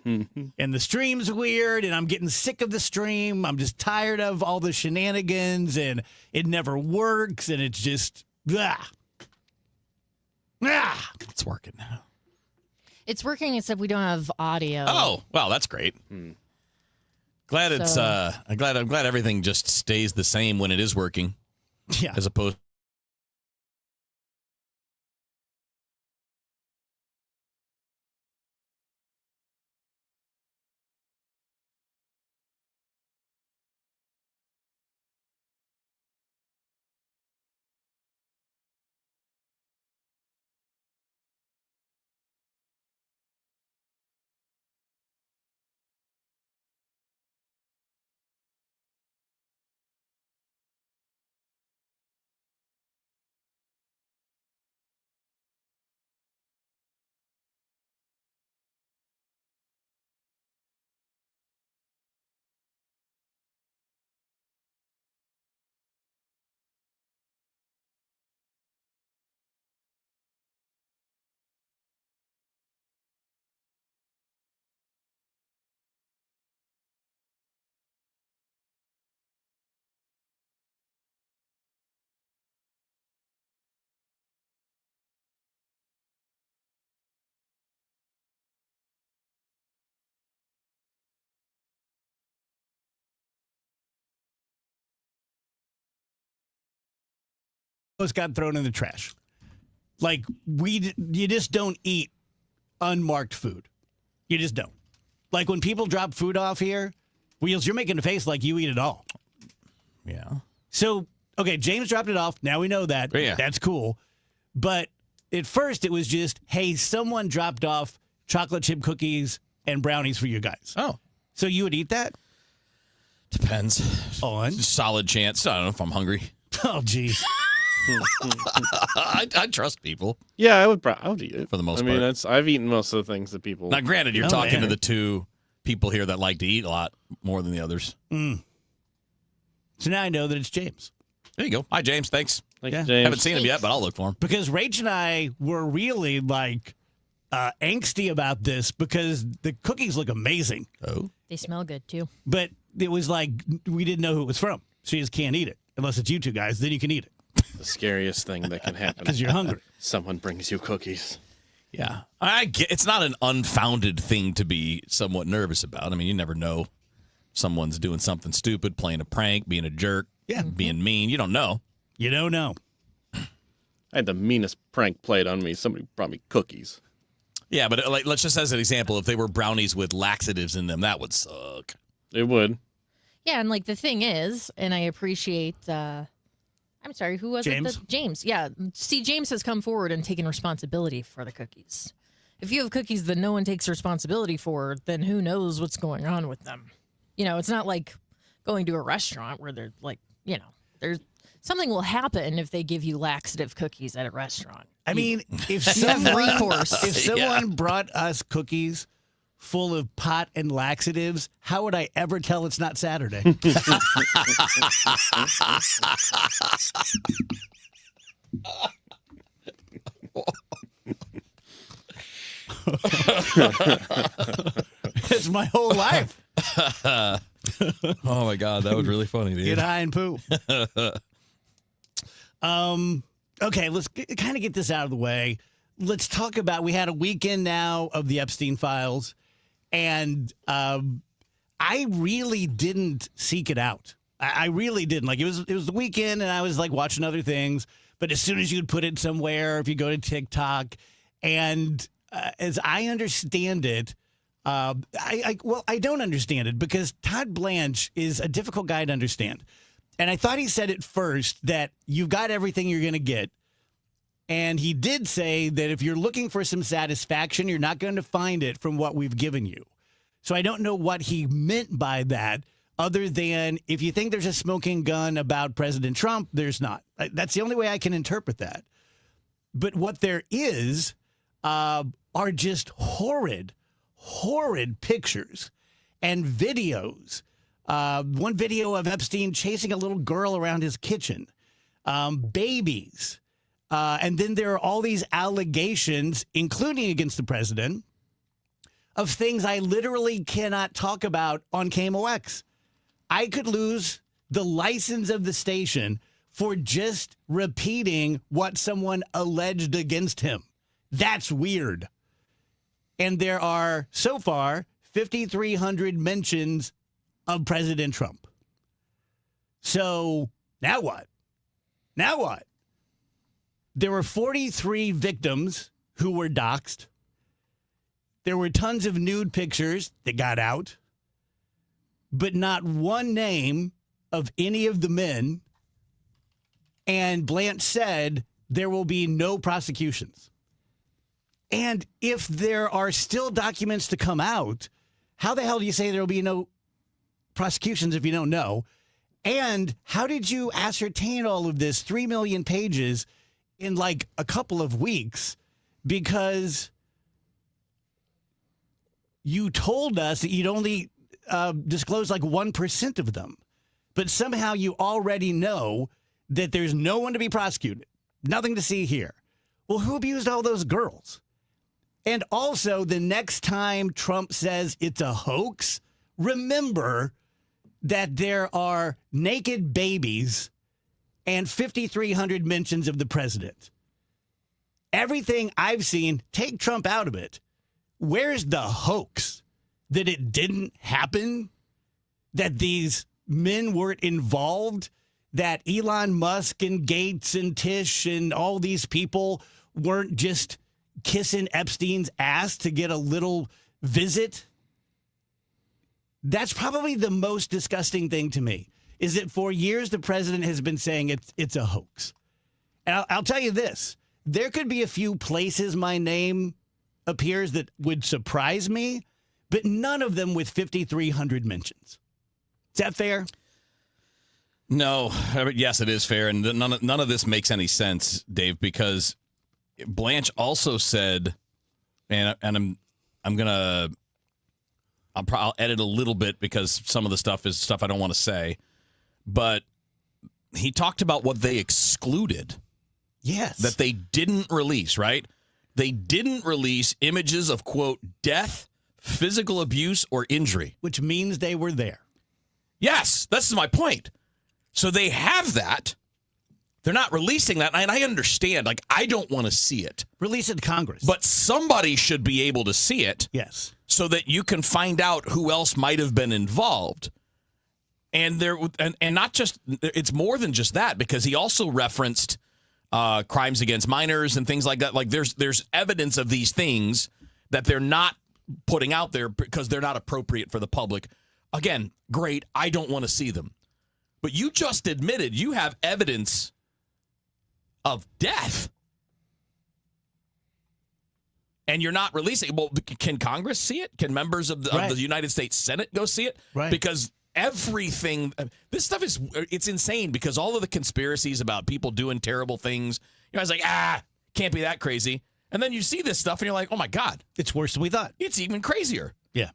And the stream's weird, and I'm getting sick of the stream. I'm just tired of all the shenanigans, and it never works, and it's just, It's working now. It's working, except we don't have audio. Oh, well, that's great. Glad it's. I'm glad everything just stays the same when it is working. Yeah. As opposed. Got thrown in the trash. Like, you just don't eat unmarked food. You just don't. Like, when people drop food off here, Wheels, you're making a face like you eat it all. Yeah. So, okay, James dropped it off. Now we know that. Yeah. That's cool. But at first, it was just, hey, someone dropped off chocolate chip cookies and brownies for you guys. Oh. So you would eat that? Depends. On? Solid chance. I don't know if I'm hungry. Oh, geez. I trust people. Yeah, I would eat it for the most part. I mean, part. I've eaten most of the things that people. Now, granted, you're talking to the two people here that like to eat a lot more than the others. So now I know that it's James. There you go. Hi, James. Thanks. James. Haven't seen him yet, but I'll look for him. Because Rach and I were really angsty about this because the cookies look amazing. Oh. They smell good, too. But it was like we didn't know who it was from. So you just can't eat it unless it's you two guys. Then you can eat it. The scariest thing that can happen. Because you're hungry. Someone brings you cookies. Yeah. I get it's not an unfounded thing to be somewhat nervous about. I mean, you never know. Someone's doing something stupid, playing a prank, being a jerk, being mean. You don't know. You don't know. I had the meanest prank played on me. Somebody brought me cookies. Yeah, but let's just as an example, if they were brownies with laxatives in them, that would suck. It would. Yeah, and the thing is, and I appreciate I'm sorry, who was James? it? James. Yeah. See, James has come forward and taken responsibility for the cookies. If you have cookies that no one takes responsibility for, then who knows what's going on with them? It's not like going to a restaurant where they're there's something will happen if they give you laxative cookies at a restaurant. I mean, if someone brought us cookies full of pot and laxatives, how would I ever tell it's not Saturday? It's my whole life. Oh my God, that was really funny, dude. Get high and poop. Okay, let's kind of get this out of the way. Let's talk about, we had a weekend now of the Epstein files, and I really didn't seek it out. I really didn't. Like, it was the weekend, and I was like watching other things. But as soon as you'd put it somewhere, if you go to TikTok, and as I understand it, I don't understand it because Todd Blanche is a difficult guy to understand. And I thought he said it first that you've got everything you're going to get. And he did say that if you're looking for some satisfaction, you're not going to find it from what we've given you. So I don't know what he meant by that, other than if you think there's a smoking gun about President Trump, there's not. That's the only way I can interpret that. But what there is are just horrid pictures and videos. One video of Epstein chasing a little girl around his kitchen, babies. And then there are all these allegations, including against the president, of things I literally cannot talk about on KMOX. I could lose the license of the station for just repeating what someone alleged against him. That's weird. And there are, so far, 5,300 mentions of President Trump. So now what? Now what? There were 43 victims who were doxxed. There were tons of nude pictures that got out, but not one name of any of the men. And Blanche said there will be no prosecutions. And if there are still documents to come out, how the hell do you say there will be no prosecutions if you don't know? And how did you ascertain all of this 3 million pages in like a couple of weeks? Because you told us that you'd only disclose like 1% of them. But somehow you already know that there's no one to be prosecuted. Nothing to see here. Well, who abused all those girls? And also, the next time Trump says it's a hoax, remember that there are naked babies and 5,300 mentions of the president. Everything I've seen, take Trump out of it. Where's the hoax? That it didn't happen? That these men weren't involved? That Elon Musk and Gates and Tish and all these people weren't just kissing Epstein's ass to get a little visit? That's probably the most disgusting thing to me, is that for years the president has been saying it's a hoax. And I'll tell you this, there could be a few places my name appears that would surprise me, but none of them with 5,300 mentions. Is that fair? No. Yes, it is fair. And none of this makes any sense, Dave, because Blanche also said, and I'll edit a little bit because some of the stuff is stuff I don't want to say, but he talked about what they excluded. Yes. That they didn't release, right? They didn't release images of, quote, death, physical abuse, or injury. Which means they were there. Yes, this is my point. So they have that. They're not releasing that, and I understand. Like, I don't want to see it. Release it to Congress. But somebody should be able to see it. Yes. So that you can find out who else might have been involved. And not just, it's more than just that, because he also referenced crimes against minors and things like that. Like, there's evidence of these things that they're not putting out there because they're not appropriate for the public. Again, great. I don't want to see them. But you just admitted you have evidence of death. And you're not releasing it. Well, can Congress see it? Can members of the United States Senate go see it? Right. Because everything, this stuff it's insane, because all of the conspiracies about people doing terrible things, you know, I was like, can't be that crazy. And then you see this stuff and you're like, oh my God. It's worse than we thought. It's even crazier. Yeah.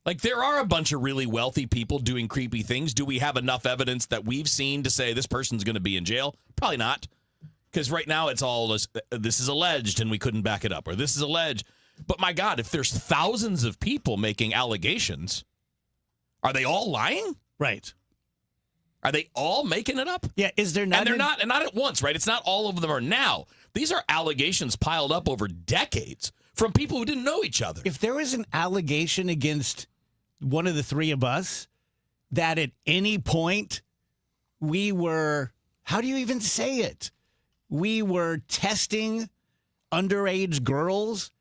Like, there are a bunch of really wealthy people doing creepy things. Do we have enough evidence that we've seen to say this person's going to be in jail? Probably not. Because right now it's all this is alleged and we couldn't back it up, or this is alleged. But my God, if there's thousands of people making allegations, are they all lying? Right. Are they all making it up? Yeah. Is there not? And not at once, right? It's not all of them are now. These are allegations piled up over decades from people who didn't know each other. If there was an allegation against one of the three of us that at any point we were, how do you even say it? We were testing underage girls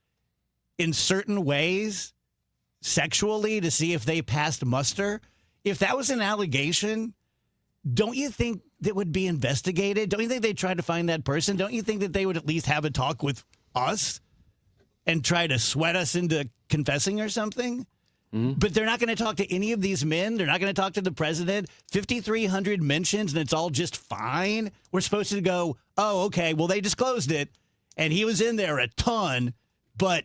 in certain ways sexually to see if they passed muster. If that was an allegation, don't you think that would be investigated? Don't you think they'd try to find that person? Don't you think that they would at least have a talk with us and try to sweat us into confessing or something? Mm-hmm. But they're not going to talk to any of these men. They're not going to talk to the president. 5,300 mentions, and it's all just fine. We're supposed to go, oh, okay, well, they disclosed it, and he was in there a ton, but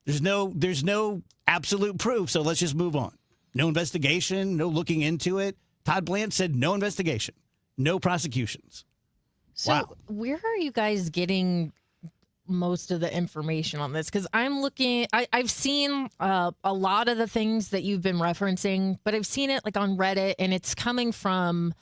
there's no absolute proof, so let's just move on. No investigation, no looking into it. Todd Blanche said no investigation, no prosecutions. So Wow. where are you guys getting most of the information on this, because I'm looking. I've seen a lot of the things that you've been referencing, but I've seen it like on Reddit, and it's coming from,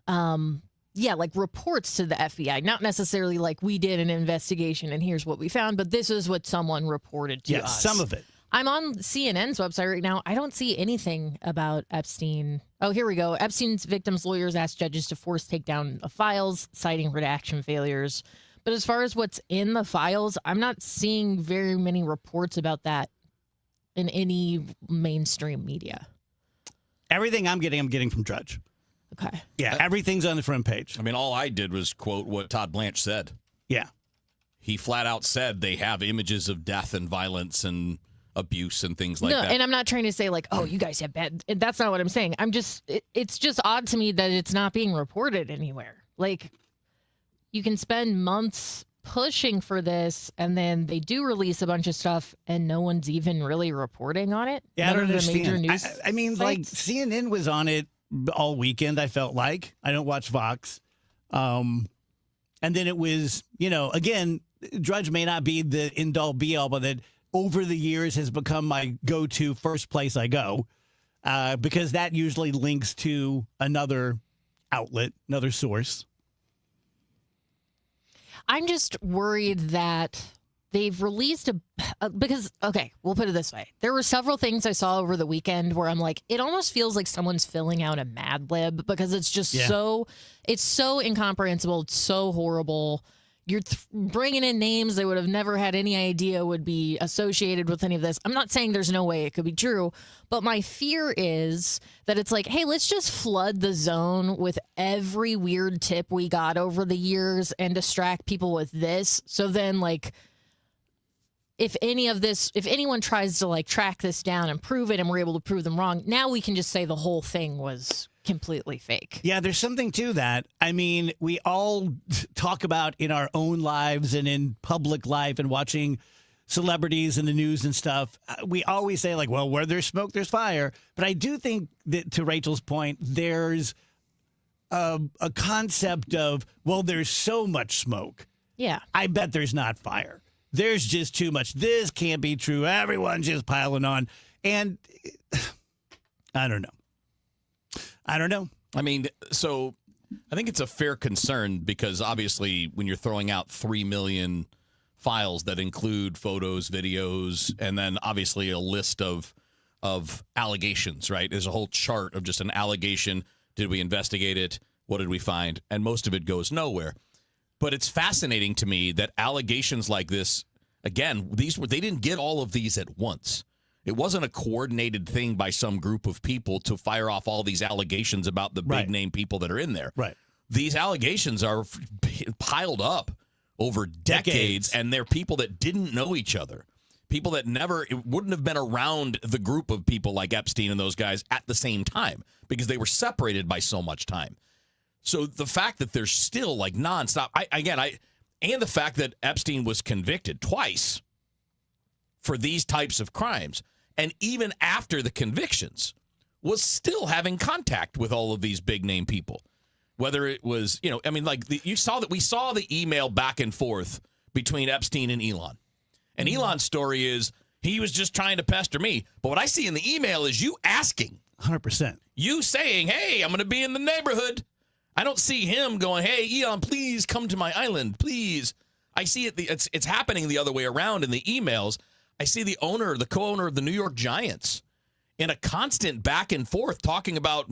like reports to the FBI, not necessarily like we did an investigation and here's what we found, but this is what someone reported to us. Some of it. I'm on CNN's website right now. I don't see anything about Epstein. Oh, here we go. Epstein's victims' lawyers asked judges to force takedown of files, citing redaction failures. But as far as what's in the files, I'm not seeing very many reports about that in any mainstream media. Everything I'm getting from Drudge. Okay. Yeah, everything's on the front page. I mean, all I did was quote what Todd Blanche said. Yeah. He flat out said they have images of death and violence and abuse and things like No, that. and I'm not trying to say like, oh, you guys have bad. That's not what I'm saying. I'm just, it's just odd to me that it's not being reported anywhere. Like, you can spend months pushing for this, and then they do release a bunch of stuff, and no one's even really reporting on it. Yeah, I None don't of the major understand. news I mean, like, sites. CNN was on it all weekend, I felt like. I don't watch Fox. And then it was, again, Drudge may not be the end-all, be-all, but that over the years has become my go-to first place I go, because that usually links to another outlet, another source. I'm just worried that they've released because, okay, we'll put it this way. There were several things I saw over the weekend where I'm like, it almost feels like someone's filling out a Mad Lib, because it's just it's so incomprehensible. It's so horrible. You're bringing in names they would have never had any idea would be associated with any of this. I'm not saying there's no way it could be true, but my fear is that it's like, hey, let's just flood the zone with every weird tip we got over the years and distract people with this. So then, like, if anyone tries to like track this down and prove it and we're able to prove them wrong, now we can just say the whole thing was completely fake. Yeah, there's something to that. I mean, we all talk about in our own lives and in public life and watching celebrities in the news and stuff. We always say like, well, where there's smoke, there's fire. But I do think that, to Rachel's point, there's a concept of, well, there's so much smoke. Yeah. I bet there's not fire. There's just too much. This can't be true. Everyone's just piling on. And I don't know. I mean, so I think it's a fair concern, because obviously when you're throwing out 3 million files that include photos, videos, and then obviously a list of allegations, right? There's a whole chart of just an allegation. Did we investigate it? What did we find? And most of it goes nowhere. But it's fascinating to me that allegations like this, again, they didn't get all of these at once. It wasn't a coordinated thing by some group of people to fire off all these allegations about the big name people that are in there. Right. These allegations are piled up over decades, and they're people that didn't know each other. People that wouldn't have been around the group of people like Epstein and those guys at the same time, because they were separated by so much time. So the fact that there's still like nonstop, and the fact that Epstein was convicted twice for these types of crimes, and even after the convictions, was still having contact with all of these big name people. Whether it was, we saw the email back and forth between Epstein and Elon. And Elon's story is he was just trying to pester me. But what I see in the email is you asking. 100%. You saying, hey, I'm going to be in the neighborhood. I don't see him going, hey, Elon, please come to my island, please. I see it's happening the other way around in the emails. I see the co-owner of the New York Giants in a constant back and forth talking about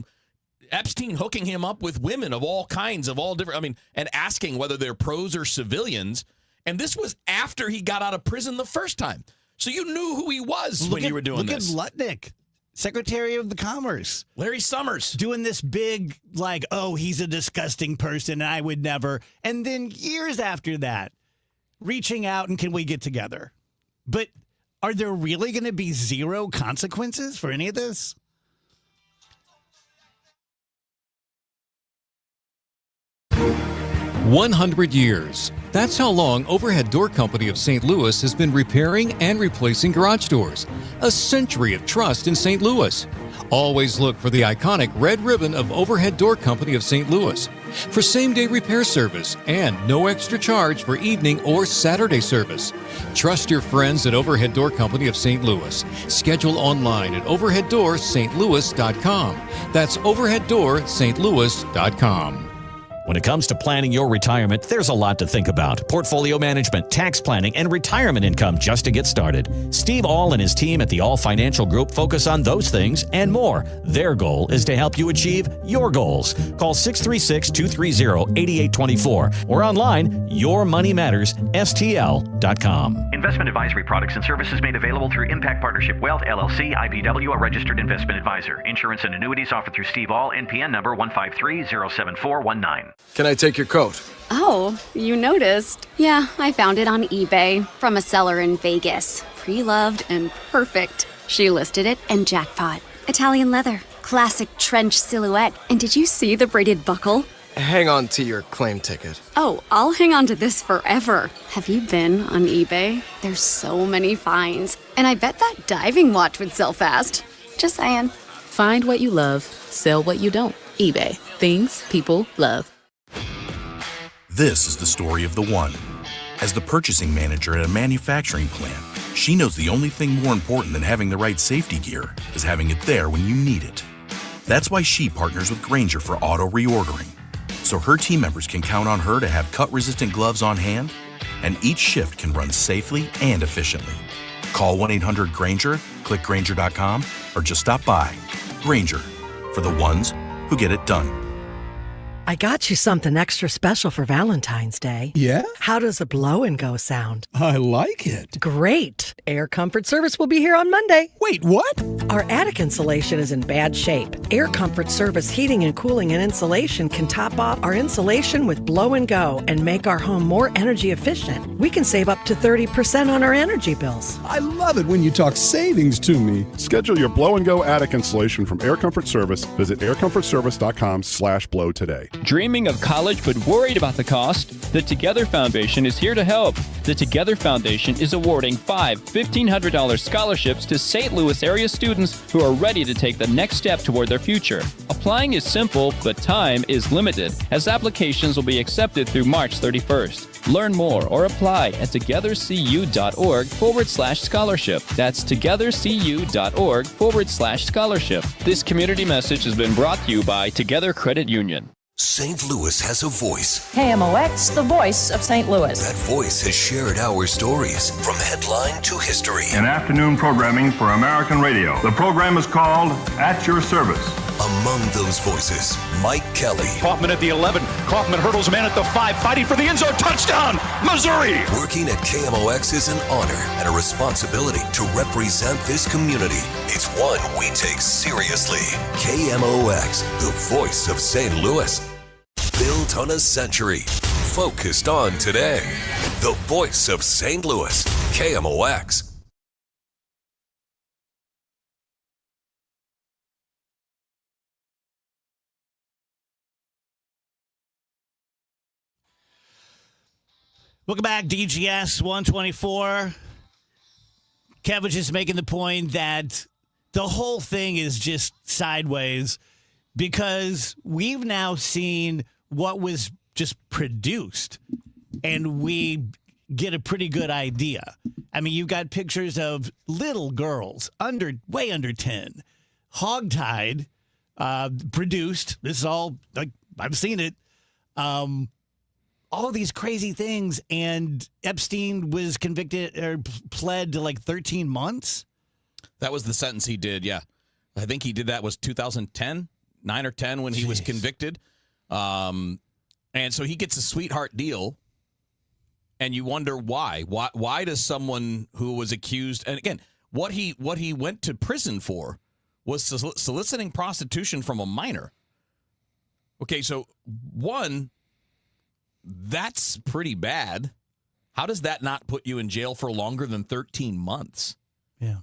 Epstein hooking him up with women of all kinds, of all different, and asking whether they're pros or civilians. And this was after he got out of prison the first time. So you knew who he was when you were doing this. Look at Lutnick, Secretary of the Commerce. Larry Summers. Doing this big, like, oh, he's a disgusting person, and I would never. And then years after that, reaching out and can we get together? But are there really going to be zero consequences for any of this? "100 years. That's how long Overhead Door Company of St. Louis has been repairing and replacing garage doors. A century of trust in St. Louis. Always look for the iconic red ribbon of Overhead Door Company of St. Louis. for same-day repair service and no extra charge for evening or Saturday service. Trust your friends at Overhead Door Company of St. Louis. Schedule online at overheaddoorstlouis.com. That's overheaddoorstlouis.com. When it comes to planning your retirement, there's a lot to think about. Portfolio management, tax planning, and retirement income just to get started. Steve All and his team at the All Financial Group focus on those things and more. Their goal is to help you achieve your goals. Call 636-230-8824 or online, yourmoneymattersstl.com. Investment advisory products and services made available through Impact Partnership Wealth, LLC, IPW, a registered investment advisor. Insurance and annuities offered through Steve All, NPN number 153-07419. Can I take your coat? Oh, you noticed. Yeah, I found it on eBay from a seller in Vegas. Pre-loved and perfect. She listed it and jackpot. Italian leather, classic trench silhouette. And did you see the braided buckle? Hang on to your claim ticket. Oh, I'll hang on to this forever. Have you been on eBay? There's so many finds. And I bet that diving watch would sell fast. Just saying. Find what you love, sell what you don't. eBay. Things people love. This is the story of the one. As the purchasing manager at a manufacturing plant, she knows the only thing more important than having the right safety gear is having it there when you need it. That's why she partners with Grainger for auto reordering, so her team members can count on her to have cut-resistant gloves on hand, and each shift can run safely and efficiently. Call 1-800-GRAINGER, click Grainger.com, or just stop by. Grainger, for the ones who get it done. I got you something extra special for Valentine's Day. Yeah? How does a blow and go sound? I like it. Great. Air Comfort Service will be here on Monday. Wait, what? Our attic insulation is in bad shape. Air Comfort Service heating and cooling and insulation can top off our insulation with blow and go and make our home more energy efficient. We can save up to 30% on our energy bills. I love it when you talk savings to me. Schedule your blow and go attic installation from Air Comfort Service. Visit aircomfortservice.com/blow today. Dreaming of college but worried about the cost? The Together Foundation is here to help. The Together Foundation is awarding 5 $1,500 scholarships to St. Louis area students who are ready to take the next step toward their future. Applying is simple, but time is limited, as applications will be accepted through March 31st. Learn more or apply at togethercu.org/scholarship. That's togethercu.org/scholarship. This community message has been brought to you by Together Credit Union. St. Louis has a voice. KMOX, the voice of St. Louis. That voice has shared our stories from headline to history. In afternoon programming for American radio. The program is called At Your Service. Among those voices, Mike Kelly. Kaufman at the 11. Kaufman hurdles man at the 5, fighting for the end zone. Touchdown, Missouri! Working at KMOX is an honor and a responsibility to represent this community. It's one we take seriously. KMOX, the voice of St. Louis. Built on a century, focused on today. The voice of St. Louis, KMOX. Welcome back, DGS 124. Kev was just making the point that the whole thing is just sideways because we've now seen what was just produced, and we get a pretty good idea. I mean, you've got pictures of little girls way under 10, hogtied, produced. This is all, like, I've seen it. All these crazy things, and Epstein was convicted or pled to like 13 months. That was the sentence he did, yeah. I think he did that was 2010, 9 or 10 when he was convicted. And so he gets a sweetheart deal, and you wonder why. Why does someone who was accused, and again, what he went to prison for was soliciting prostitution from a minor. Okay, so one, that's pretty bad. How does that not put you in jail for longer than 13 months? Yeah.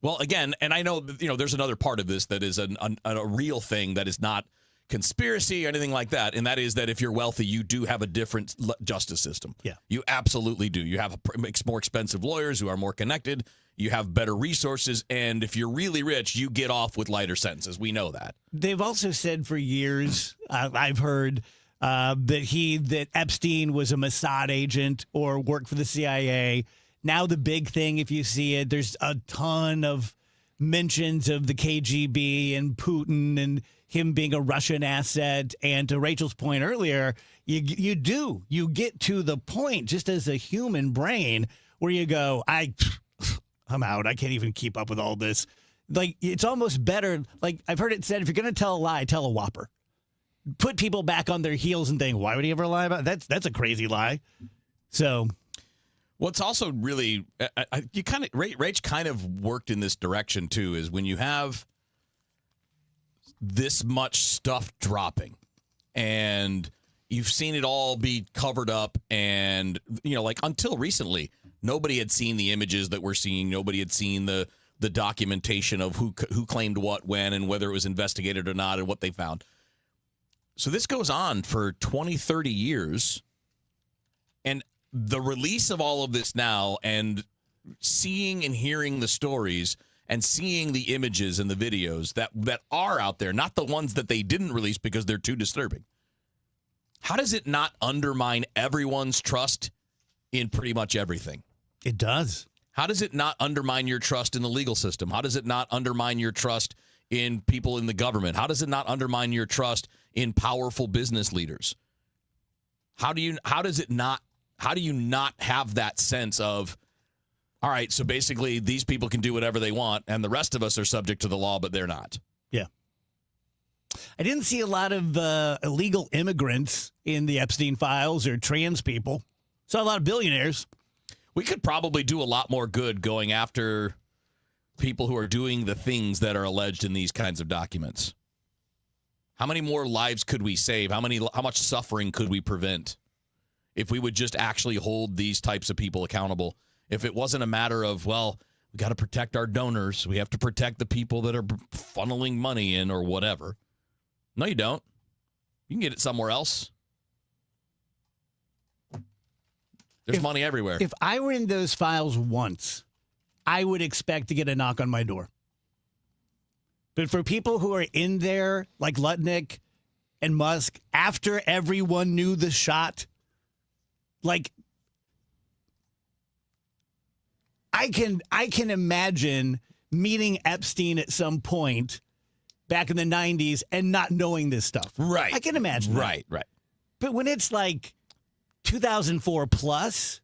Well, again, and I know, there's another part of this that is a real thing that is not conspiracy or anything like that, and that is that if you're wealthy, you do have a different justice system. Yeah. You absolutely do. You have more expensive lawyers who are more connected. You have better resources, and if you're really rich, you get off with lighter sentences. We know that. They've also said for years, I've heard, that Epstein was a Mossad agent or worked for the CIA. Now the big thing, if you see it, there's a ton of mentions of the KGB and Putin and him being a Russian asset. And to Rachel's point earlier, you get to the point just as a human brain where you go, I'm out. I can't even keep up with all this. Like, it's almost better. Like, I've heard it said, if you're going to tell a lie, tell a whopper. Put people back on their heels and think, why would he ever lie about it? That's a crazy lie. So, what's also really, Rach kind of worked in this direction too, is when you have this much stuff dropping and you've seen it all be covered up, and, like until recently, nobody had seen the images that we're seeing. Nobody had seen the documentation of who claimed what when and whether it was investigated or not and what they found. So this goes on for 20, 30 years. And the release of all of this now and seeing and hearing the stories and seeing the images and the videos that are out there, not the ones that they didn't release because they're too disturbing. How does it not undermine everyone's trust in pretty much everything? It does. How does it not undermine your trust in the legal system? How does it not undermine your trust in people in the government? How does it not undermine your trust in powerful business leaders? How do you not have that sense of, all right, so basically these people can do whatever they want and the rest of us are subject to the law, but they're not? Yeah. I didn't see a lot of illegal immigrants in the Epstein files or trans people. Saw a lot of billionaires. We could probably do a lot more good going after people who are doing the things that are alleged in these kinds of documents. How many more lives could we save? How much suffering could we prevent if we would just actually hold these types of people accountable? If it wasn't a matter of, well, we got to protect our donors, we have to protect the people that are funneling money in or whatever. No, you don't. You can get it somewhere else. There's money everywhere. If I were in those files once, I would expect to get a knock on my door. But for people who are in there, like Lutnick and Musk, after everyone knew the shot, like, I can imagine meeting Epstein at some point back in the 90s and not knowing this stuff. Right. I can imagine that. Right. But when it's like 2004 plus,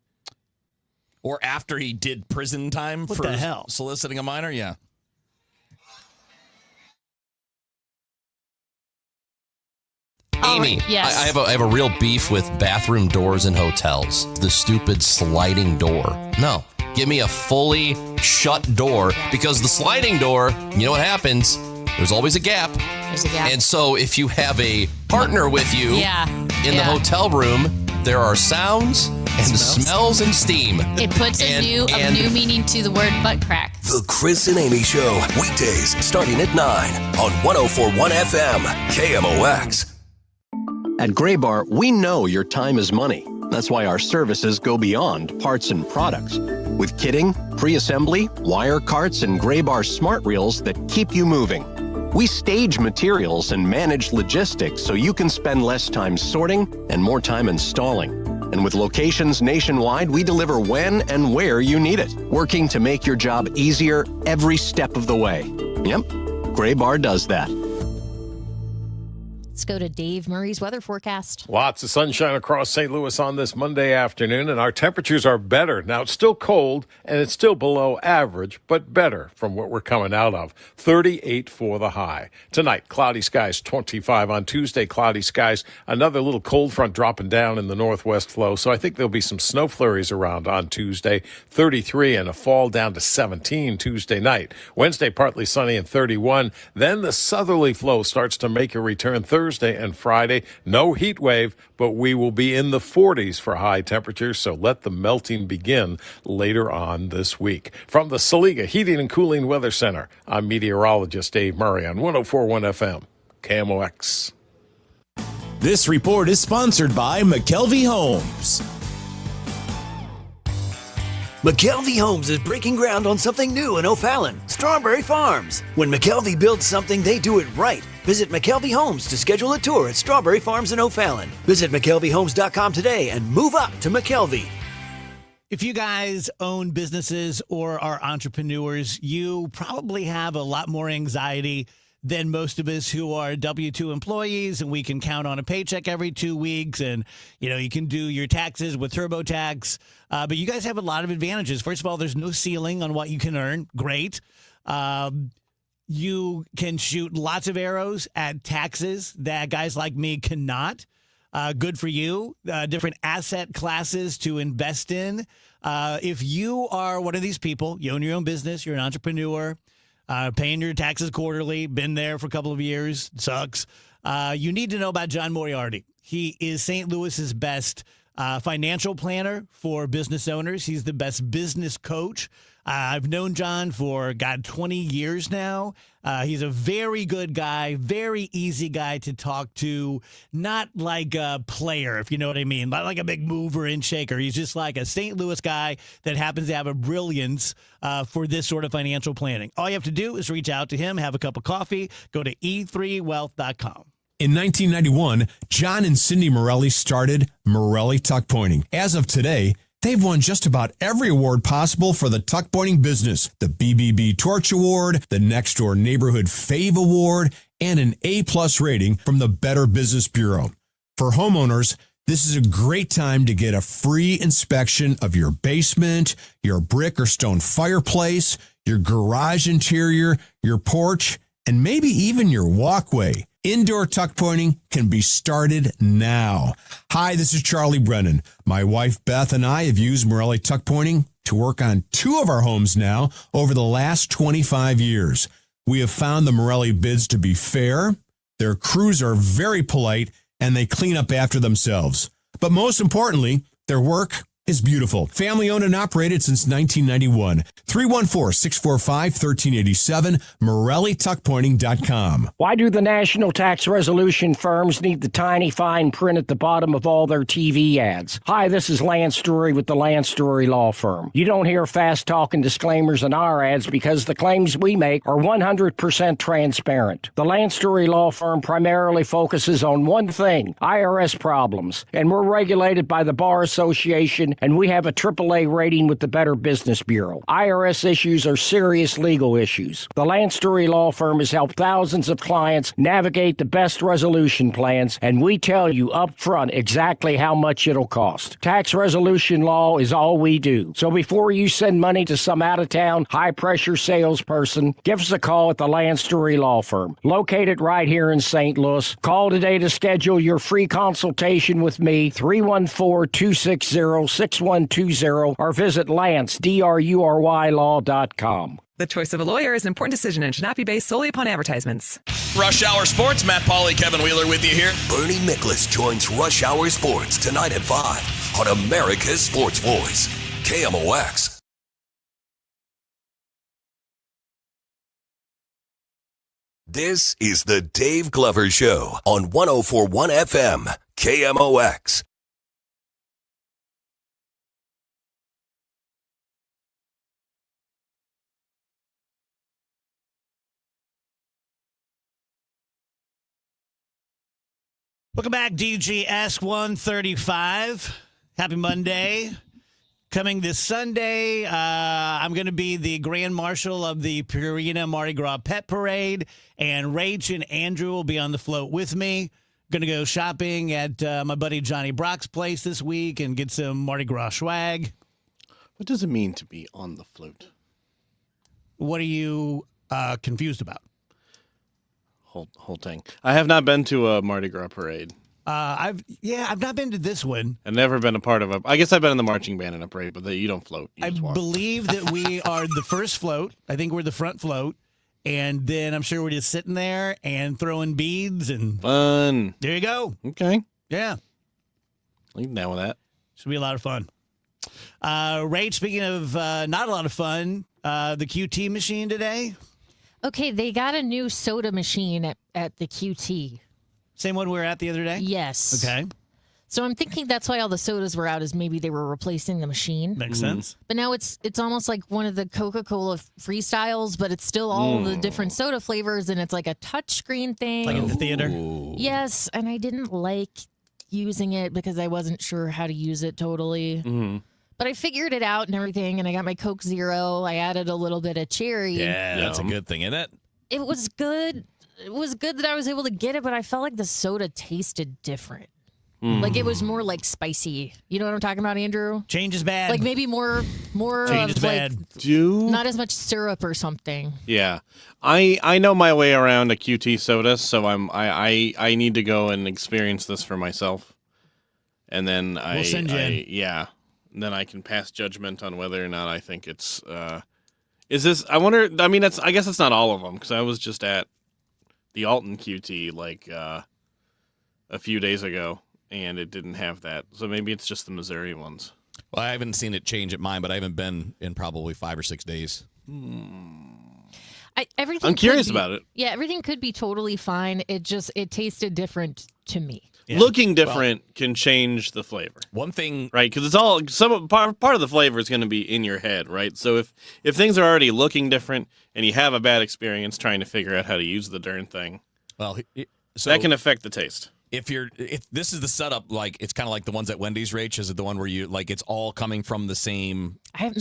or after he did prison time what for the hell? Soliciting a minor, yeah. Amy, yes. I have a real beef with bathroom doors in hotels. The stupid sliding door. No, give me a fully shut door, because the sliding door, you know what happens? There's always a gap. There's a gap. And so if you have a partner with you in the Yeah. hotel room, there are sounds and smells and steam. It puts a new meaning to the word butt crack. The Chris and Amy Show, weekdays starting at 9 on 104.1 FM, KMOX. At Graybar, we know your time is money. That's why our services go beyond parts and products. With kitting, pre-assembly, wire carts, and Graybar smart reels that keep you moving. We stage materials and manage logistics so you can spend less time sorting and more time installing. And with locations nationwide, we deliver when and where you need it, working to make your job easier every step of the way. Yep, Graybar does that. Let's go to Dave Murray's weather forecast. Lots of sunshine across St. Louis on this Monday afternoon, and our temperatures are better. Now, it's still cold, and it's still below average, but better from what we're coming out of. 38 for the high. Tonight, cloudy skies, 25. On Tuesday, cloudy skies. Another little cold front dropping down in the northwest flow, so I think there'll be some snow flurries around on Tuesday. 33 and a fall down to 17 Tuesday night. Wednesday, partly sunny and 31. Then the southerly flow starts to make a return Thursday and Friday. No heat wave, but we will be in the 40s for high temperatures, so let the melting begin later on this week. From the Saliga Heating and Cooling Weather Center, I'm meteorologist Dave Murray on 104.1 FM, KMOX. This report is sponsored by McKelvey Homes. McKelvey Homes is breaking ground on something new in O'Fallon, Strawberry Farms. When McKelvey builds something, they do it right. Visit McKelvey Homes to schedule a tour at Strawberry Farms in O'Fallon. Visit McKelveyHomes.com today and move up to McKelvey. If you guys own businesses or are entrepreneurs, you probably have a lot more anxiety than most of us who are W-2 employees, and we can count on a paycheck every 2 weeks, and you can do your taxes with TurboTax. But you guys have a lot of advantages. First of all, there's no ceiling on what you can earn. Great. You can shoot lots of arrows at taxes that guys like me cannot. Good for you. Different asset classes to invest in. If you are one of these people, you own your own business, you're an entrepreneur, paying your taxes quarterly, been there for a couple of years, sucks. You need to know about John Moriarty. He is St. Louis's best financial planner for business owners. He's the best business coach. I've known John for, 20 years now. He's a very good guy, very easy guy to talk to, not like a player, if you know what I mean, not like a big mover and shaker. He's just like a St. Louis guy that happens to have a brilliance for this sort of financial planning. All you have to do is reach out to him, have a cup of coffee, go to e3wealth.com. In 1991, John and Cindy Morelli started Morelli Tuck Pointing. As of today, they've won just about every award possible for the tuck pointing business. The BBB Torch Award, the Next Door Neighborhood Fave Award, and an A+ rating from the Better Business Bureau. For homeowners, this is a great time to get a free inspection of your basement, your brick or stone fireplace, your garage interior, your porch, and maybe even your walkway. Indoor tuck pointing can be started now. Hi, this is Charlie Brennan. My wife Beth and I have used Morelli Tuck Pointing to work on 2 of our homes now over the last 25 years. We have found the Morelli bids to be fair, their crews are very polite, and they clean up after themselves. But most importantly, their work is beautiful. Family owned and operated since 1991. 314-645-1387, MorelliTuckPointing.com. Why do the national tax resolution firms need the tiny fine print at the bottom of all their TV ads? Hi, this is Lance Story with the Lance Story Law Firm. You don't hear fast-talking disclaimers in our ads because the claims we make are 100% transparent. The Lance Story Law Firm primarily focuses on one thing, IRS problems, and we're regulated by the Bar Association, and we have a AAA rating with the Better Business Bureau. IRS issues are serious legal issues. The Lance Story Law Firm has helped thousands of clients navigate the best resolution plans, and we tell you up front exactly how much it'll cost. Tax resolution law is all we do. So before you send money to some out-of-town, high-pressure salesperson, give us a call at the Lance Story Law Firm, located right here in St. Louis. Call today to schedule your free consultation with me, 314-260-6120, or visit LanceDruryLaw.com. The choice of a lawyer is an important decision and should not be based solely upon advertisements. Rush Hour Sports, Matt Pauley, Kevin Wheeler with you here. Bernie Nicholas joins Rush Hour Sports tonight at 5 on America's Sports Voice, KMOX. This is the Dave Glover Show on 104.1 FM, KMOX. Welcome back, DGS 135. Happy Monday. Coming this Sunday, I'm going to be the Grand Marshal of the Purina Mardi Gras Pet Parade, and Rach and Andrew will be on the float with me. Going to go shopping at my buddy Johnny Brock's place this week and get some Mardi Gras swag. What does it mean to be on the float? What are you confused about? Whole thing. I have not been to a Mardi Gras parade. I've not been to this one. I've never been a part of I guess I've been in the marching band in a parade, but you don't float. You I believe that we are the first float. I think we're the front float. And then I'm sure we're just sitting there and throwing beads and fun. There you go. Okay. Yeah. I'm down with that. Should be a lot of fun. Rach, speaking of not a lot of fun, the QT machine today. Okay, they got a new soda machine at the QT. Same one we were at the other day? Yes. Okay. So I'm thinking that's why all the sodas were out, is maybe they were replacing the machine. Makes sense. But now it's almost like one of the Coca-Cola freestyles, but it's still all the different soda flavors, and it's like a touchscreen thing. Like in the theater. Yes, and I didn't like using it because I wasn't sure how to use it totally. But I figured it out and everything, and I got my Coke Zero. I added a little bit of cherry. Yeah, that's a good thing, isn't it? It was good. It was good that I was able to get it, but I felt like the soda tasted different. Like it was more like spicy. You know what I'm talking about, Andrew? Change is bad. Like maybe more Change of is bad. not as much syrup or something. Yeah, I know my way around a QT soda, so I need to go and experience this for myself, and then We'll send you in. then I can pass judgment on whether or not I think it's. Is this? I wonder. I mean, I guess it's not all of them because I was just at the Alton QT like a few days ago, and it didn't have that. So maybe it's just the Missouri ones. Well, I haven't seen it change at mine, but I haven't been in probably 5 or 6 days. Everything. I'm curious could be- about it. Yeah, everything could be totally fine. It tasted different to me. Looking different can change the flavor. One thing, right? Because it's all part of the flavor is going to be in your head, right? So if things are already looking different and you have a bad experience trying to figure out how to use the darn thing, well, so that can affect the taste. If this is the setup, like it's kind of like the ones at Wendy's, Rach, is it the one where you like it's all coming from the same? I haven't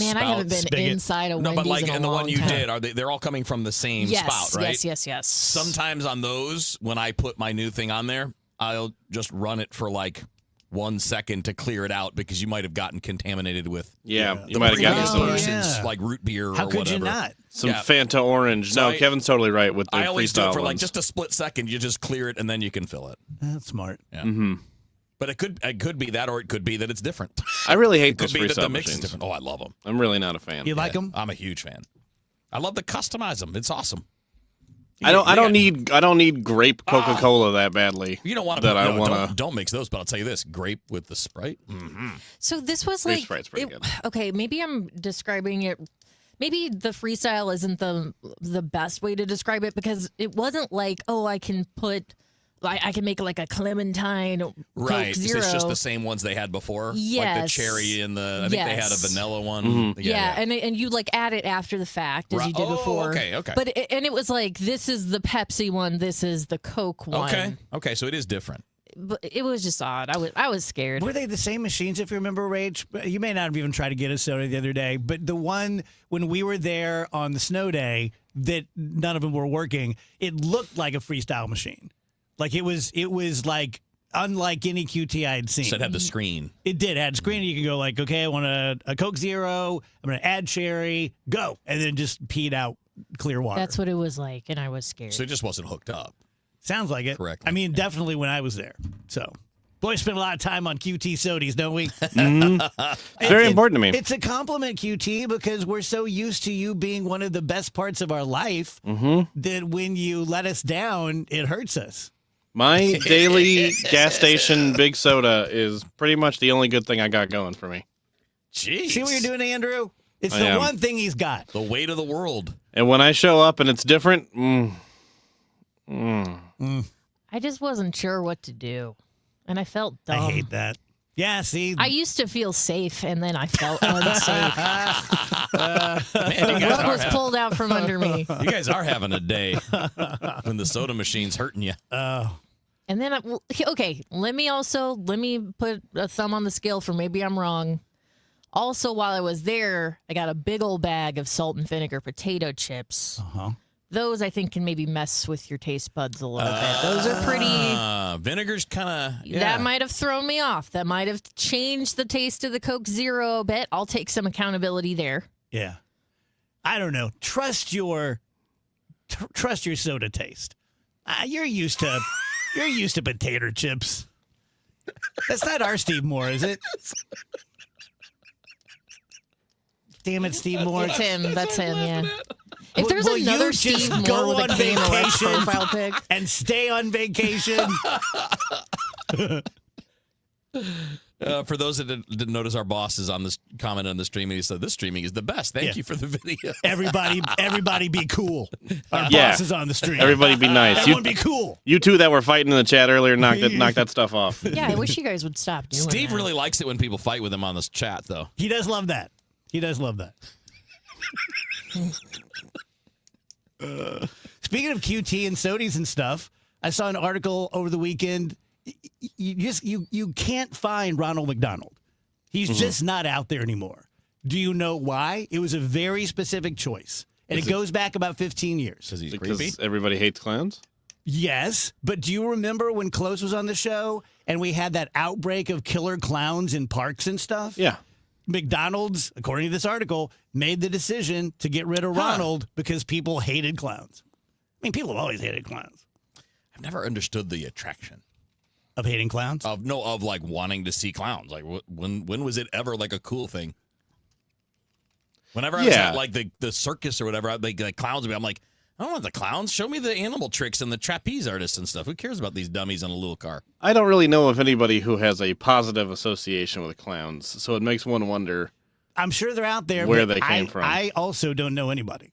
been spigot? inside a No, Wendy's but like in a and the one long you time. did, they're all coming from the same spout, right? Yes. Sometimes on those, when I put my new thing on there, I'll just run it for like 1 second to clear it out because you might have gotten contaminated with you the might have gotten some person's like root beer. How or could whatever. you not? Some Fanta orange. No, Kevin's totally right with the I always do freestyle it for like ones. just a split second. You just clear it and then you can fill it. That's smart. Yeah. Mm-hmm. But it could be that, or it could be that it's different. I really hate It could those be that the freestyle mix is machines. different. Oh, I love them. I'm really not a fan. You like them? I'm a huge fan. I love to customize them. It's awesome. I don't need grape Coca-Cola that badly. You don't want that. I no, want don't mix those. But I'll tell you this: grape with the Sprite. Mm-hmm. So this was Grape like Sprite's pretty good. Okay, maybe I'm describing it. Maybe the freestyle isn't the best way to describe it because it wasn't like, oh, I can make like a clementine Right. Coke Zero. It's just the same ones they had before. Like the Yes. cherry and the. I think they had a vanilla one. Mm-hmm. Yeah, and you like add it after the fact as you did before. Okay. But it was like, this is the Pepsi one, this is the Coke one. Okay. So it is different. But it was just odd. I was scared. Were they the same machines, if you remember, Rach? You may not have even tried to get a soda the other day, but the one when we were there on the snow day that none of them were working, it looked like a freestyle machine. Like it was like unlike any QT I had seen. So it had the screen. It did. It had a screen. You could go like, okay, I want a Coke Zero. I'm going to add cherry. Go. And then just peed out clear water. That's what it was like, and I was scared. So it just wasn't hooked up. Sounds like it. Correct. I mean, definitely when I was there. So, boy, spent a lot of time on QT sodies, don't we? It's very important to me. It's a compliment, QT, because we're so used to you being one of the best parts of our life that when you let us down, it hurts us. My daily gas station big soda is pretty much the only good thing I got going for me. Jeez. See what you're doing, Andrew? It's I the am. one thing he's got. The weight of the world. And when I show up and it's different, I just wasn't sure what to do, and I felt dumb. I hate that. Yeah, see? I used to feel safe, and then I felt unsafe. Man, The rug was pulled out from under me. You guys are having a day when the soda machine's hurting you. Oh. And then, let me put a thumb on the scale for maybe I'm wrong. Also, while I was there, I got a big old bag of salt and vinegar potato chips. Uh-huh. Those, I think, can maybe mess with your taste buds a little bit. Those are pretty... Vinegar's kind of... That might have thrown me off. That might have changed the taste of the Coke Zero a bit. I'll take some accountability there. Yeah. I don't know. Trust your soda taste. You're used to potato chips. That's not our Steve Moore, is it? Damn it, Steve Moore. It's him. That's him, yeah. If Will- there's will another you Steve just Moore go with a on KMOX vacation profile pic. and stay on vacation? For those that didn't notice, our boss is on this comment on the stream, and he said, "This streaming is the best. Thank you for the video." Everybody be cool. Our boss is on the stream. Everybody be nice. Everyone be cool. You two that were fighting in the chat earlier, knock that stuff off. Yeah, I wish you guys would stop doing Steve that. really likes it when people fight with him on this chat, though. He does love that. Speaking of QT and Sodies and stuff, I saw an article over the weekend. You can't find Ronald McDonald. He's just not out there anymore. Do you know why? It was a very specific choice, and it goes back about 15 years. Because he's Because creepy. everybody hates clowns? Yes, but do you remember when Close was on the show and we had that outbreak of killer clowns in parks and stuff? Yeah. McDonald's, according to this article, made the decision to get rid of Ronald because people hated clowns. I mean, people have always hated clowns. I've never understood the attraction of hating clowns. Of like wanting to see clowns. Like when was it ever like a cool thing? Whenever I was at like the circus or whatever, like clowns would be. I'm like, I don't want the clowns. Show me the animal tricks and the trapeze artists and stuff. Who cares about these dummies in a little car? I don't really know of anybody who has a positive association with clowns, so it makes one wonder. I'm sure they're out there. Where but they came from. I also don't know anybody.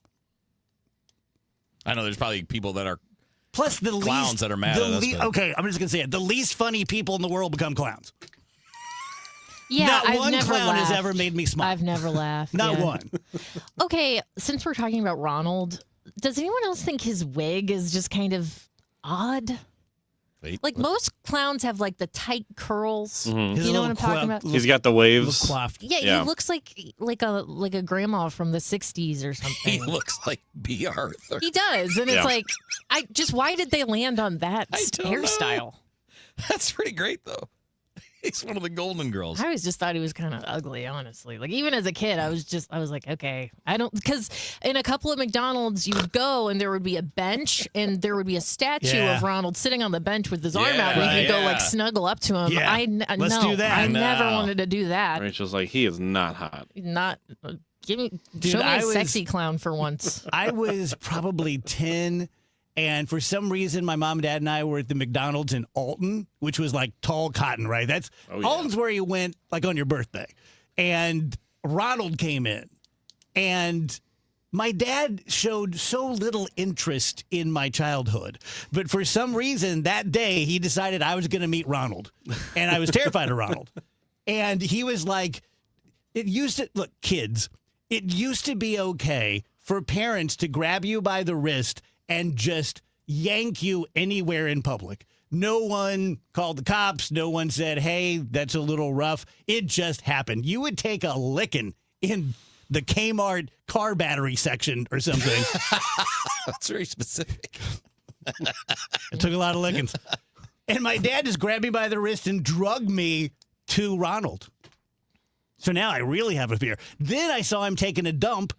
I know there's probably people that are Plus the clowns least, that are mad the at us. le- Okay, I'm just gonna say it. The least funny people in the world become clowns. Yeah, Not I've one never clown has laughed. ever made me smile. I've never laughed. Not yeah. one. Okay, since we're talking about Ronald, does anyone else think his wig is just kind of odd? Wait, like most clowns have like the tight curls. Mhm. You know what I'm talking about? He's got the waves. Yeah, he looks like a grandma from the '60s or something. He looks like B. Arthur. He does, and it's like, why did they land on that hairstyle? That's pretty great though. He's one of the Golden Girls. I always just thought he was kind of ugly, honestly. Like even as a kid, I was like, okay, because in a couple of McDonald's, you would go and there would be a bench and there would be a statue of Ronald sitting on the bench with his arm out, and you could go like snuggle up to him. Yeah. Let's do that. I never No. wanted to do that. Rachel's like, he is not hot. Not show me I a was- sexy clown for once. I was probably 10, and for some reason, my mom, dad, and I were at the McDonald's in Alton, which was like tall cotton, right? That's Alton's where you went like on your birthday. And Ronald came in, and my dad showed so little interest in my childhood. But for some reason, that day, he decided I was going to meet Ronald, and I was terrified of Ronald. And he was like, look, kids, it used to be okay for parents to grab you by the wrist and just yank you anywhere in public. No one called the cops. No one said, hey, that's a little rough. It just happened. You would take a licking in the Kmart car battery section or something. That's very specific. It took a lot of lickings. And my dad just grabbed me by the wrist and drugged me to Ronald. So now I really have a fear. Then I saw him taking a dump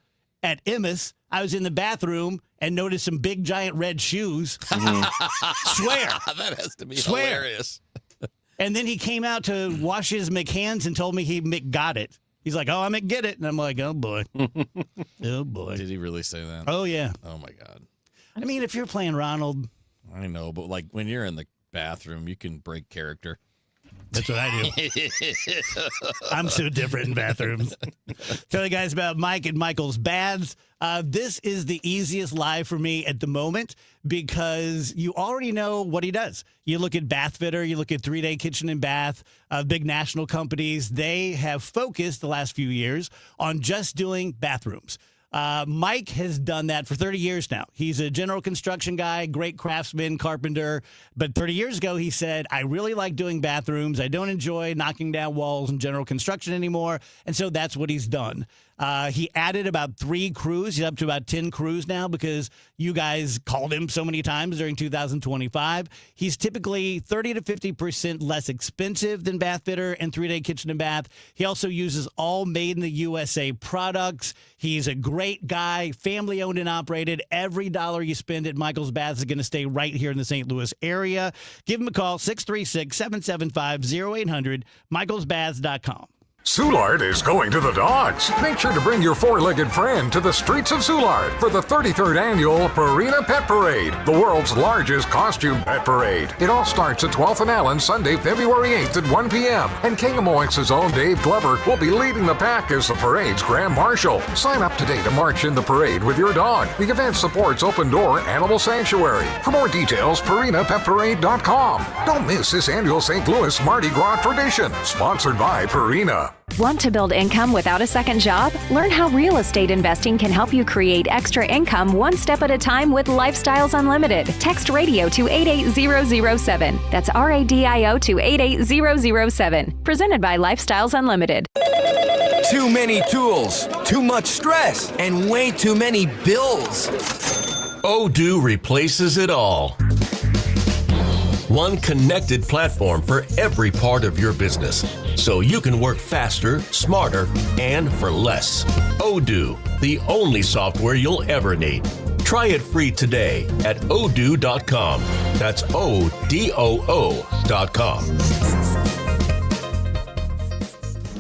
at Emmis. I was in the bathroom and noticed some big, giant red shoes. Swear. That has to be Swear. hilarious. And then he came out to wash his McHands and told me he McGot it. He's like, oh, I McGet it. And I'm like, oh, boy. Oh, boy. Did he really say that? Oh, yeah. Oh, my God. I mean, if you're playing Ronald. I know, but like when you're in the bathroom, you can break character. That's what I do. I'm so different in bathrooms. Tell you guys about Mike and Michael's Baths. This is the easiest live for me at the moment because you already know what he does. You look at Bathfitter, you look at 3-Day Kitchen and Bath, big national companies. They have focused the last few years on just doing bathrooms. Mike has done that for 30 years now. He's a general construction guy, great craftsman, carpenter. But 30 years ago, he said, I really like doing bathrooms. I don't enjoy knocking down walls and general construction anymore. And so that's what he's done. He added about 3 crews. He's up to about 10 crews now because you guys called him so many times during 2025. He's typically 30 to 50% less expensive than Bathfitter and 3-Day Kitchen and Bath. He also uses all made in the USA products. He's a great guy, family owned and operated. Every dollar you spend at Michael's Baths is going to stay right here in the St. Louis area. Give him a call, 636-775-0800, michaelsbaths.com. Soulard is going to the dogs. Make sure to bring your four-legged friend to the streets of Soulard for the 33rd annual Purina Pet Parade, the world's largest costume pet parade. It all starts at 12th and Allen, Sunday, February 8th at 1 p.m. And KMOX's own Dave Glover will be leading the pack as the parade's Grand Marshal. Sign up today to march in the parade with your dog. The event supports Open Door Animal Sanctuary. For more details, PurinaPetParade.com. Don't miss this annual St. Louis Mardi Gras tradition, sponsored by Purina. Want to build income without a second job? Learn how real estate investing can help you create extra income one step at a time with Lifestyles Unlimited. Text radio to 88007. That's RADIO to 88007. Presented by Lifestyles Unlimited. Too many tools, too much stress, and way too many bills. Odoo replaces it all. One connected platform for every part of your business, so you can work faster, smarter, and for less. Odoo, the only software you'll ever need. Try it free today at odoo.com. That's ODOO.com.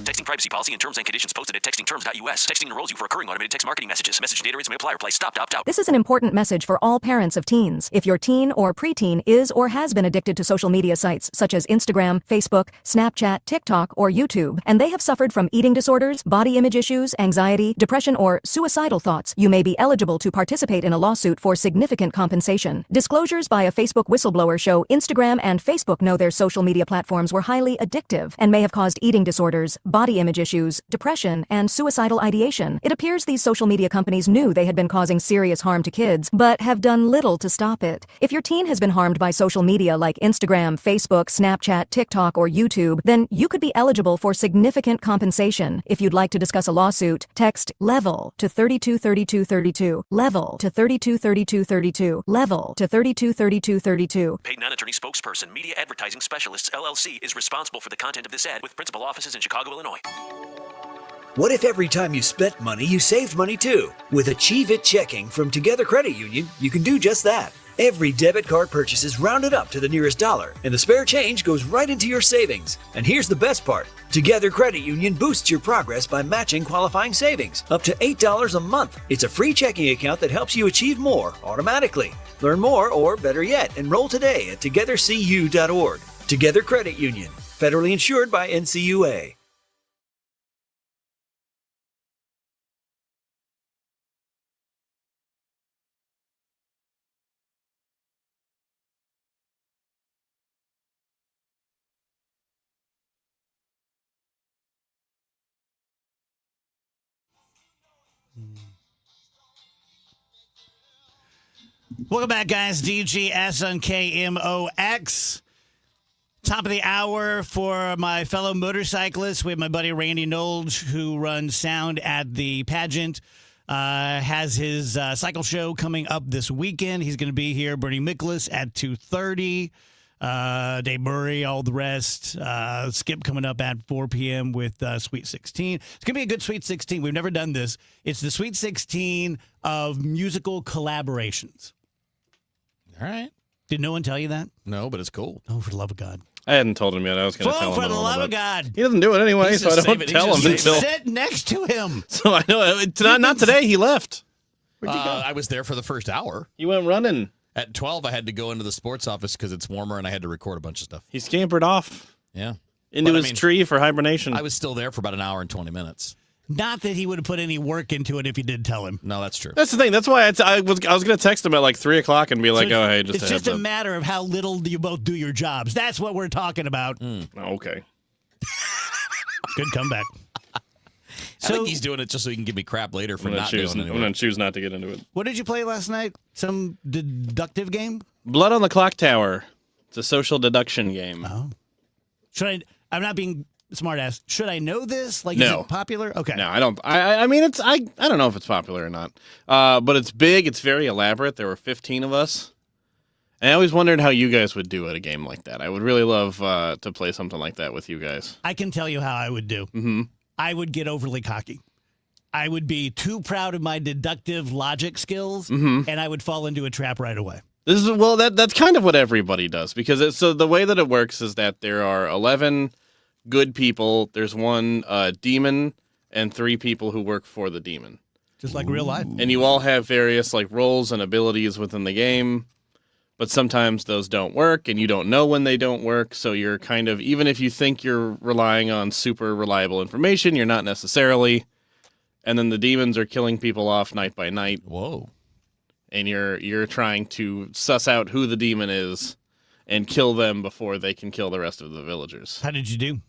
Texting privacy policy and terms and conditions posted at textingterms.us. Texting enrolls you for recurring automated text marketing messages. Message data rates may apply. Reply stop to opt out. This is an important message for all parents of teens. If your teen or preteen is or has been addicted to social media sites such as Instagram, Facebook, Snapchat, TikTok, or YouTube, and they have suffered from eating disorders, body image issues, anxiety, depression, or suicidal thoughts, you may be eligible to participate in a lawsuit for significant compensation. Disclosures by a Facebook whistleblower show Instagram and Facebook know their social media platforms were highly addictive and may have caused eating disorders, body image issues, depression, and suicidal ideation. It appears these social media companies knew they had been causing serious harm to kids, but have done little to stop it. If your teen has been harmed by social media like Instagram, Facebook, Snapchat, TikTok, or YouTube, then you could be eligible for significant compensation. If you'd like to discuss a lawsuit, text LEVEL to 323232, LEVEL to 323232, LEVEL to 323232. Paid non-attorney spokesperson, Media Advertising Specialists, LLC, is responsible for the content of this ad with principal offices in Chicago, Illinois. What if every time you spent money, you saved money too? With Achieve It Checking from Together Credit Union, you can do just that. Every debit card purchase is rounded up to the nearest dollar, and the spare change goes right into your savings. And here's the best part. Together Credit Union boosts your progress by matching qualifying savings, up to $8 a month. It's a free checking account that helps you achieve more automatically. Learn more, or better yet, enroll today at togethercu.org. Together Credit Union, federally insured by NCUA. Welcome back, guys. DGS on KMOX. Top of the hour for my fellow motorcyclists. We have my buddy Randy Nolge, who runs sound at the pageant. Has his cycle show coming up this weekend. He's going to be here. Bernie Miklasz at 2:30. Dave Murray, all the rest. Skip coming up at 4 p.m. with Sweet 16. It's going to be a good Sweet 16. We've never done this. It's the Sweet 16 of musical collaborations. All right. Did no one tell you that? No, but it's cool. Oh, for the love of God. I hadn't told him yet. I was going to tell him. For the in a love little of bit. God. He doesn't do it anyway, so I don't tell him until. Sit next to him. So I know. Not today. He left. Where'd you go? I was there for the first hour. He went running. At 12, I had to go into the sports office because it's warmer, and I had to record a bunch of stuff. He scampered off. Yeah. Into his tree for hibernation. I was still there for about an hour and 20 minutes. Not that he would have put any work into it if you did tell him. No, that's true. That's the thing. That's why I was going to text him at like 3 o'clock and be like, "Oh, hey, just it's just a matter of how little you both do your jobs. That's what we're talking about." Okay. Good comeback. I think he's doing it just so he can give me crap later for not doing it. I'm going to choose not to get into it. What did you play last night? Some deductive game? Blood on the Clock Tower. It's a social deduction game. Oh. I'm not being smart ass. Should I know this? Like, No. Is it popular? Okay. No, I don't. I mean, I don't know if it's popular or not. But it's big. It's very elaborate. There were 15 of us. And I always wondered how you guys would do at a game like that. I would really love to play something like that with you guys. I can tell you how I would do. Mm-hmm. I would get overly cocky. I would be too proud of my deductive logic skills, and I would fall into a trap right away. That's kind of what everybody does, because so the way that it works is that there are 11 good people. There's one demon and 3 people who work for the demon. Just like real life. And you all have various like roles and abilities within the game, but sometimes those don't work and you don't know when they don't work. So you're kind of, even if you think you're relying on super reliable information, you're not necessarily. And then the demons are killing people off night by night. Whoa. And you're trying to suss out who the demon is and kill them before they can kill the rest of the villagers. How did you do?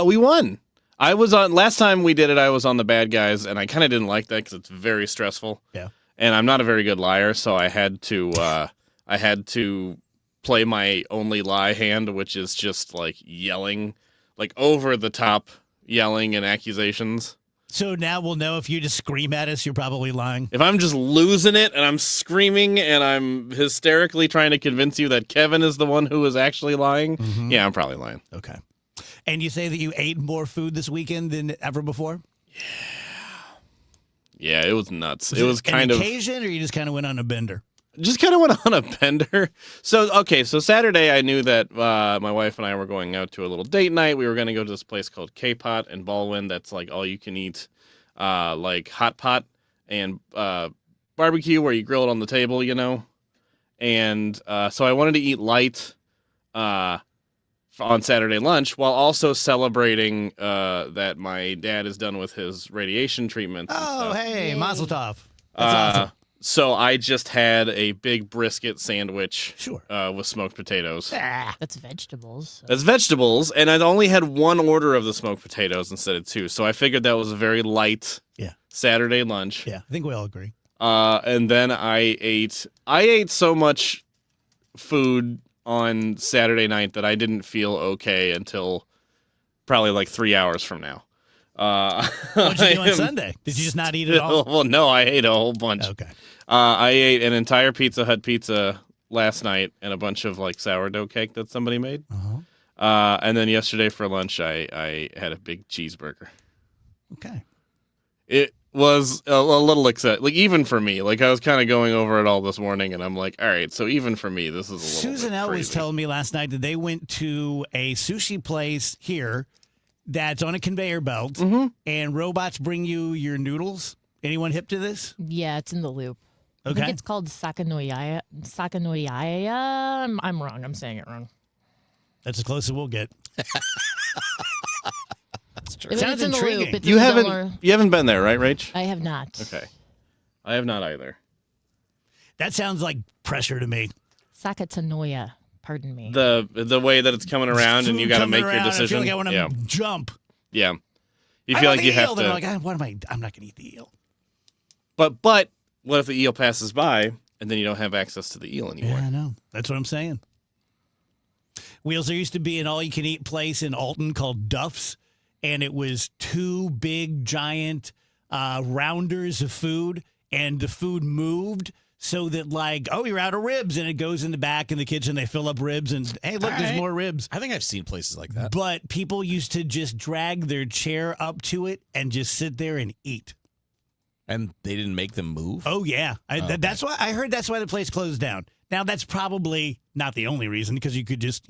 We won. Last time we did it, I was on the bad guys, and I kind of didn't like that because it's very stressful. Yeah. And I'm not a very good liar, so I had to play my only lie hand, which is just like yelling, like over the top yelling and accusations. So now we'll know if you just scream at us, you're probably lying. If I'm just losing it and I'm screaming and I'm hysterically trying to convince you that Kevin is the one who is actually lying, yeah, I'm probably lying. Okay. And you say that you ate more food this weekend than ever before? Yeah, it was nuts. Was it was kind an of occasion, or you just kind of went on a bender? Just kind of went on a bender. So Saturday I knew that my wife and I were going out to a little date night. We were going to go to this place called K-Pot in Baldwin. That's like all you can eat, like hot pot and barbecue where you grill it on the table, you know. And so I wanted to eat light on Saturday lunch while also celebrating that my dad is done with his radiation treatment. Oh, hey, Mazel Tov. That's awesome. So I just had a big brisket sandwich Sure. With smoked potatoes. That's vegetables. So. That's vegetables, and I only had one order of the smoked potatoes instead of 2. So I figured that was a very light Saturday lunch. Yeah, I think we all agree. And then I ate so much food on Saturday night that I didn't feel okay until probably like 3 hours from now. What did you do on Sunday? Did you just not eat it all? Well, no, I ate a whole bunch. Okay. I ate an entire Pizza Hut pizza last night and a bunch of like sourdough cake that somebody made. And then yesterday for lunch, I had a big cheeseburger. Okay. It was a little exciting, like even for me. Like I was kind of going over it all this morning, and I'm like, all right, so even for me, this is a little. Susan bit L was crazy. telling me last night that they went to a sushi place here that's on a conveyor belt, and robots bring you your noodles. Anyone hip to this? Yeah, it's in the loop. I Okay. think it's called Sakanoya. I'm wrong. I'm saying it wrong. That's as close as we'll get. If Sounds it's in the intriguing. loop. It's You in the haven't dollar. you haven't been there, right, Rach? I have not. Okay, I have not either. That sounds like pressure to me. Sakatanoya. Pardon me. The way that it's coming around and you got to make your decision. I feel like I want to yeah, jump. yeah. You I feel want like the you eel. have Then to. I'm like, what am I? I'm not going to eat the eel. But what if the eel passes by and then you don't have access to the eel anymore? Yeah, I know. That's what I'm saying. Wheels, there used to be an all-you-can-eat place in Alton called Duff's, and it was 2 big, giant rounders of food, and the food moved so that, like, oh, you're out of ribs, and it goes in the back in the kitchen. They fill up ribs, and, hey, look, there's more ribs. I think I've seen places like that. But people used to just drag their chair up to it and just sit there and eat. And they didn't make them move? Oh, yeah. That's why I heard that's why the place closed down. Now, that's probably not the only reason, because you could just,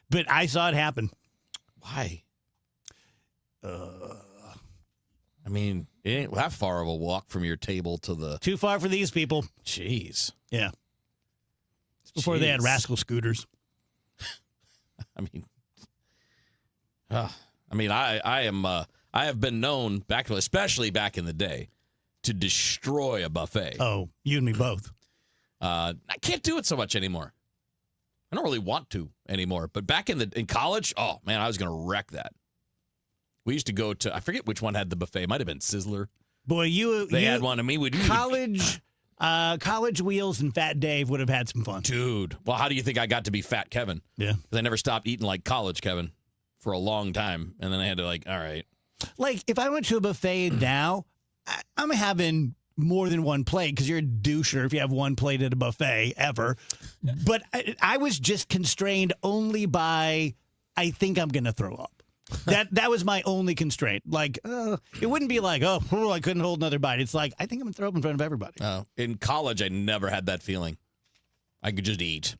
but I saw it happen. Why? I mean, it ain't that far of a walk from your table to the... Too far for these people. Jeez. Yeah. Before they had rascal scooters. I mean, I have been known especially back in the day, to destroy a buffet. Oh, you and me both. I can't do it so much anymore. I don't really want to anymore. But back in college, oh man, I was going to wreck that. We used to go to, I forget which one had the buffet. It might have been Sizzler. Boy, They had one, and we would college Wheels and Fat Dave would have had some fun. Dude, well, how do you think I got to be Fat Kevin? Yeah. Because I never stopped eating like college Kevin for a long time. And then I had to all right. Like, if I went to a buffet now, I'm having more than one plate, because you're a doucher if you have one plate at a buffet ever. But I was just constrained only by, I think I'm going to throw up. That was my only constraint. Like, it wouldn't be like, oh, I couldn't hold another bite. It's like, I think I'm going to throw up in front of everybody. In college, I never had that feeling. I could just eat.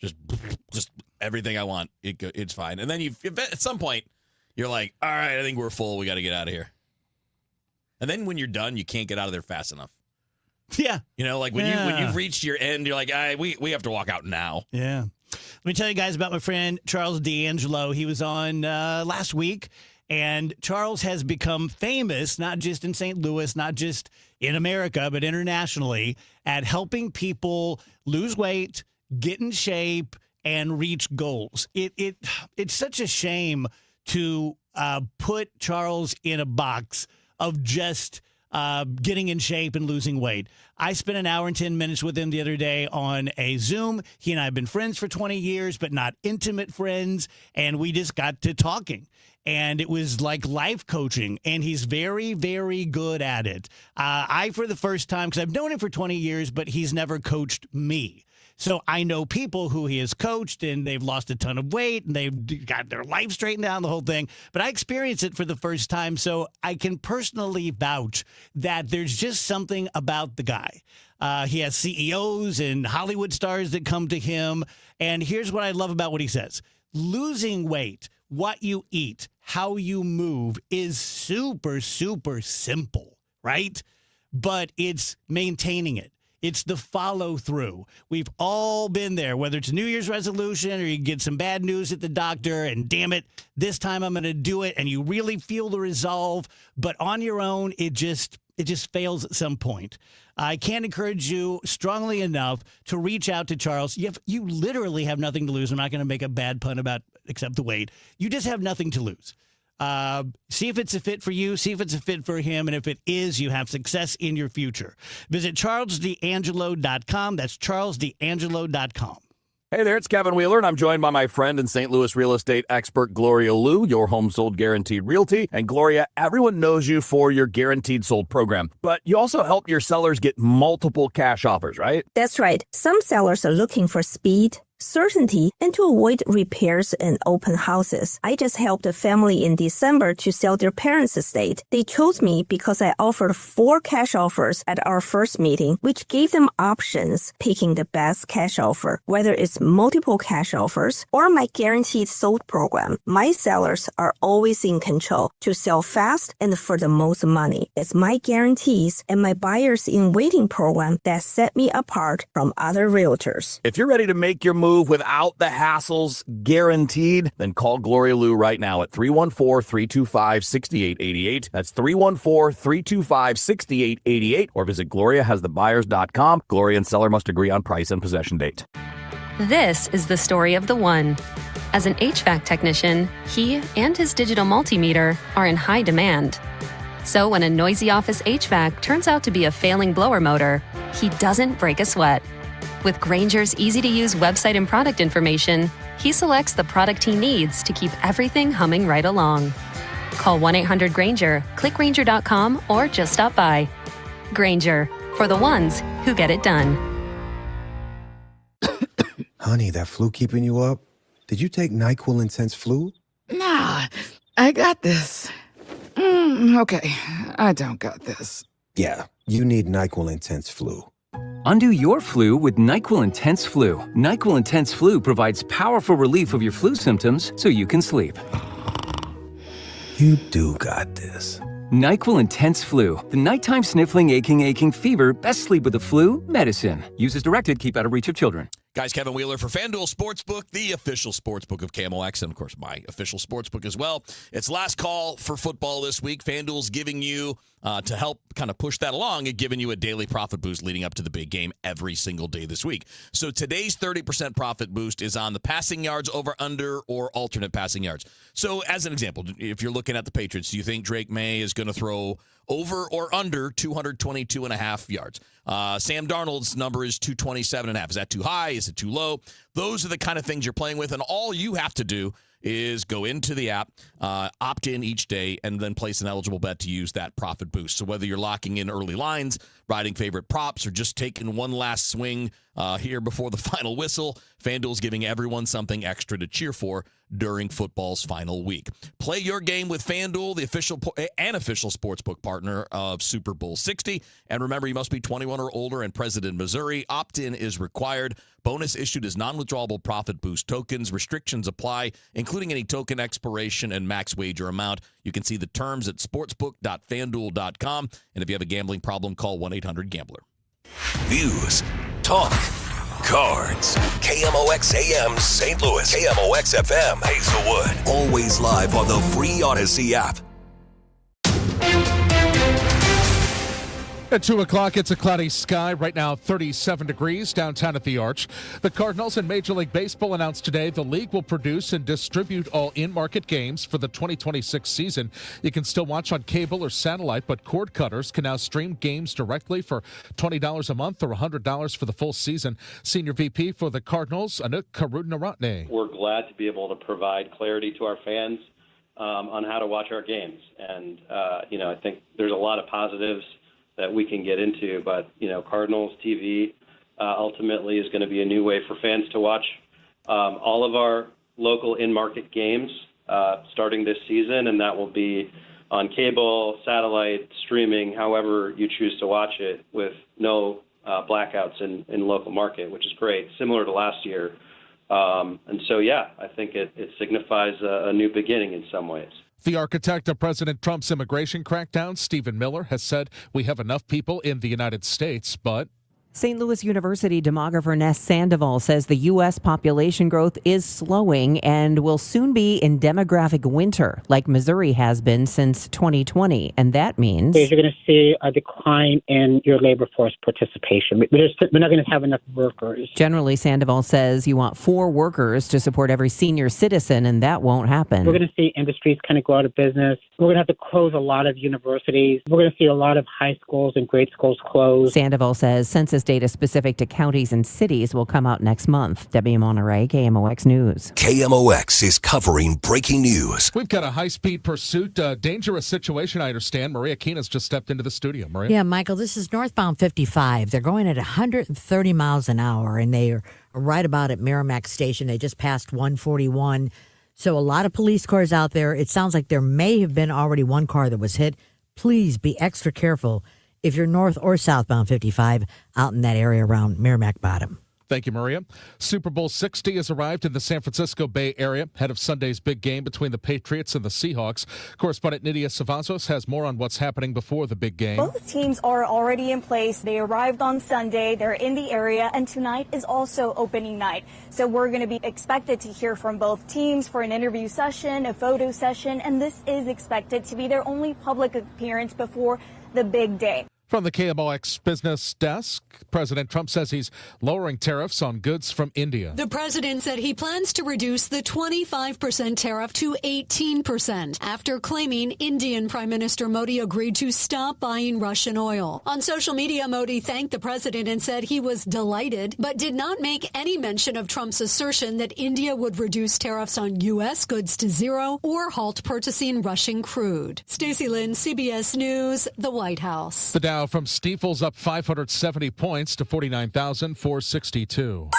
Just everything I want. It's fine. And then at some point, you're like, all right, I think we're full. We got to get out of here. And then when you're done, you can't get out of there fast enough. Yeah. You know, like when you've reached your end, you're like, we have to walk out now. Yeah. Let me tell you guys about my friend Charles D'Angelo. He was on last week, and Charles has become famous, not just in St. Louis, not just in America, but internationally, at helping people lose weight, get in shape, and reach goals. It's such a shame to put Charles in a box of just getting in shape and losing weight. I spent an hour and 10 minutes with him the other day on a Zoom. He and I have been friends for 20 years, but not intimate friends. And we just got to talking. And it was like life coaching. And he's very, very good at it. I, for the first time, because I've known him for 20 years, but he's never coached me. So I know people who he has coached, and they've lost a ton of weight, and they've got their life straightened out, the whole thing. But I experienced it for the first time, so I can personally vouch that there's just something about the guy. He has CEOs and Hollywood stars that come to him. And here's what I love about what he says. Losing weight, what you eat, how you move is super, super simple, right? But it's maintaining it. It's the follow through. We've all been there, whether it's a New Year's resolution or you get some bad news at the doctor and damn it, this time I'm going to do it. And you really feel the resolve, but on your own, it just fails at some point. I can't encourage you strongly enough to reach out to Charles. You literally have nothing to lose. I'm not going to make a bad pun about except the weight. You just have nothing to lose. See if it's a fit for you. See if it's a fit for him. And if it is, you have success in your future. Visit CharlesD'Angelo.com. That's CharlesD'Angelo.com. Hey there, it's Kevin Wheeler, and I'm joined by my friend and St. Louis real estate expert, Gloria Liu, your home sold guaranteed realty. And Gloria, everyone knows you for your guaranteed sold program, but you also help your sellers get multiple cash offers, right? That's right. Some sellers are looking for speed, certainty, and to avoid repairs and open houses. I just helped a family in December to sell their parents' estate. They chose me because I offered 4 cash offers at our first meeting, which gave them options picking the best cash offer, whether it's multiple cash offers or my guaranteed sold program. My sellers are always in control to sell fast and for the most money. It's my guarantees and my buyers in waiting program that set me apart from other realtors. If you're ready to make your move without the hassles, guaranteed, then call Gloria Liu right now at 314-325-6888. That's 314-325-6888, or visit GloriaHasTheBuyers.com. Gloria and seller must agree on price and possession date. This is the story of the one. As an HVAC technician, he and his digital multimeter are in high demand. So when a noisy office HVAC turns out to be a failing blower motor, he doesn't break a sweat. With Grainger's easy-to-use website and product information, he selects the product he needs to keep everything humming right along. Call 1-800-GRAINGER, click Grainger.com, or just stop by. Grainger, for the ones who get it done. Honey, that flu keeping you up? Did you take NyQuil Intense Flu? Nah, I got this. Okay, I don't got this. Yeah, you need NyQuil Intense Flu. Undo your flu with NyQuil Intense Flu. NyQuil Intense Flu provides powerful relief of your flu symptoms so you can sleep. You do got this. NyQuil Intense Flu. The nighttime sniffling, aching fever. Best sleep with the flu medicine. Use as directed. Keep out of reach of children. Guys, Kevin Wheeler for FanDuel Sportsbook, the official sportsbook of KMOX, and, of course, my official sportsbook as well. It's last call for football this week. FanDuel's giving you, to help kind of push that along, giving you a daily profit boost leading up to the big game every single day this week. So today's 30% profit boost is on the passing yards over under or alternate passing yards. So as an example, if you're looking at the Patriots, do you think Drake May is going to throw over or under 222.5 yards? Sam Darnold's number is 227.5. Is that too high? Is it too low? Those are the kind of things you're playing with, and all you have to do is go into the app, opt in each day, and then place an eligible bet to use that profit boost. So whether you're locking in early lines, riding favorite props, or just taking one last swing here before the final whistle. FanDuel's giving everyone something extra to cheer for during football's final week. Play your game with FanDuel, the official sportsbook partner of Super Bowl 60. And remember, you must be 21 or older and present in Missouri. Opt-in is required. Bonus issued as non-withdrawable profit boost tokens. Restrictions apply, including any token expiration and max wager amount. You can see the terms at sportsbook.fanduel.com. And if you have a gambling problem, call 1-800-GAMBLER. News, talk, cards. KMOX AM St. Louis. KMOX FM Hazelwood. Always live on the free Odyssey app. At 2 o'clock, it's a cloudy sky. Right now, 37 degrees downtown at the Arch. The Cardinals and Major League Baseball announced today the league will produce and distribute all in-market games for the 2026 season. You can still watch on cable or satellite, but cord cutters can now stream games directly for $20 a month or $100 for the full season. Senior VP for the Cardinals, Anuk Karunaratne. We're glad to be able to provide clarity to our fans on how to watch our games. And, I think there's a lot of positives that we can get into, but Cardinals TV ultimately is going to be a new way for fans to watch all of our local in-market games starting this season, and that will be on cable, satellite, streaming, however you choose to watch it, with no blackouts in local market, which is great, similar to last year. And so, I think it signifies a new beginning in some ways. The architect of President Trump's immigration crackdown, Stephen Miller, has said we have enough people in the United States, but St. Louis University demographer Ness Sandoval says the U.S. population growth is slowing and will soon be in demographic winter, like Missouri has been since 2020. And that means you're going to see a decline in your labor force participation. We're not going to have enough workers. Generally, Sandoval says you want 4 workers to support every senior citizen, and that won't happen. We're going to see industries kind of go out of business. We're going to have to close a lot of universities. We're going to see a lot of high schools and grade schools close. Sandoval says census data specific to counties and cities will come out next month. Debbie Monterey, KMOX News. KMOX is covering breaking news. We've got a high-speed pursuit, dangerous situation, I understand. Maria Keena's just stepped into the studio. Maria? Yeah, Michael, this is northbound 55. They're going at 130 miles an hour, and they are right about at Merrimack Station. They just passed 141. So a lot of police cars out there. It sounds like there may have been already one car that was hit. Please be extra careful if you're north or southbound 55 out in that area around Merrimack Bottom. Thank you, Maria. Super Bowl 60 has arrived in the San Francisco Bay Area ahead of Sunday's big game between the Patriots and the Seahawks. Correspondent Nydia Savazos has more on what's happening before the big game. Both teams are already in place. They arrived on Sunday. They're in the area, and tonight is also opening night. So we're going to be expected to hear from both teams for an interview session, a photo session, and this is expected to be their only public appearance before the big day. From the KMOX business desk, President Trump says he's lowering tariffs on goods from India. The president said he plans to reduce the 25% tariff to 18% after claiming Indian Prime Minister Modi agreed to stop buying Russian oil. On social media, Modi thanked the president and said he was delighted, but did not make any mention of Trump's assertion that India would reduce tariffs on U.S. goods to zero or halt purchasing Russian crude. Stacey Lynn, CBS News, the White House. The Dow from Stifel's up 570 points to 49,462.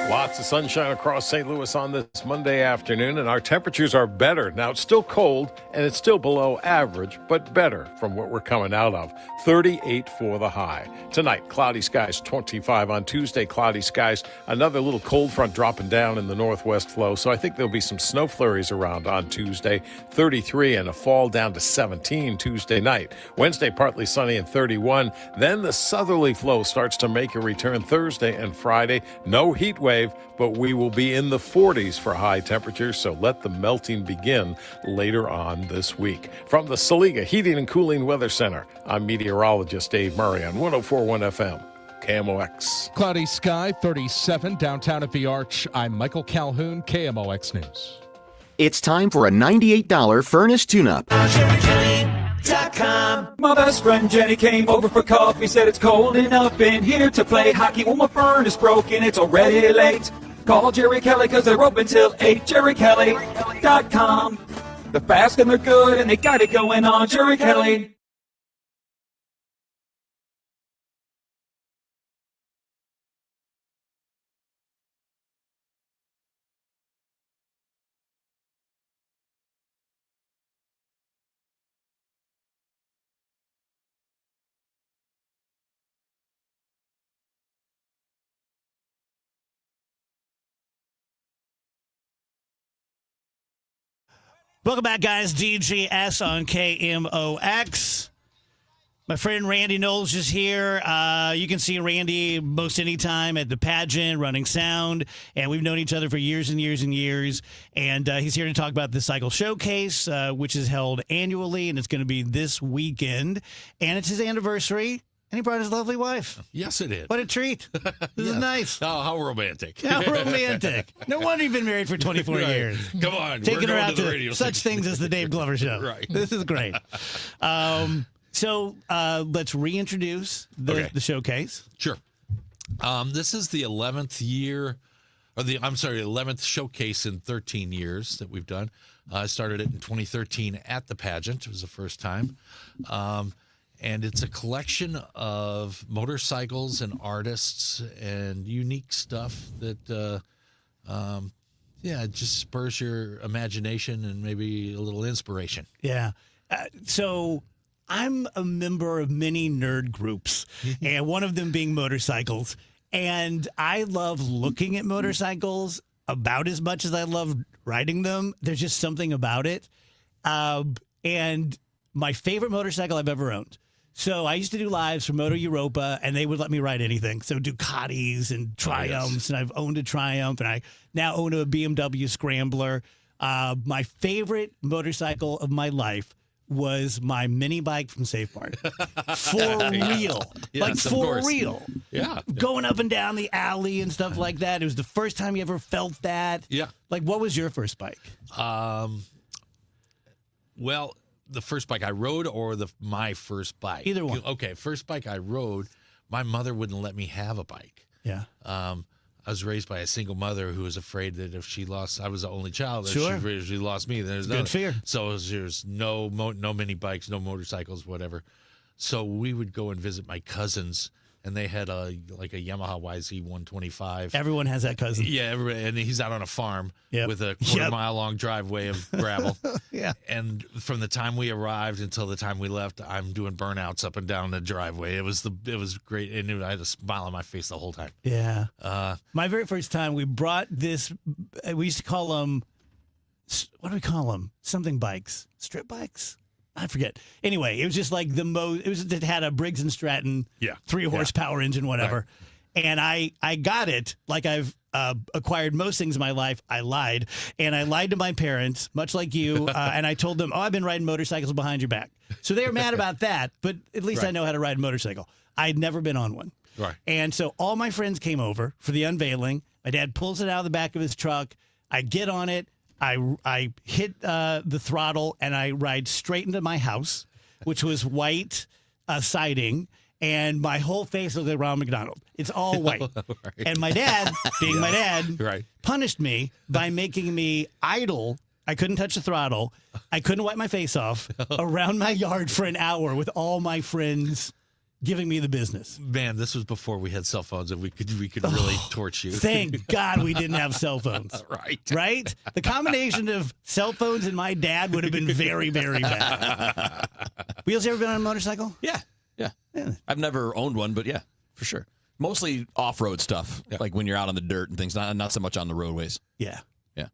Lots of sunshine across St. Louis on this Monday afternoon, and our temperatures are better. Now, it's still cold, and it's still below average, but better from what we're coming out of. 38 for the high. Tonight, cloudy skies, 25 on Tuesday, cloudy skies. Another little cold front dropping down in the northwest flow, so I think there'll be some snow flurries around on Tuesday. 33 and a fall down to 17 Tuesday night. Wednesday, partly sunny and 31. Then the southerly flow starts to make a return Thursday and Friday. No heat wave, but we will be in the 40s for high temperatures, so let the melting begin later on this week. From the Saliga Heating and Cooling Weather Center, I'm meteorologist Dave Murray on 104.1 FM, KMOX. Cloudy sky, 37 downtown at the Arch. I'm Michael Calhoun, KMOX News. It's time for a $98 furnace tune-up. My best friend Jenny came over for coffee, said it's cold enough in here to play hockey. Well, my furnace broken, it's already late. Call Jerry Kelly, cause they're open till 8. JerryKelly.com. They're fast and they're good and they got it going on. Jerry Kelly. Welcome back, guys. DGS on KMOX. My friend Randy Knowles is here. You can see Randy most anytime at the pageant, running sound, and we've known each other for years and years and years. And he's here to talk about the Cycle Showcase, which is held annually, and it's going to be this weekend. And it's his anniversary, and he brought his lovely wife. Yes, it is. What a treat. This is nice. Oh, how romantic. How romantic. No wonder you've been married for 24 Right. years. Come on. Taking we're her going out to the radio such station. things as the Dave Glover Show. Right. This is great. So let's reintroduce the showcase. Sure. This is the 11th year, or 11th showcase in 13 years that we've done. I started it in 2013 at the pageant. It was the first time. And it's a collection of motorcycles and artists and unique stuff that, it just spurs your imagination and maybe a little inspiration. Yeah. So I'm a member of many nerd groups, and one of them being motorcycles. And I love looking at motorcycles about as much as I love riding them. There's just something about it. And my favorite motorcycle I've ever owned. So I used to do lives for Moto Europa, and they would let me ride anything. So Ducatis and Triumphs, and I've owned a Triumph, and I now own a BMW Scrambler. My favorite motorcycle of my life was my mini bike from Safe Park. For real. Yes, like of for course. real. Yeah. Going up and down the alley and stuff like that. It was the first time you ever felt that. Yeah. Like, what was your first bike? Well, the first bike I rode or my first bike? Either one. Okay, first bike I rode, my mother wouldn't let me have a bike. Yeah. I was raised by a single mother who was afraid that if she lost, I was the only child, that Sure. if she lost me, then there's Good no fear. So there's no mini bikes, no motorcycles, whatever. So we would go and visit my cousins, and they had a Yamaha YZ125. Everyone has that cousin. Yeah, everybody, and he's out on a farm Yep. with a Yep. quarter-mile-long driveway of gravel. Yeah. And from the time we arrived until the time we left, I'm doing burnouts up and down the driveway. It was great, and I had a smile on my face the whole time. Yeah. My very first time, we brought this, we used to call them, what do we call them? Something bikes. Strip bikes? I forget. Anyway, it was just like it had a Briggs & Stratton 3 horsepower engine, whatever. Right. And I got it like I've acquired most things in my life. I lied. And I lied to my parents, much like you. And I told them, I've been riding motorcycles behind your back. So they were mad about that, but at least I know how to ride a motorcycle. I'd never been on one. Right. And so all my friends came over for the unveiling. My dad pulls it out of the back of his truck. I get on it. I hit the throttle, and I ride straight into my house, which was white siding, and my whole face looked like Ronald McDonald. It's all white. Right. And my dad, being my dad, Right. punished me by making me idle. I couldn't touch the throttle. I couldn't wipe my face off around my yard for an hour with all my friends giving me the business. Man, this was before we had cell phones, and we could really torch you. Thank God we didn't have cell phones. Right. Right? The combination of cell phones and my dad would have been very, very bad. Wheels, ever been on a motorcycle? Yeah. I've never owned one, but yeah, for sure. Mostly off-road stuff, like when you're out on the dirt and things, not so much on the roadways. Yeah. Yeah.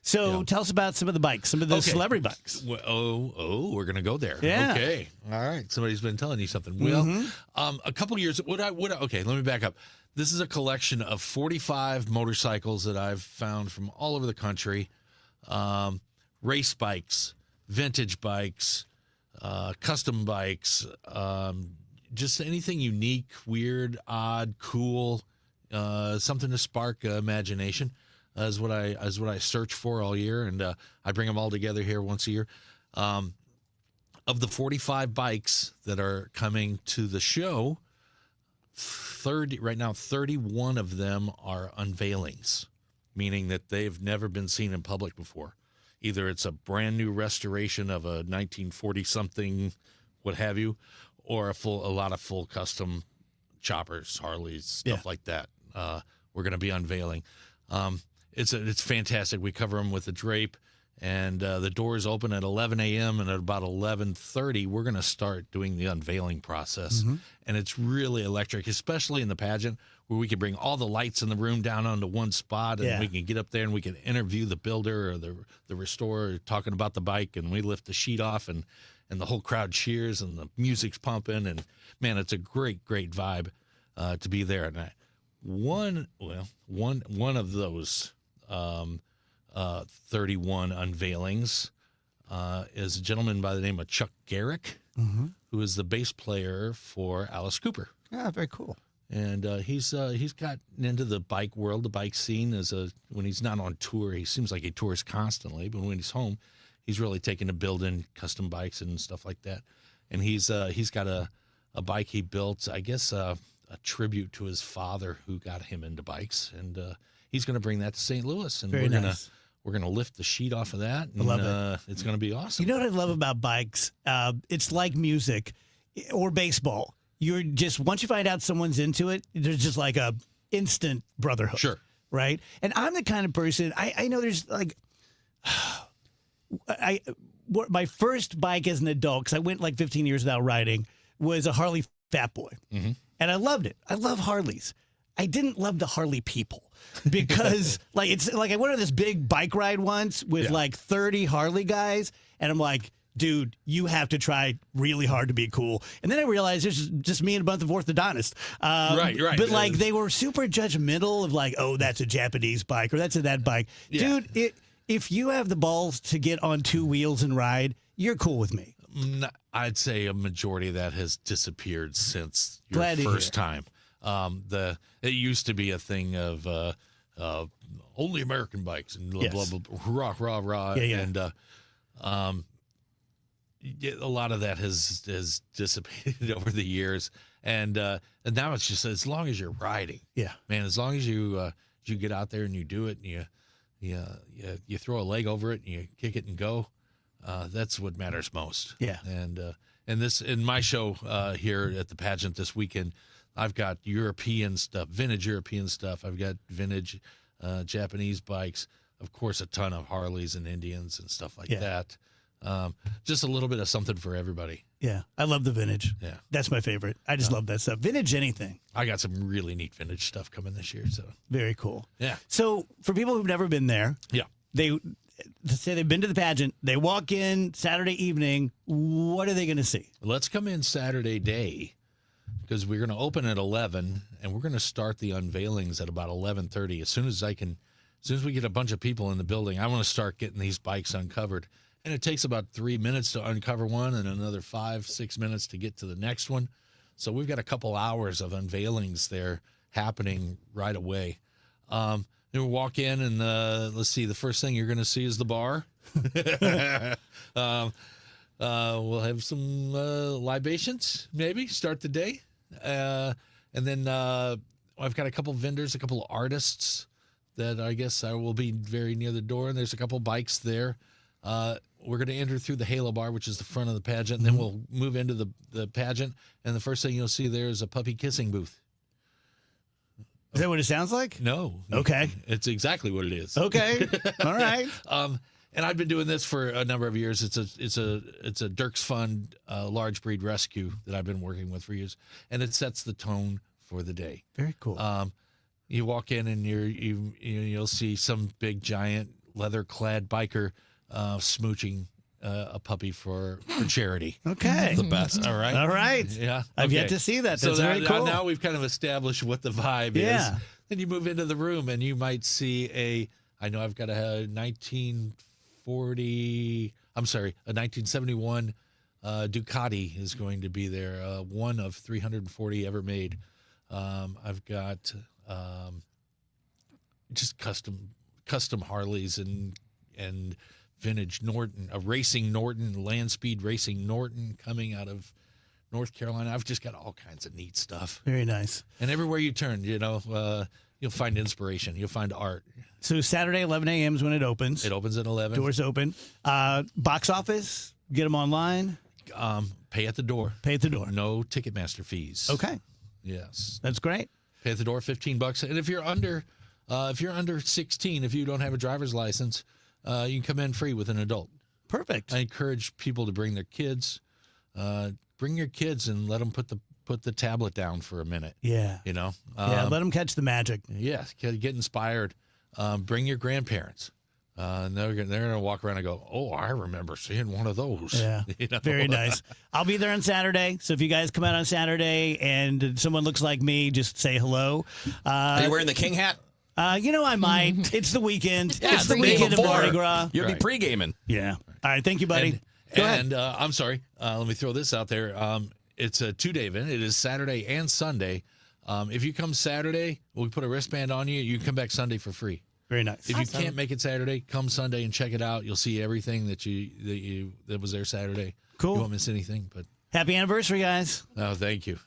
So tell us about some of the bikes, some of the celebrity bikes. Well, we're gonna go there. Yeah. Okay. All right. Somebody's been telling you something. Well, Mm-hmm. a couple years. Okay. Let me back up. This is a collection of 45 motorcycles that I've found from all over the country. Race bikes, vintage bikes, custom bikes, just anything unique, weird, odd, cool, something to spark imagination. Is what I search for all year, and I bring them all together here once a year. Of the 45 bikes that are coming to the show, 31 of them are unveilings, meaning that they've never been seen in public before. Either it's a brand new restoration of a 1940 something, what have you, or a lot of full custom choppers, Harleys, stuff like that. We're going to be unveiling. It's fantastic. We cover them with a drape, And the doors open at 11 a.m. and at about 11:30, we're going to start doing the unveiling process. And it's really electric, especially in the pageant where we can bring all the lights in the room down onto one spot, and we can get up there and we can interview the builder or the restorer talking about the bike, and we lift the sheet off and the whole crowd cheers and the music's pumping. And, man, it's a great, great vibe to be there. And one of those 31 unveilings is a gentleman by the name of Chuck Garrick, who is the bass player for Alice Cooper. Yeah, very cool. And he's gotten into the bike world, the bike scene. When he's not on tour, he seems like he tours constantly, but when he's home, he's really taken to building custom bikes and stuff like that. And he's got a bike he built, I guess, a tribute to his father who got him into bikes, and he's going to bring that to St. Louis, and Very nice. We're gonna lift the sheet off of that. And, I love it. It's going to be awesome. You know what I love about bikes? It's like music or baseball. You're just, once you find out someone's into it, there's just like a instant brotherhood. Sure. Right? And I'm the kind of person, I know there's like, my first bike as an adult, because I went like 15 years without riding, was a Harley Fat Boy. And I loved it. I love Harleys. I didn't love the Harley people because like it's like I went on this big bike ride once with like 30 Harley guys, and I'm like, dude, you have to try really hard to be cool. And then I realized there's just me and a bunch of orthodontists. Right. But like they were super judgmental of like, oh, that's a Japanese bike or that's that bike. Yeah. Dude, if you have the balls to get on two wheels and ride, you're cool with me. I'd say a majority of that has disappeared since your Glad to first hear. time. It used to be a thing of only American bikes and blah, blah, blah, rah, rah, rah. Yeah. And a lot of that has dissipated over the years. And now it's just as long as you're riding. Yeah. Man, as long as you get out there and you do it and you throw a leg over it and you kick it and go, that's what matters most. Yeah. And in my show here at the pageant this weekend, I've got European stuff, vintage European stuff. I've got vintage Japanese bikes, of course, a ton of Harleys and Indians and stuff like that. Just a little bit of something for everybody. Yeah. I love the vintage. Yeah. That's my favorite. I just love that stuff. Vintage anything. I got some really neat vintage stuff coming this year. So Very cool. Yeah. So for people who've never been there, they say they've been to the pageant. They walk in Saturday evening. What are they going to see? Let's come in Saturday day, because we're going to open at 11 and we're going to start the unveilings at about 11:30. As soon as we get a bunch of people in the building, I want to start getting these bikes uncovered. And it takes about 3 minutes to uncover one and another 5-6 minutes to get to the next one. So we've got a couple hours of unveilings there happening right away. And we'll walk in and let's see, the first thing you're going to see is the bar. We'll have some libations, maybe, start the day. And then I've got a couple vendors, a couple artists that I guess I will be very near the door, and there's a couple bikes there. We're going to enter through the Halo Bar, which is the front of the pageant, and then we'll move into the pageant, and the first thing you'll see there is a puppy kissing booth. Is that what it sounds like? No. Okay. It's exactly what it is. Okay. All right. And I've been doing this for a number of years. It's a Dirks Fund large breed rescue that I've been working with for years, and it sets the tone for the day. Very cool. You walk in and you'll see some big giant leather clad biker smooching a puppy for charity. Okay. The best. All right. All right. Yeah. I've yet to see that. That's very cool. Now we've kind of established what the vibe is. Then you move into the room and you might see I know I've got a 1971 Ducati is going to be there. One of 340 ever made. I've got just custom Harleys and vintage Norton, a racing Norton, Land Speed Racing Norton coming out of North Carolina. I've just got all kinds of neat stuff. Very nice. And everywhere you turn, you'll find inspiration. You'll find art. So Saturday, 11 a.m. is when it opens. It opens at 11. Doors open. Box office, get them online. Pay at the door. Pay at the door. No Ticketmaster fees. Okay. Yes. That's great. Pay at the door, $15. And if you're under 16, if you don't have a driver's license, you can come in free with an adult. Perfect. I encourage people to bring their kids. Bring your kids and let them put the tablet down for a minute. Yeah. You know? Let them catch the magic. Yes, get inspired. Bring your grandparents. And they're gonna walk around and go, "Oh, I remember seeing one of those." Yeah, You know? very nice. I'll be there on Saturday, so if you guys come out on Saturday and someone looks like me, just say hello. Are you wearing the king hat? I might. It's the weekend. Yeah, it's the the day weekend of before. Mardi Gras. You'll be pre-gaming. Yeah. All right. Thank you, buddy. Go ahead. And I'm sorry. Let me throw this out there. It's a 2-day event. It is Saturday and Sunday. If you come Saturday, we'll put a wristband on you. You can come back Sunday for free. Very nice. If you can't make it Saturday, come Sunday and check it out. You'll see everything that was there Saturday. Cool. You won't miss anything. But Happy anniversary, guys. oh, thank you.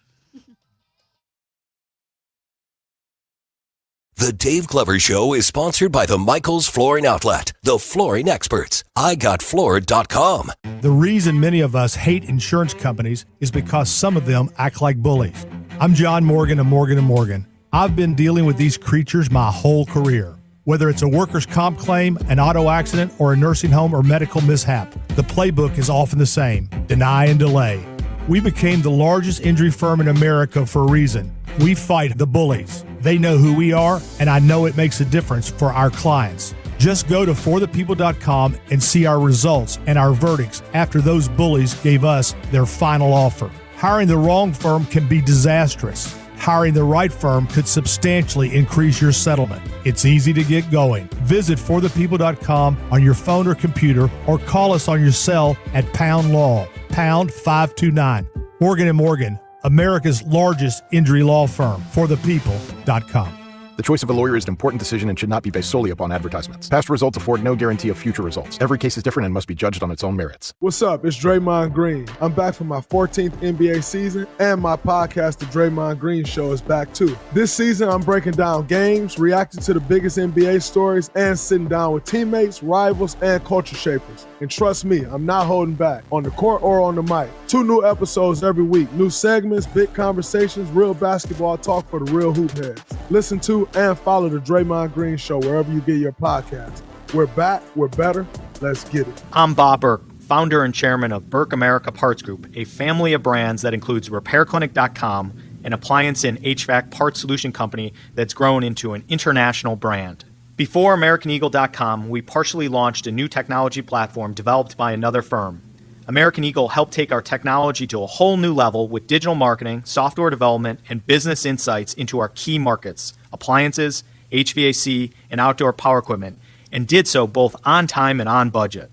The Dave Glover Show is sponsored by the Michaels Flooring Outlet, the flooring experts. IGotFloored.com. The reason many of us hate insurance companies is because some of them act like bullies. I'm John Morgan of Morgan & Morgan. I've been dealing with these creatures my whole career. Whether it's a workers' comp claim, an auto accident, or a nursing home or medical mishap, the playbook is often the same: deny and delay. We became the largest injury firm in America for a reason. We fight the bullies. They know who we are, and I know it makes a difference for our clients. Just go to forthepeople.com and see our results and our verdicts after those bullies gave us their final offer. Hiring the wrong firm can be disastrous. Hiring the right firm could substantially increase your settlement. It's easy to get going. Visit forthepeople.com on your phone or computer, or call us on your cell at Pound Law, pound 529. Morgan & Morgan, America's largest injury law firm. forthepeople.com. The choice of a lawyer is an important decision and should not be based solely upon advertisements. Past results afford no guarantee of future results. Every case is different and must be judged on its own merits. What's up? It's Draymond Green. I'm back for my 14th NBA season, and my podcast, The Draymond Green Show, is back too. This season, I'm breaking down games, reacting to the biggest NBA stories, and sitting down with teammates, rivals, and culture shapers. And trust me, I'm not holding back, on the court or on the mic. 2 new episodes every week. New segments, big conversations, real basketball talk for the real hoop heads. Listen to and follow The Draymond Green Show wherever you get your podcasts. We're back. We're better. Let's get it. I'm Bob Burke, founder and chairman of Burke America Parts Group, a family of brands that includes RepairClinic.com, an appliance and HVAC parts solution company that's grown into an international brand. Before AmericanEagle.com, we partially launched a new technology platform developed by another firm. American Eagle helped take our technology to a whole new level with digital marketing, software development, and business insights into our key markets, appliances, HVAC, and outdoor power equipment, and did so both on time and on budget.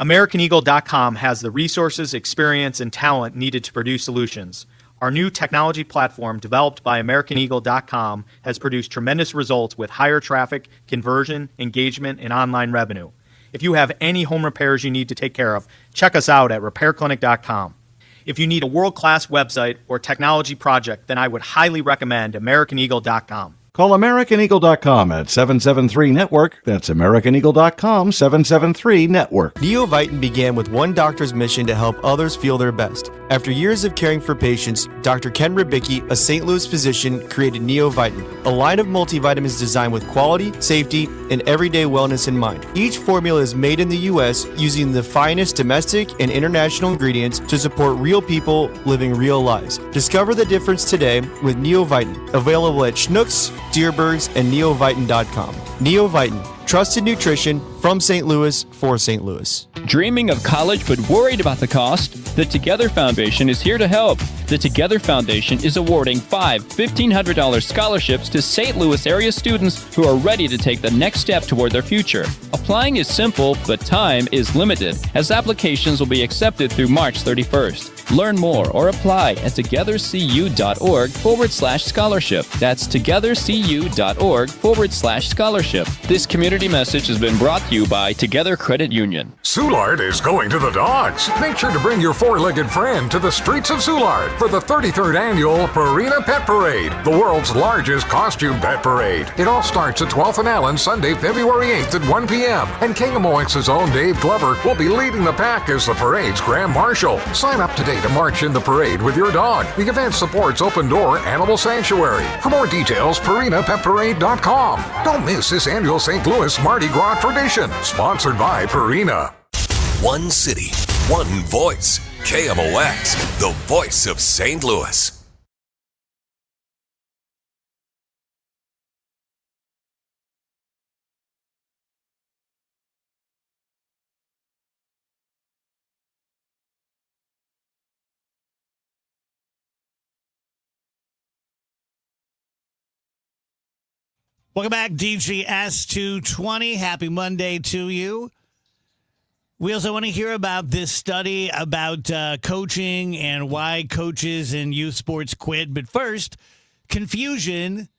AmericanEagle.com has the resources, experience, and talent needed to produce solutions. Our new technology platform, developed by AmericanEagle.com, has produced tremendous results with higher traffic, conversion, engagement, and online revenue. If you have any home repairs you need to take care of, check us out at RepairClinic.com. If you need a world-class website or technology project, then I would highly recommend AmericanEagle.com. Call AmericanEagle.com at 773-NETWORK. That's AmericanEagle.com, 773-NETWORK. Neovitin began with one doctor's mission to help others feel their best. After years of caring for patients, Dr. Ken Ribicki, a St. Louis physician, created Neovitin, a line of multivitamins designed with quality, safety, and everyday wellness in mind. Each formula is made in the U.S. using the finest domestic and international ingredients to support real people living real lives. Discover the difference today with Neovitin, available at Schnucks, Dierbergs, and Neovitin.com. Neovitin, trusted nutrition from St. Louis for St. Louis. Dreaming of college but worried about the cost? The Together Foundation is here to help. The Together Foundation is awarding 5 $1,500 scholarships to St. Louis area students who are ready to take the next step toward their future. Applying is simple, but time is limited, as applications will be accepted through March 31st. Learn more or apply at togethercu.org/scholarship. That's togethercu.org/scholarship. This community message has been brought to you by Together Credit Union. Soulard is going to the dogs. Make sure to bring your four-legged friend to the streets of Soulard for the 33rd annual Purina Pet Parade, the world's largest costume pet parade. It all starts at 12th and Allen, Sunday, February 8th at 1 p.m. And KMOX's own Dave Glover will be leading the pack as the parade's Grand Marshal. Sign up today way to march in the parade with your dog. The event supports Open Door Animal Sanctuary. For more details, PurinaPetParade.com. Don't miss this annual St. Louis Mardi Gras tradition. Sponsored by Purina. One city, one voice. KMOX, the voice of St. Louis. Welcome back, DGS 220. Happy Monday to you. We also want to hear about this study about coaching and why coaches in youth sports quit. But first, confusion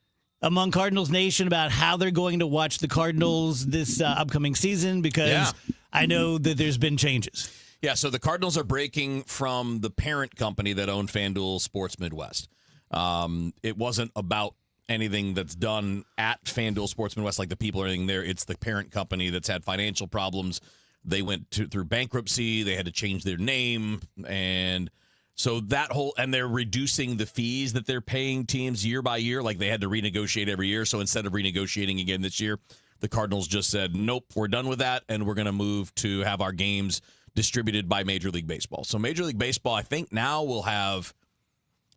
among Cardinals Nation about how they're going to watch the Cardinals this upcoming season, because I know that there's been changes. Yeah, so the Cardinals are breaking from the parent company that owned FanDuel Sports Midwest. It wasn't about anything that's done at FanDuel Sports Midwest, like the people or anything there. It's the parent company that's had financial problems. They went through bankruptcy. They had to change their name. And so and they're reducing the fees that they're paying teams year by year. Like they had to renegotiate every year. So instead of renegotiating again this year, the Cardinals just said, nope, we're done with that. And we're going to move to have our games distributed by Major League Baseball. So Major League Baseball, I think now will have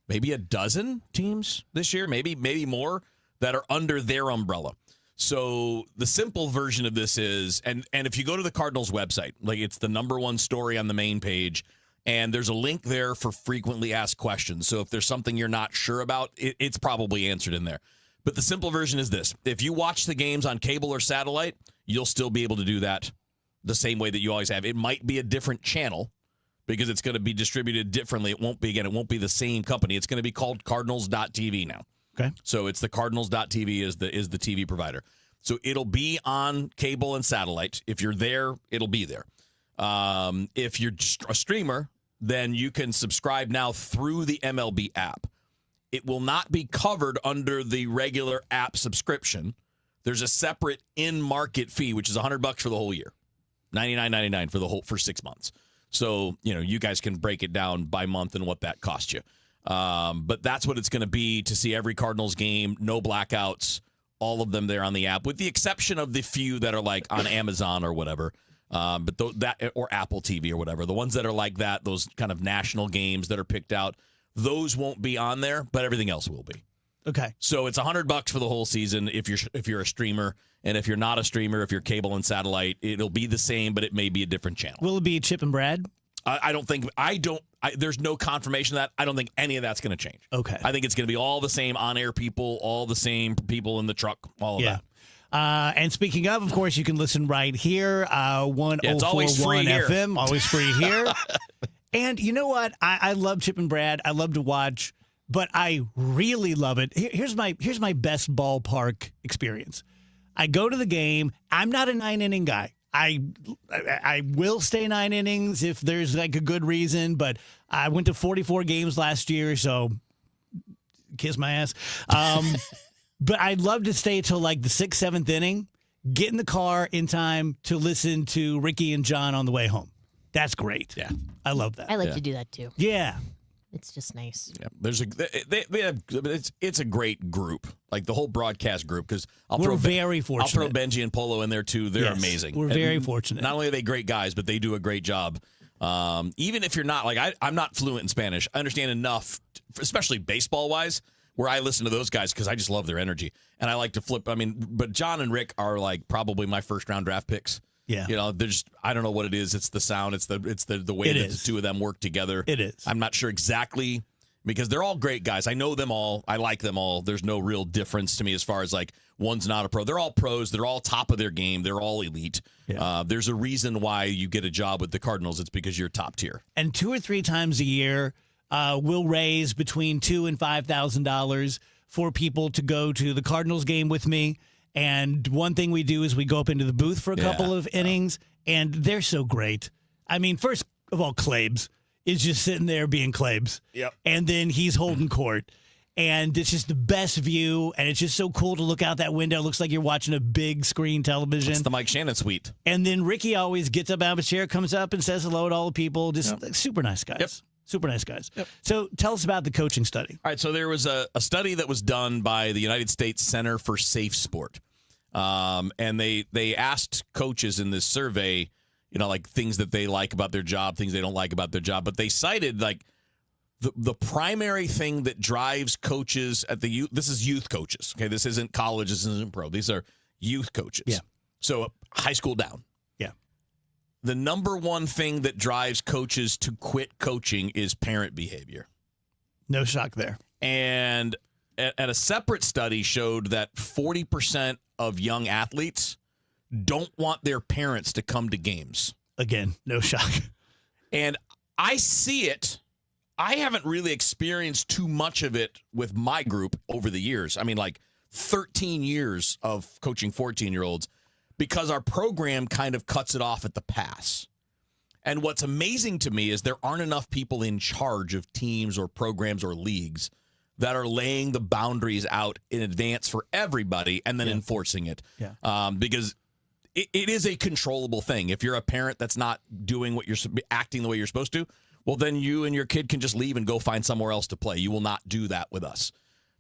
maybe a dozen teams this year, maybe more, that are under their umbrella. So the simple version of this is, and if you go to the Cardinals website, like it's the #1 story on the main page, and there's a link there for frequently asked questions. So if there's something you're not sure about, it's probably answered in there. But the simple version is this. If you watch the games on cable or satellite, you'll still be able to do that the same way that you always have. It might be a different channel, because it's going to be distributed differently. It won't be the same company. It's going to be called Cardinals.tv now. Okay. So it's the Cardinals.tv is the TV provider. So it'll be on cable and satellite. If you're there, it'll be there. If you're a streamer, then you can subscribe now through the MLB app. It will not be covered under the regular app subscription. There's a separate in-market fee, which is $100 for the whole year, $99.99 for 6 months. So, you guys can break it down by month and what that cost you. But that's what it's going to be to see every Cardinals game, no blackouts, all of them there on the app, with the exception of the few that are like on Amazon or whatever, or Apple TV or whatever. The ones that are like that, those kind of national games that are picked out, those won't be on there, but everything else will be. Okay. So it's $100 for the whole season if you're a streamer, and if you're not a streamer, if you're cable and satellite, it'll be the same, but it may be a different channel. Will it be Chip and Brad? There's no confirmation of that. I don't think any of that's going to change. Okay. I think it's going to be all the same on-air people, all the same people in the truck, all of that. And speaking of course, you can listen right here, 1041 it's always free here. FM, always free here. And you know what? I love Chip and Brad. I love to watch, but I really love it. Here's my best ballpark experience. I go to the game. I'm not a 9-inning guy. I will stay 9 innings if there's like a good reason, but I went to 44 games last year, so kiss my ass. But I'd love to stay till like the 6th, 7th inning, get in the car in time to listen to Ricky and John on the way home. That's great. Yeah. I love that. I like to do that too. Yeah. It's just nice. Yeah, it's a great group, like the whole broadcast group. Because we're very fortunate. I'll throw Benji and Polo in there too. They're amazing. We're very fortunate. Not only are they great guys, but they do a great job. Even if you're not I'm not fluent in Spanish. I understand enough, especially baseball wise, where I listen to those guys because I just love their energy and I like to flip. I mean, but John and Rick are like probably my first round draft picks. Yeah. I don't know what it is. It's the sound. It's the way that the two of them work together. It is. I'm not sure exactly because they're all great guys. I know them all. I like them all. There's no real difference to me as far as like one's not a pro. They're all pros. They're all top of their game. They're all elite. Yeah. There's a reason why you get a job with the Cardinals. It's because you're top tier. And 2 or 3 times a year, we'll raise between $2,000 and $5,000 for people to go to the Cardinals game with me. And one thing we do is we go up into the booth for a couple of innings, and they're so great. I mean, first of all, Claibs is just sitting there being Claibs. Yep. And then he's holding court. And it's just the best view, and it's just so cool to look out that window. It looks like you're watching a big screen television. It's the Mike Shannon suite. And then Ricky always gets up out of his chair, comes up and says hello to all the people. Just super nice guys. Yep. Super nice guys. So tell us about the coaching study. All right, so there was a study that was done by the United States Center for Safe Sport. And they asked coaches in this survey, like things that they like about their job, things they don't like about their job. But they cited like the primary thing that drives coaches at the youth. This is youth coaches. Okay, this isn't college. This isn't pro. These are youth coaches. Yeah. So high school down. Yeah. The number one thing that drives coaches to quit coaching is parent behavior. No shock there. And at a separate study showed that 40% of young athletes don't want their parents to come to games. Again, no shock. And I see it. I haven't really experienced too much of it with my group over the years. I mean, like 13 years of coaching 14-year-olds because our program kind of cuts it off at the pass. And what's amazing to me is there aren't enough people in charge of teams or programs or leagues that are laying the boundaries out in advance for everybody and then enforcing it. Yeah. Because it is a controllable thing. If you're a parent that's not doing what you're acting the way you're supposed to, well, then you and your kid can just leave and go find somewhere else to play. You will not do that with us.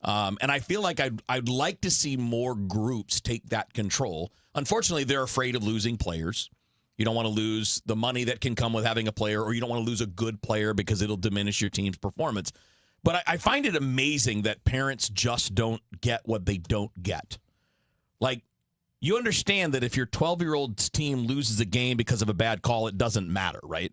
And I feel like I'd like to see more groups take that control. Unfortunately, they're afraid of losing players. You don't want to lose the money that can come with having a player, or you don't want to lose a good player because it'll diminish your team's performance. But I find it amazing that parents just don't get what they don't get. Like, you understand that if your 12-year-old's team loses a game because of a bad call, it doesn't matter, right?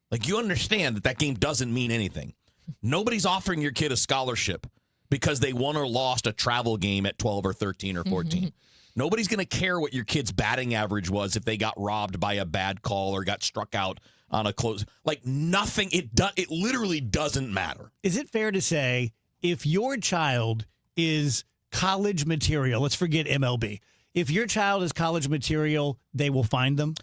Like, you understand that game doesn't mean anything. Nobody's offering your kid a scholarship because they won or lost a travel game at 12 or 13 or 14. Nobody's going to care what your kid's batting average was if they got robbed by a bad call or got struck out on a close. Like, nothing. It literally doesn't matter. Is it fair to say if your child is college material, let's forget MLB, if your child is college material, they will find them?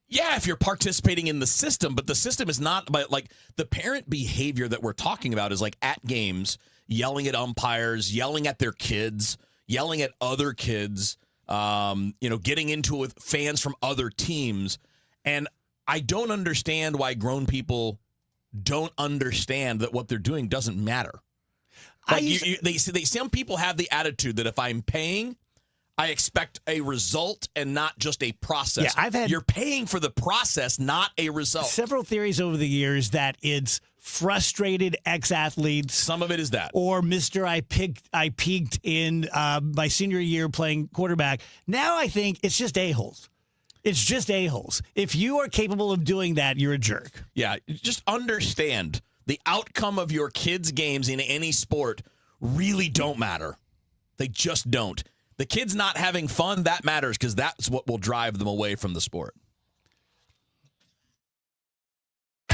Yeah, if you're participating in the system, but the system is not, but like the parent behavior that we're talking about is like at games, yelling at umpires, yelling at their kids, yelling at other kids, getting into it with fans from other teams. And I don't understand why grown people understand that what they're doing doesn't matter. Like some people have the attitude that if I'm paying, I expect a result and not just a process. Yeah, You're paying for the process, not a result. Several theories over the years that it's frustrated ex-athletes. Some of it is that. Or Mr. I peaked in my senior year playing quarterback. Now I think it's just a-holes. It's just a-holes. If you are capable of doing that, you're a jerk. Yeah, just understand the outcome of your kids' games in any sport really don't matter. They just don't. The kids not having fun, that matters because that's what will drive them away from the sport.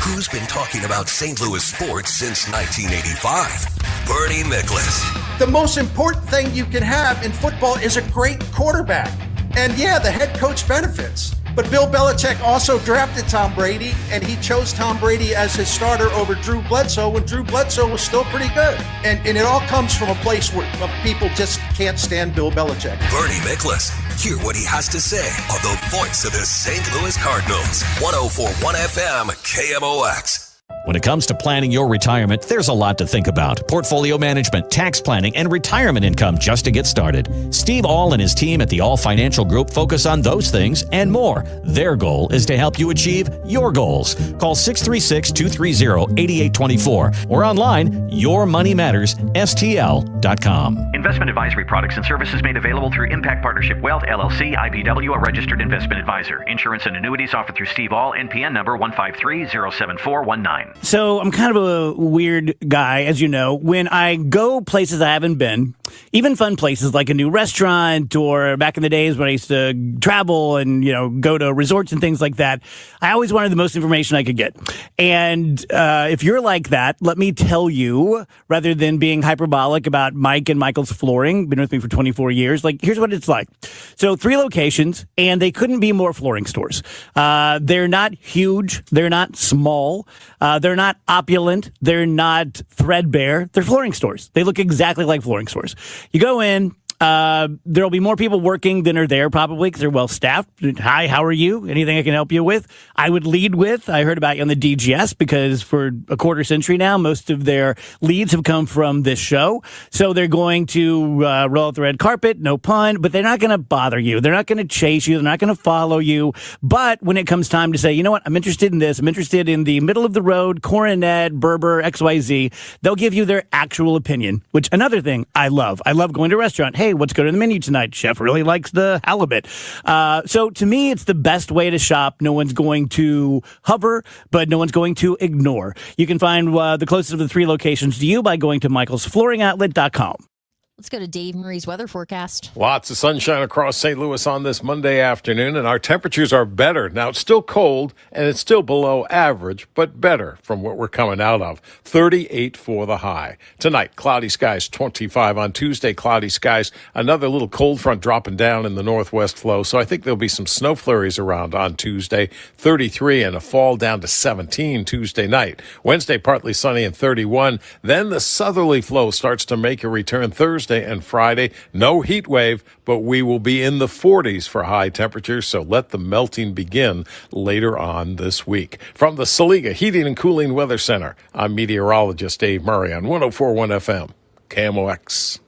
Who's been talking about St. Louis sports since 1985? Bernie Miklasz. The most important thing you can have in football is a great quarterback. And yeah, the head coach benefits. But Bill Belichick also drafted Tom Brady, and he chose Tom Brady as his starter over Drew Bledsoe when Drew Bledsoe was still pretty good. And it all comes from a place where people just can't stand Bill Belichick. Bernie Miklasz. Hear what he has to say on the voice of the St. Louis Cardinals. 104.1 FM KMOX. When it comes to planning your retirement, there's a lot to think about. Portfolio management, tax planning, and retirement income just to get started. Steve All and his team at the All Financial Group focus on those things and more. Their goal is to help you achieve your goals. Call 636-230-8824 or online, yourmoneymattersstl.com. Investment advisory products and services made available through Impact Partnership Wealth, LLC, IBW, a registered investment advisor. Insurance and annuities offered through Steve All, NPN number 153-07419. So I'm kind of a weird guy, as you know. When I go places I haven't been, even fun places like a new restaurant or back in the days when I used to travel and, go to resorts and things like that, I always wanted the most information I could get. And if you're like that, let me tell you, rather than being hyperbolic about Mike and Michael's Flooring, been with me for 24 years, here's what it's like. So 3 locations, and they couldn't be more flooring stores. They're not huge. They're not small. They're not opulent. They're not threadbare. They're flooring stores. They look exactly like flooring stores. You go in, There'll be more people working than are there probably because they're well staffed. Hi, how are you? Anything I can help you with? I would lead with, I heard about you on the DGS because for a quarter century now, most of their leads have come from this show. So they're going to roll out the red carpet, no pun, but they're not going to bother you. They're not going to chase you. They're not going to follow you. But when it comes time to say, you know what, I'm interested in this. I'm interested in the middle of the road, Coronet, Berber, XYZ. They'll give you their actual opinion, which another thing I love. I love going to a restaurant. Hey, what's good on the menu tonight? Chef really likes the halibut. So to me, it's the best way to shop. No one's going to hover, but no one's going to ignore. You can find the closest of the 3 locations to you by going to michaelsflooringoutlet.com. Let's go to Dave Murray's weather forecast. Lots of sunshine across St. Louis on this Monday afternoon, and our temperatures are better. Now, it's still cold, and it's still below average, but better from what we're coming out of. 38 for the high. Tonight, cloudy skies, 25. On Tuesday, cloudy skies. Another little cold front dropping down in the northwest flow, so I think there'll be some snow flurries around on Tuesday. 33 and a fall down to 17 Tuesday night. Wednesday, partly sunny and 31. Then the southerly flow starts to make a return Thursday and Friday. No heat wave, but we will be in the 40s for high temperatures, so let the melting begin later on this week. From the Saliga Heating and Cooling Weather Center, I'm meteorologist Dave Murray on 104.1 FM, KMOX.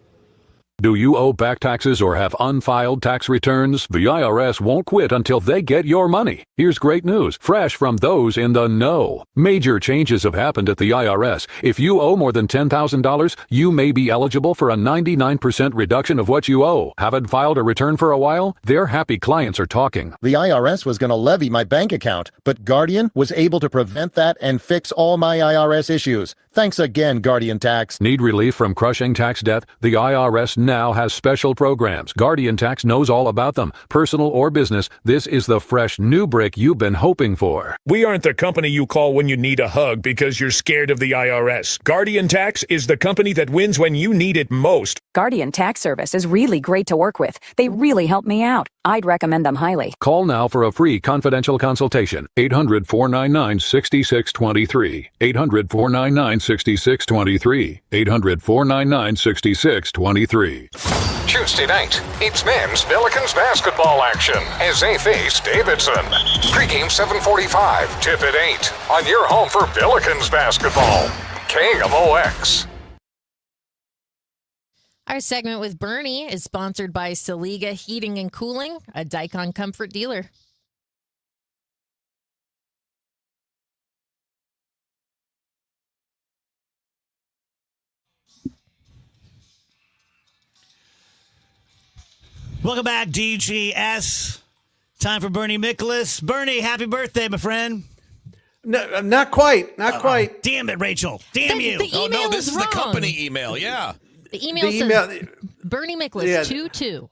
Do you owe back taxes or have unfiled tax returns? The IRS won't quit until they get your money. Here's great news, fresh from those in the know. Major changes have happened at the IRS. If you owe more than $10,000, you may be eligible for a 99% reduction of what you owe. Haven't filed a return for a while? Their happy clients are talking. The IRS was going to levy my bank account, but Guardian was able to prevent that and fix all my IRS issues. Thanks again, Guardian Tax. Need relief from crushing tax debt? The IRS now has special programs. Guardian Tax knows all about them. Personal or business, this is the fresh new brick you've been hoping for. We aren't the company you call when you need a hug because you're scared of the IRS. Guardian Tax is the company that wins when you need it most. Guardian Tax Service is really great to work with. They really help me out. I'd recommend them highly. Call now for a free confidential consultation. 800-499-6623. 800-499-6623. 800-499-6623. Tuesday night, it's men's Pelicans basketball action as they face Davidson. Pregame 7:45, tip at 8 on your home for Pelicans basketball. KMOX. Our segment with Bernie is sponsored by Saliga Heating and Cooling, a Dicon Comfort dealer. Welcome back, DGS. Time for Bernie Miklasz. Bernie, happy birthday, my friend. No, not quite. Not quite. Damn it, Rachel. Damn you. The email no, this is wrong. the company email. Yeah. The email says Bernie Miklasz 22.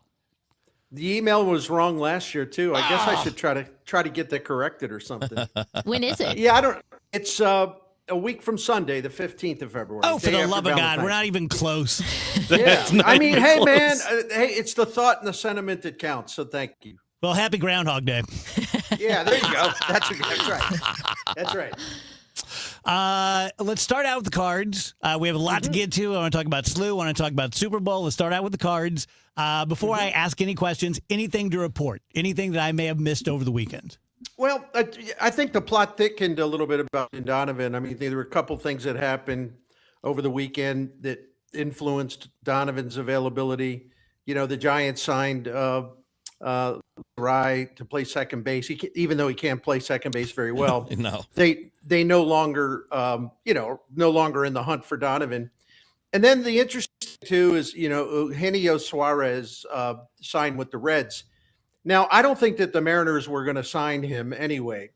The email was wrong last year too. I guess I should try to get that corrected or something. When is it? Yeah, I don't. It's a week from Sunday, the 15th of February. Oh, for day the after love of God, Valentine's. we're not even close. Yeah, I mean, even hey close. man, hey, it's the thought and the sentiment that counts. So thank you. Well, happy Groundhog Day. Yeah, there you go. That's right. That's right. Let's start out with the cards. We have a lot to get to. I want to talk about SLU. I want to talk about Super Bowl. Let's start out with the cards. Before I ask any questions, anything to report? Anything that I may have missed over the weekend? Well, I think the plot thickened a little bit about Donovan. I mean, there were a couple things that happened over the weekend that influenced Donovan's availability. You know, the Giants signed Rye to play second base. Even though he can't play second base very well, No. they no longer no longer in the hunt for Donovan. And then the interesting too is Eugenio Suarez signed with the Reds. Now I don't think that the Mariners were going to sign him anyway,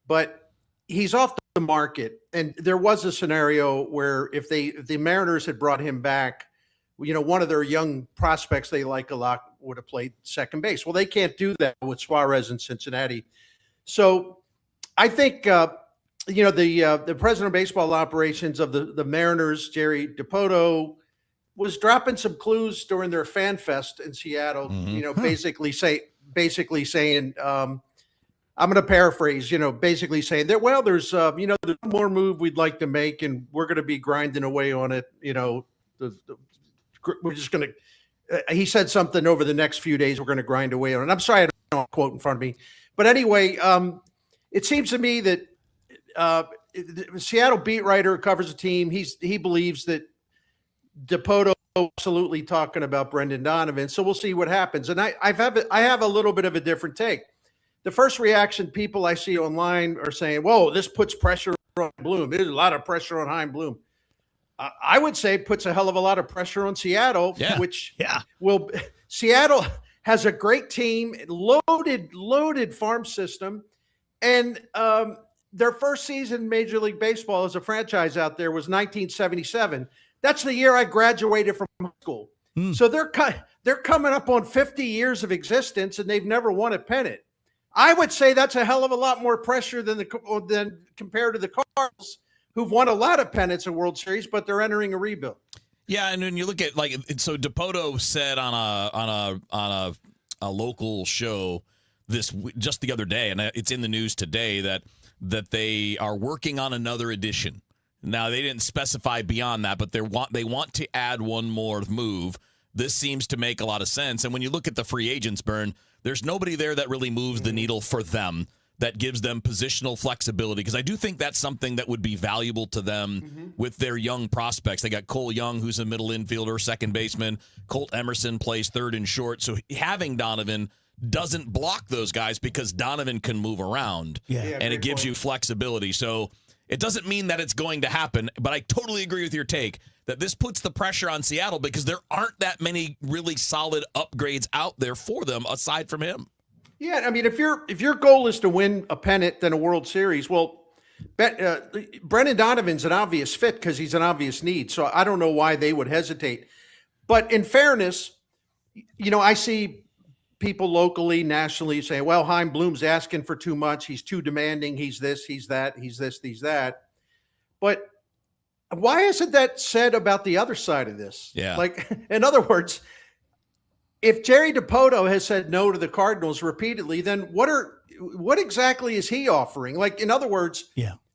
but he's off the market. And there was a scenario where if the Mariners had brought him back, one of their young prospects they like a lot would have played second base. Well, they can't do that with Suarez in Cincinnati. So I think, the president of baseball operations of the Mariners, Jerry Dipoto, was dropping some clues during their fan fest in Seattle, basically saying, I'm going to paraphrase, basically saying that, well, there's one more move we'd like to make and we're going to be grinding away on it. We're just going to, he said something over the next few days we're going to grind away on. And I'm sorry I don't have a quote in front of me. But anyway, it seems to me that the Seattle beat writer who covers the team, he believes that Dipoto absolutely talking about Brendan Donovan. So we'll see what happens. And I have a little bit of a different take. The first reaction people I see online are saying, whoa, this puts pressure on Bloom. There's a lot of pressure on Chaim Bloom. I would say it puts a hell of a lot of pressure on Seattle, which will. Seattle has a great team, loaded farm system, and their first season in Major League Baseball as a franchise out there was 1977. That's the year I graduated from high school. So they're coming up on 50 years of existence, and they've never won a pennant. I would say that's a hell of a lot more pressure than compared to the Cardinals, who've won a lot of pennants in World Series, but they're entering a rebuild. Yeah, and when you look at so Dipoto said on a local show just the other day, and it's in the news today that they are working on another edition. Now they didn't specify beyond that, but they want to add one more move. This seems to make a lot of sense. And when you look at the free agents, Bern, there's nobody there that really moves the needle for them, that gives them positional flexibility, because I do think that's something that would be valuable to them with their young prospects. They got Cole Young, who's a middle infielder, second baseman. Colt Emerson plays third and short. So having Donovan doesn't block those guys because Donovan can move around, and it gives you flexibility. So it doesn't mean that it's going to happen, but I totally agree with your take that this puts the pressure on Seattle because there aren't that many really solid upgrades out there for them aside from him. Yeah, I mean, if your goal is to win a pennant then a World Series, well, Brendan Donovan's an obvious fit because he's an obvious need. So I don't know why they would hesitate. But in fairness, I see people locally, nationally saying, well, Chaim Bloom's asking for too much. He's too demanding. He's this, he's that, he's this, he's that. But why isn't that said about the other side of this? Yeah. Like, in other words, if Jerry Dipoto has said no to the Cardinals repeatedly, then what exactly is he offering? Like, in other words,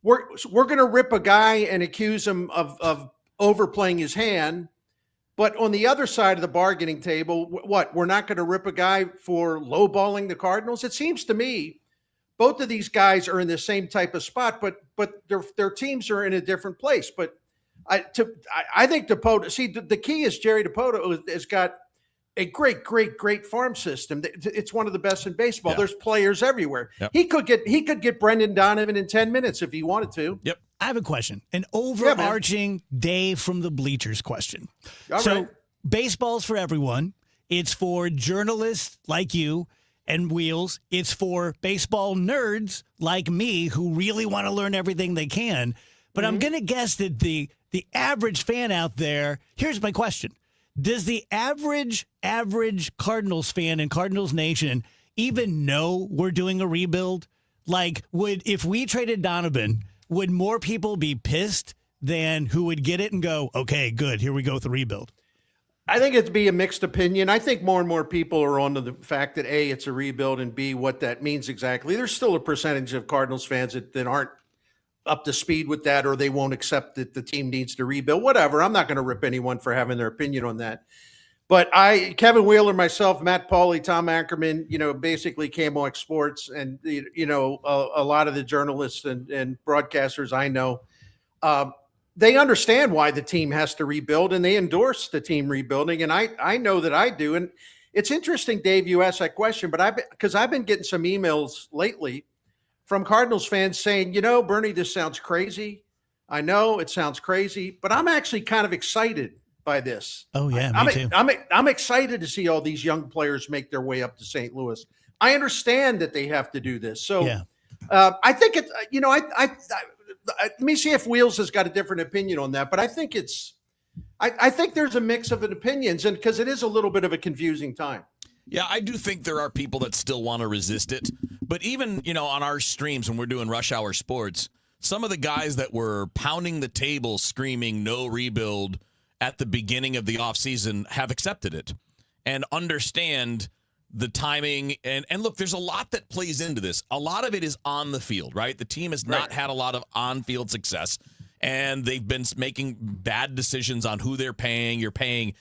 we're going to rip a guy and accuse him of overplaying his hand. But on the other side of the bargaining table, we're not going to rip a guy for lowballing the Cardinals? It seems to me both of these guys are in the same type of spot, but their teams are in a different place. But I think Dipoto, see, the key is Jerry Dipoto has got a great farm system. It's one of the best in baseball. Yeah. There's players everywhere. Yep. He could get Brendan Donovan in 10 minutes if he wanted to. Yep. I have a question, an overarching Dave from the bleachers question. All right. Baseball's for everyone. It's for journalists like you and Wheels. It's for baseball nerds like me who really want to learn everything they can. But I'm going to guess that the average fan out there, here's my question. Does the average Cardinals fan in Cardinals Nation even know we're doing a rebuild? Like, if we traded Donovan, would more people be pissed than who would get it and go, okay, good, here we go with the rebuild? I think it'd be a mixed opinion. I think more and more people are on to the fact that A, it's a rebuild, and B, what that means exactly. There's still a percentage of Cardinals fans that aren't up to speed with that, or they won't accept that the team needs to rebuild, whatever. I'm not going to rip anyone for having their opinion on that. But Kevin Wheeler, myself, Matt Pauley, Tom Ackerman, basically KMOX Sports, and, a lot of the journalists and broadcasters I know, they understand why the team has to rebuild, and they endorse the team rebuilding. And I know that I do. And it's interesting, Dave, you asked that question, but because I've been getting some emails lately from Cardinals fans saying, Bernie, this sounds crazy. I know it sounds crazy, but I'm actually kind of excited by this. Oh, yeah, me too. I'm excited to see all these young players make their way up to St. Louis. I understand that they have to do this. So I think it's, let me see if Wheels has got a different opinion on that, but I think I think there's a mix of opinions, and because it is a little bit of a confusing time. Yeah, I do think there are people that still want to resist it. But even, on our streams when we're doing Rush Hour Sports, some of the guys that were pounding the table screaming no rebuild at the beginning of the offseason have accepted it and understand the timing. And look, there's a lot that plays into this. A lot of it is on the field, right? The team has not had a lot of on-field success, and they've been making bad decisions on who they're paying. You're paying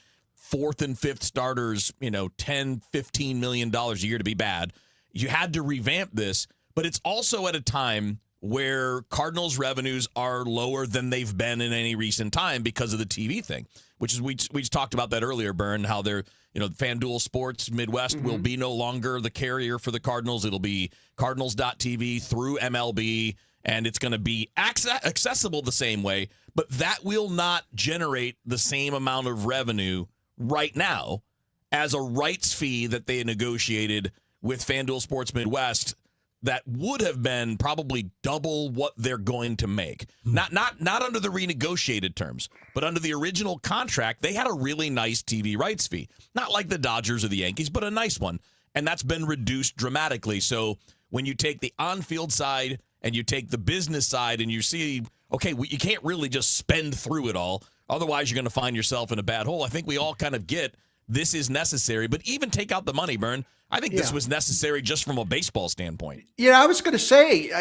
fourth and fifth starters, $10, $15 million a year to be bad. You had to revamp this, but it's also at a time where Cardinals revenues are lower than they've been in any recent time because of the TV thing, which is we just talked about that earlier, Bern, how they're, FanDuel Sports Midwest will be no longer the carrier for the Cardinals. It'll be Cardinals.tv through MLB, and it's going to be accessible the same way, but that will not generate the same amount of revenue right now as a rights fee that they negotiated with FanDuel Sports Midwest that would have been probably double what they're going to make. Not under the renegotiated terms, but under the original contract, they had a really nice TV rights fee. Not like the Dodgers or the Yankees, but a nice one. And that's been reduced dramatically. So when you take the on-field side and you take the business side and you see, okay, you can't really just spend through it all. Otherwise, you're going to find yourself in a bad hole. I think we all kind of get this is necessary. But even take out the money, Bern, I think this was necessary just from a baseball standpoint. Yeah, I was going to say,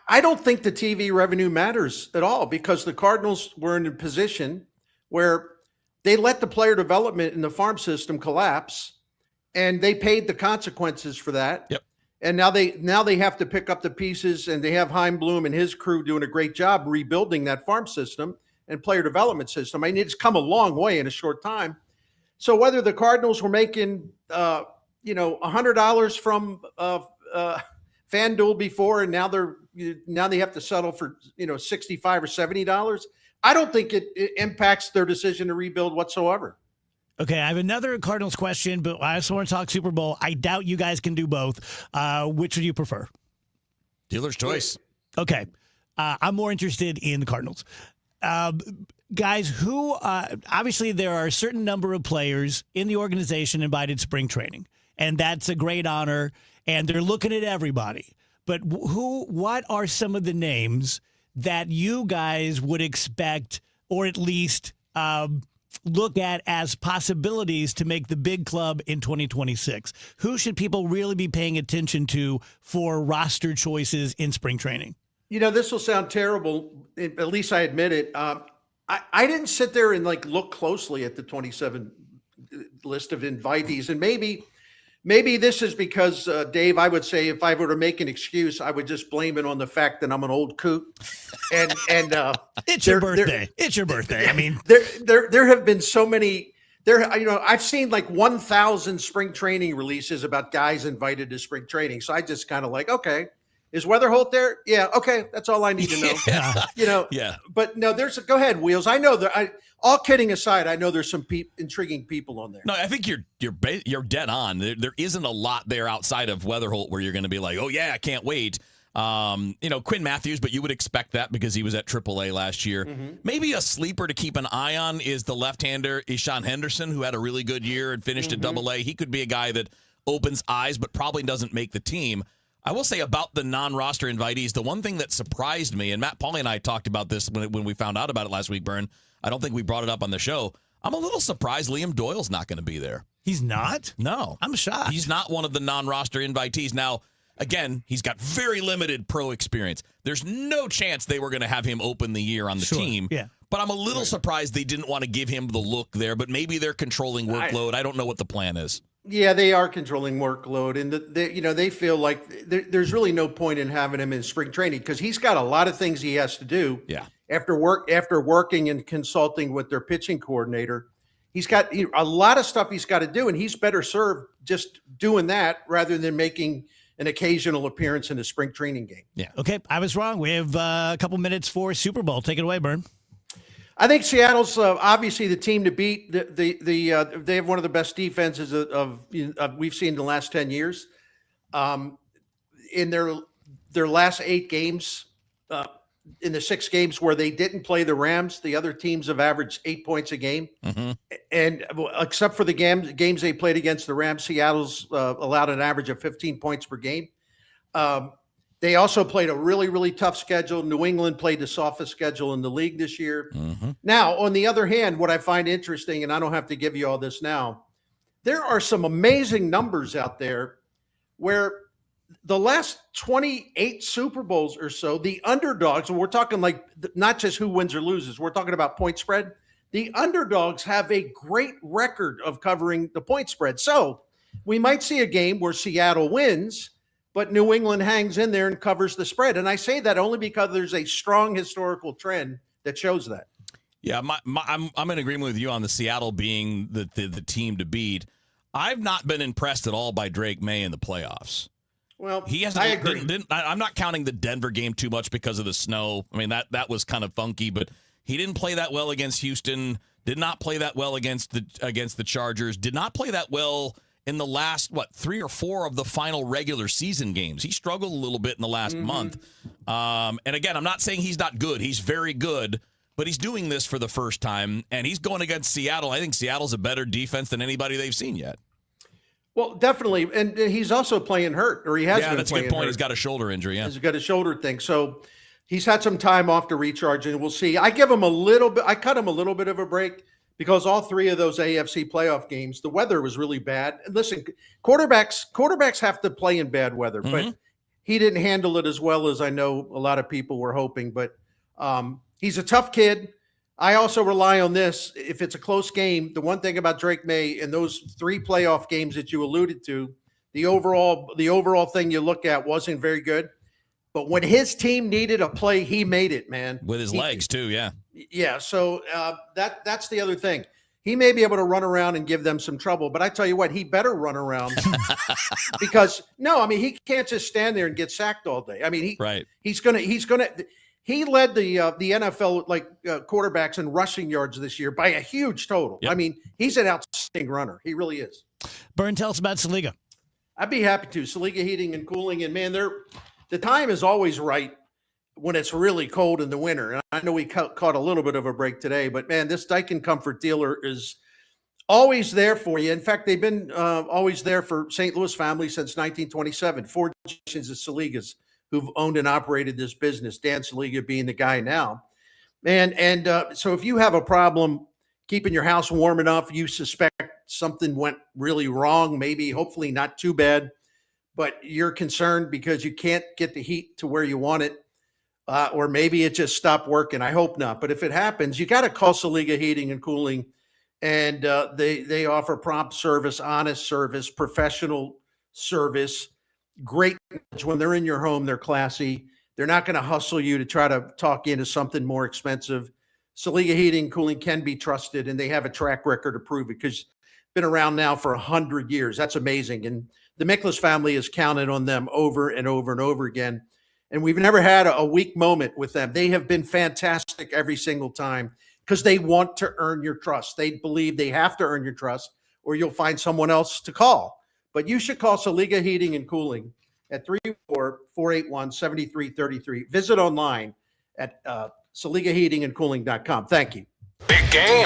I don't think the TV revenue matters at all because the Cardinals were in a position where they let the player development in the farm system collapse, and they paid the consequences for that. Yep. And now they have to pick up the pieces, and they have Heim Bloom and his crew doing a great job rebuilding that farm system and player development system. I mean, it's come a long way in a short time. So whether the Cardinals were making, $100 from FanDuel before, and now they have to settle for, $65 or $70, I don't think it impacts their decision to rebuild whatsoever. Okay, I have another Cardinals question, but I also want to talk Super Bowl. I doubt you guys can do both. Which would you prefer? Dealer's choice. Okay, I'm more interested in the Cardinals. Guys, who obviously there are a certain number of players in the organization invited to spring training, and that's a great honor, and they're looking at everybody. But what are some of the names that you guys would expect, or at least look at as possibilities to make the big club in 2026? Who should people really be paying attention to for roster choices in spring training? This will sound terrible. At least I admit it. I didn't sit there and look closely at the 27 list of invitees, and maybe this is because Dave, I would say if I were to make an excuse, I would just blame it on the fact that I'm an old coot. And it's your birthday. It's your birthday. I mean, there have been so many. I've seen 1,000 spring training releases about guys invited to spring training. So I just kind of okay. Is Weatherholt there? Yeah. Okay. That's all I need to know. Yeah. But no, go ahead, Wheels. I know that. All kidding aside, I know there's some intriguing people on there. No, I think you're dead on. There isn't a lot there outside of Weatherholt where you're going to be like, oh yeah, I can't wait. Quinn Matthews, but you would expect that because he was at AAA last year. Mm-hmm. Maybe a sleeper to keep an eye on is the left-hander Ishan Henderson, who had a really good year and finished at AA. He could be a guy that opens eyes, but probably doesn't make the team. I will say about the non-roster invitees, the one thing that surprised me, and Matt Pauley and I talked about this when we found out about it last week, Bern. I don't think we brought it up on the show. I'm a little surprised Liam Doyle's not going to be there. He's not? No. I'm shocked. He's not one of the non-roster invitees. Now, again, he's got very limited pro experience. There's no chance they were going to have him open the year on the team. Yeah. But I'm a little surprised they didn't want to give him the look there, but maybe they're controlling workload. I don't know what the plan is. Yeah, they are controlling workload, and they feel like there's really no point in having him in spring training because he's got a lot of things he has to do. Yeah. After working and consulting with their pitching coordinator, he's got a lot of stuff he's got to do, and he's better served just doing that rather than making an occasional appearance in a spring training game. Yeah. Okay, I was wrong. We have a couple minutes for Super Bowl. Take it away, Bern. I think Seattle's obviously the team to beat. They have one of the best defenses we've seen in the last 10 years. In their last 8 games, in the 6 games where they didn't play the Rams, the other teams have averaged 8 points a game. Mm-hmm. And except for the games they played against the Rams, Seattle's allowed an average of 15 points per game. They also played a really, really tough schedule. New England played the softest schedule in the league this year. Mm-hmm. Now, on the other hand, what I find interesting, and I don't have to give you all this now, there are some amazing numbers out there where the last 28 Super Bowls or so, the underdogs, and we're talking not just who wins or loses, we're talking about point spread. the underdogs have a great record of covering the point spread. So we might see a game where Seattle wins, but New England hangs in there and covers the spread. And I say that only because there's a strong historical trend that shows that. Yeah, I'm in agreement with you on the Seattle being the team to beat. I've not been impressed at all by Drake May in the playoffs. Well, he hasn't. I agree. I'm not counting the Denver game too much because of the snow. I mean, that was kind of funky, but he didn't play that well against Houston. Did not play that well against the Chargers. Did not play that well in the last 3 or 4 of the final regular season games. He struggled a little bit in the last month. And again, I'm not saying he's not good. He's very good, but he's doing this for the first time, and he's going against Seattle. I think Seattle's a better defense than anybody they've seen yet. Well, definitely, and he's also playing hurt, or he has been playing hurt. Yeah, that's a good point. He's got a shoulder injury, yeah. He's got a shoulder thing, so he's had some time off to recharge, and we'll see. I cut him a little bit of a break because all 3 of those AFC playoff games, the weather was really bad. And listen, quarterbacks have to play in bad weather, but he didn't handle it as well as I know a lot of people were hoping. But he's a tough kid. I also rely on this. If it's a close game, the one thing about Drake May in those 3 playoff games that you alluded to, the overall thing you look at wasn't very good. But when his team needed a play, he made it, man. With his legs, too, yeah. Yeah, so that's the other thing. He may be able to run around and give them some trouble, but I tell you what, he better run around because he can't just stand there and get sacked all day. I mean, he's gonna. He led the NFL quarterbacks in rushing yards this year by a huge total. Yep. I mean, he's an outstanding runner. He really is. Byrne, tell us about Saliga. I'd be happy to. Saliga Heating and Cooling, and man, the time is always right when it's really cold in the winter. And I know we caught a little bit of a break today, but man, this Daikin Comfort dealer is always there for you. In fact, they've been always there for St. Louis family since 1927. 4 generations of Saligas who've owned and operated this business. Dan Saliga being the guy now. And so if you have a problem keeping your house warm enough, you suspect something went really wrong, maybe hopefully not too bad, but you're concerned because you can't get the heat to where you want it, or maybe it just stopped working. I hope not. But if it happens, you got to call Saliga Heating and Cooling, and they offer prompt service, honest service, professional service, great. When they're in your home, they're classy. They're not going to hustle you to try to talk you into something more expensive. Saliga Heating and Cooling can be trusted, and they have a track record to prove it because been around now for 100 years. That's amazing. And the Miklas family has counted on them over and over and over again. And we've never had a weak moment with them. They have been fantastic every single time because they want to earn your trust. They believe they have to earn your trust or you'll find someone else to call. But you should call Saliga Heating and Cooling at 314-481-7333. Visit online at SaligaHeatingandCooling.com. Thank you. Big game,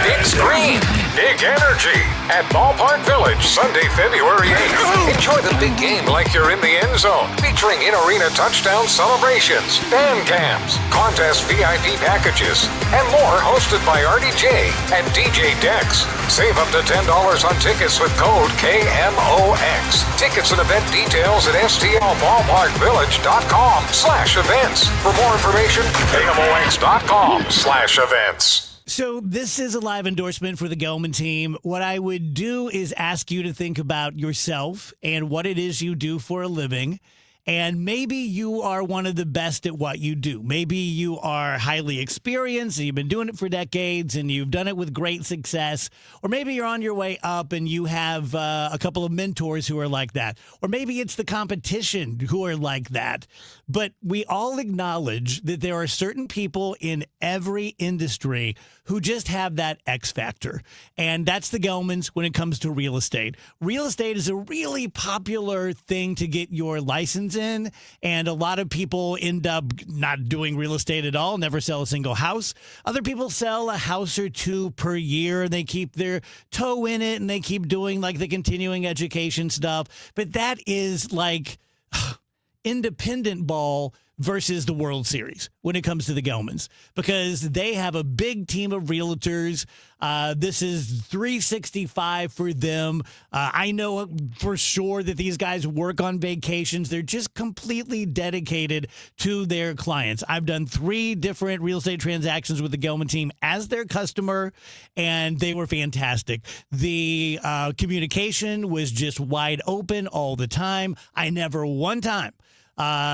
big screen, big energy at Ballpark Village, Sunday, February 8th. Enjoy the big game like you're in the end zone, featuring in-arena touchdown celebrations, fan cams, contest VIP packages, and more, hosted by RDJ and DJ Dex. Save up to $10 on tickets with code KMOX. Tickets and event details at STLBallparkVillage.com/events. For more information, KMOX.com/events. So this is a live endorsement for the Gelman team. What I would do is ask you to think about yourself and what it is you do for a living. And maybe you are one of the best at what you do. Maybe you are highly experienced and you've been doing it for decades and you've done it with great success. Or maybe you're on your way up and you have a couple of mentors who are like that. Or maybe it's the competition who are like that. But we all acknowledge that there are certain people in every industry who just have that X factor. And that's the Gelmans when it comes to real estate. Real estate is a really popular thing to get your license in, and a lot of people end up not doing real estate at all, never sell a single house. Other people sell a house or two per year, and they keep their toe in it, and they keep doing like the continuing education stuff. But that is like independent ball versus the World Series when it comes to the Gelmans, because they have a big team of realtors. This is 365 for them. I know for sure that these guys work on vacations. They're just completely dedicated to their clients. I've done 3 different real estate transactions with the Gelman team as their customer, and they were fantastic. The communication was just wide open all the time. I never one time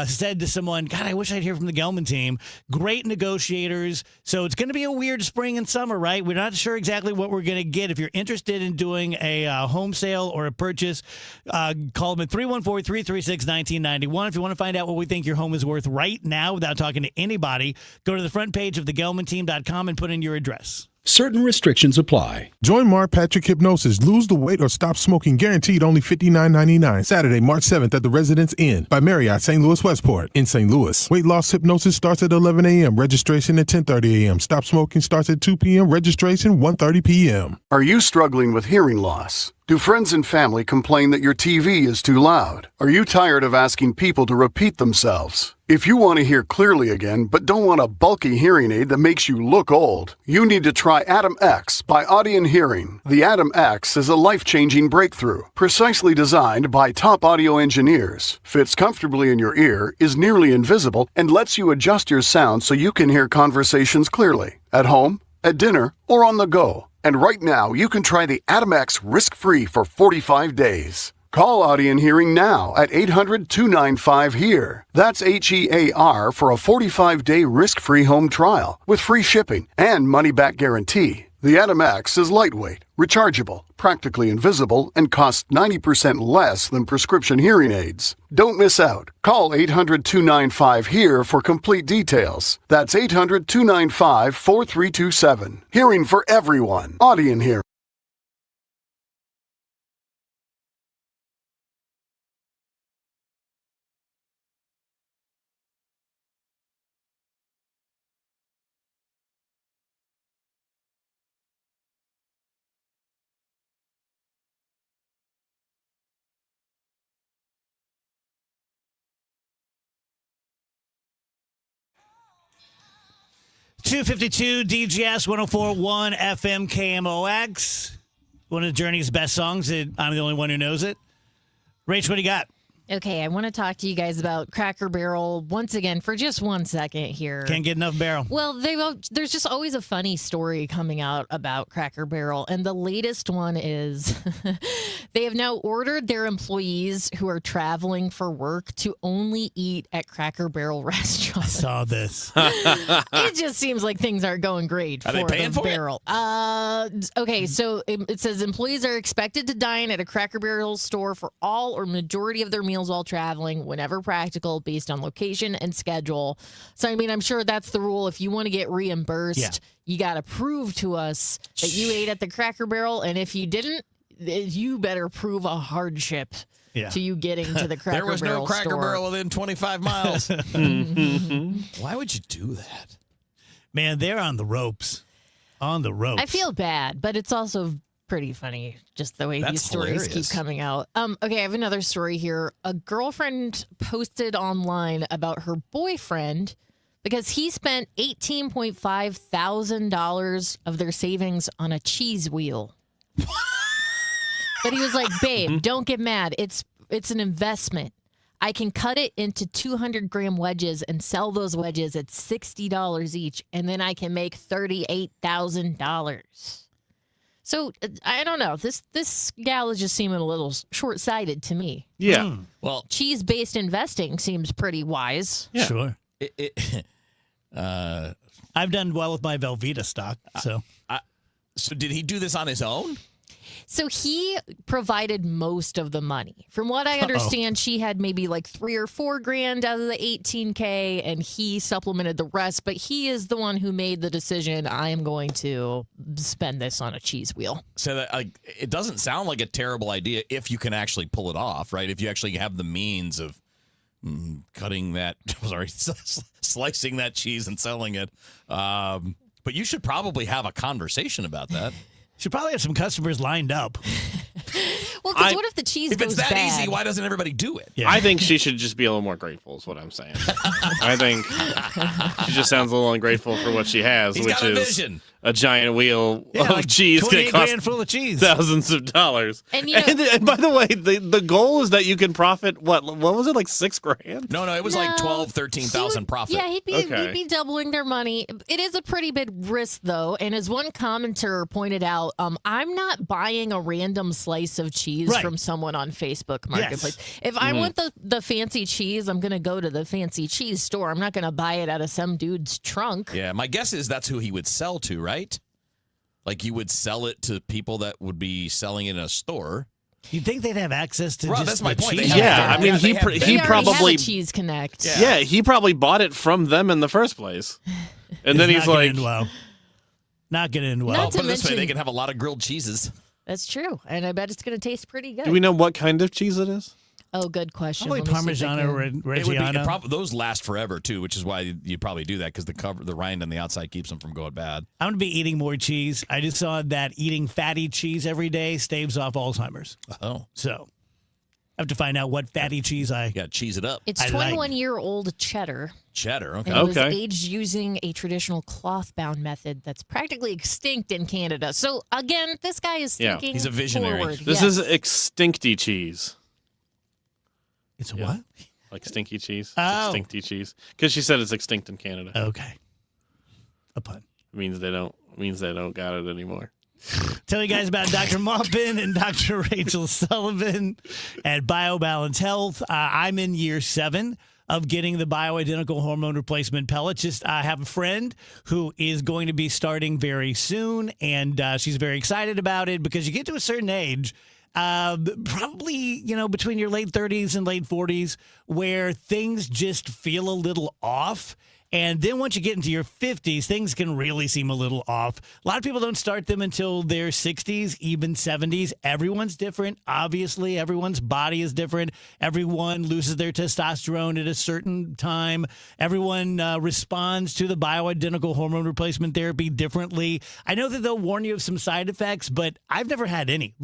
said to someone, God, I wish I'd hear from the Gelman team. Great negotiators. So it's going to be a weird spring and summer, right? We're not sure exactly what we're going to get. If you're interested in doing a home sale or a purchase, call them at 314-336-1991. If you want to find out what we think your home is worth right now without talking to anybody, go to the front page of thegelmanteam.com and put in your address. Certain restrictions apply. Join Mark Patrick Hypnosis. Lose the weight or stop smoking. Guaranteed only $59.99. Saturday, March 7th at the Residence Inn by Marriott, St. Louis Westport in St. Louis. Weight loss hypnosis starts at 11 a.m. Registration at 10:30 a.m. Stop smoking starts at 2 p.m. Registration 1:30 p.m. Are you struggling with hearing loss? Do friends and family complain that your TV is too loud? Are you tired of asking people to repeat themselves? If you want to hear clearly again, but don't want a bulky hearing aid that makes you look old, you need to try Atom X by Audien Hearing. The Atom X is a life-changing breakthrough, precisely designed by top audio engineers, fits comfortably in your ear, is nearly invisible, and lets you adjust your sound so you can hear conversations clearly, at home, at dinner, or on the go. And right now, you can try the Atom X risk-free for 45 days. Call Audien Hearing now at 800-295-HEAR. That's HEAR for a 45-day risk-free home trial with free shipping and money-back guarantee. The Atom X is lightweight, rechargeable, practically invisible, and costs 90% less than prescription hearing aids. Don't miss out. Call 800-295-HEAR for complete details. That's 800-295-4327. Hearing for everyone. Audien Hearing. .252 DGS 104.1 FM KMOX. One of Journey's best songs. I'm the only one who knows it. Rach, what do you got? Okay, I want to talk to you guys about Cracker Barrel once again for just 1 second here. Can't get enough Barrel. Well, there's just always a funny story coming out about Cracker Barrel, and the latest one is they have now ordered their employees who are traveling for work to only eat at Cracker Barrel restaurants. I saw this. It just seems like things aren't going great Are for they paying the for Barrel. Okay, so it says employees are expected to dine at a Cracker Barrel store for all or majority of their meals while traveling whenever practical based on location and schedule. So, I mean, I'm sure that's the rule. If you want to get reimbursed, you got to prove to us that you ate at the Cracker Barrel. And if you didn't, you better prove a hardship to you getting to the Cracker Barrel There was no Cracker store. Barrel within 25 miles. Why would you do that? Man, they're on the ropes. On the ropes. I feel bad, but it's also pretty funny just the way these stories keep coming out. Okay, I have another story here. A girlfriend posted online about her boyfriend because he spent $18.5 thousand of their savings on a cheese wheel. But he was like, babe, don't get mad. It's an investment. I can cut it into 200-gram wedges and sell those wedges at $60 each, and then I can make $38,000. So, I don't know. This gal is just seeming a little short-sighted to me. Yeah. Well, cheese-based investing seems pretty wise. Yeah. Sure. I've done well with my Velveeta stock. So did he do this on his own? So he provided most of the money. From what I understand, she had maybe like $3 or $4 grand out of the $18K, and he supplemented the rest. But he is the one who made the decision. I am going to spend this on a cheese wheel. So that it doesn't sound like a terrible idea if you can actually pull it off, right? If you actually have the means of cutting that, slicing that cheese and selling it. But you should probably have a conversation about that. Should probably have some customers lined up. Well, because what if the cheese If goes it's that bad? easy, why doesn't everybody do it? I think she should just be a little more grateful, is what I'm saying. I think she just sounds a little ungrateful for what she has, He's which got a is vision. a giant wheel Yeah, of like cheese 28 that costs grand full of cheese. thousands of dollars. And, you know- and by the way, the goal is that you can profit, what was it, like $6,000? No, it was like 12, 13,000 profit. Yeah, he'd be doubling their money. It is a pretty big risk, though. And as one commenter pointed out, I'm not buying a random slice of cheese Right. from someone on Facebook Marketplace. If I want the fancy cheese, I'm going to go to the fancy cheese store. I'm not going to buy it out of some dude's trunk. Yeah, my guess is that's who he would sell to, right? Like you would sell it to people that would be selling it in a store. You'd think they'd have access to Well, just that's my the point. They cheese. have- Yeah, I mean, he They already probably have a Cheese Connect. yeah, he probably bought it from them in the first place, and then It's he's not gonna like, end well. Not going to end well. Not Well, to put it this way, they mention- can have a lot of grilled cheeses. That's true. And I bet it's going to taste pretty good. do we know what kind of cheese it is? Oh, good question. Probably Let me see if I Parmigiano can- Reggiano. Those last forever too, which is why you probably do that because the rind on the outside keeps them from going bad. I'm going to be eating more cheese. I just saw that eating fatty cheese every day staves off Alzheimer's. Oh, So I have to find out what fatty cheese I got to cheese it up. It's I like. 21-year-old cheddar. Cheddar, okay. And it was aged using a traditional cloth-bound method that's practically extinct in Canada. So again, this guy is Yeah. thinking He's a visionary. forward. This Yes. is extincty cheese. It's a what? Like stinky cheese. Oh. Extincty cheese. Because she said it's extinct in Canada. Okay. A pun. It means they don't got it anymore. Tell you guys about Dr. Maupin and Dr. Rachel Sullivan at BioBalance Health. I'm in year 7 of getting the bioidentical hormone replacement pellets. Just I have a friend who is going to be starting very soon, and she's very excited about it because you get to a certain age, probably, between your late 30s and late 40s, where things just feel a little off. And then once you get into your 50s, things can really seem a little off. A lot of people don't start them until their 60s, even 70s. Everyone's different. Obviously, everyone's body is different. Everyone loses their testosterone at a certain time. Everyone responds to the bioidentical hormone replacement therapy differently. I know that they'll warn you of some side effects, but I've never had any.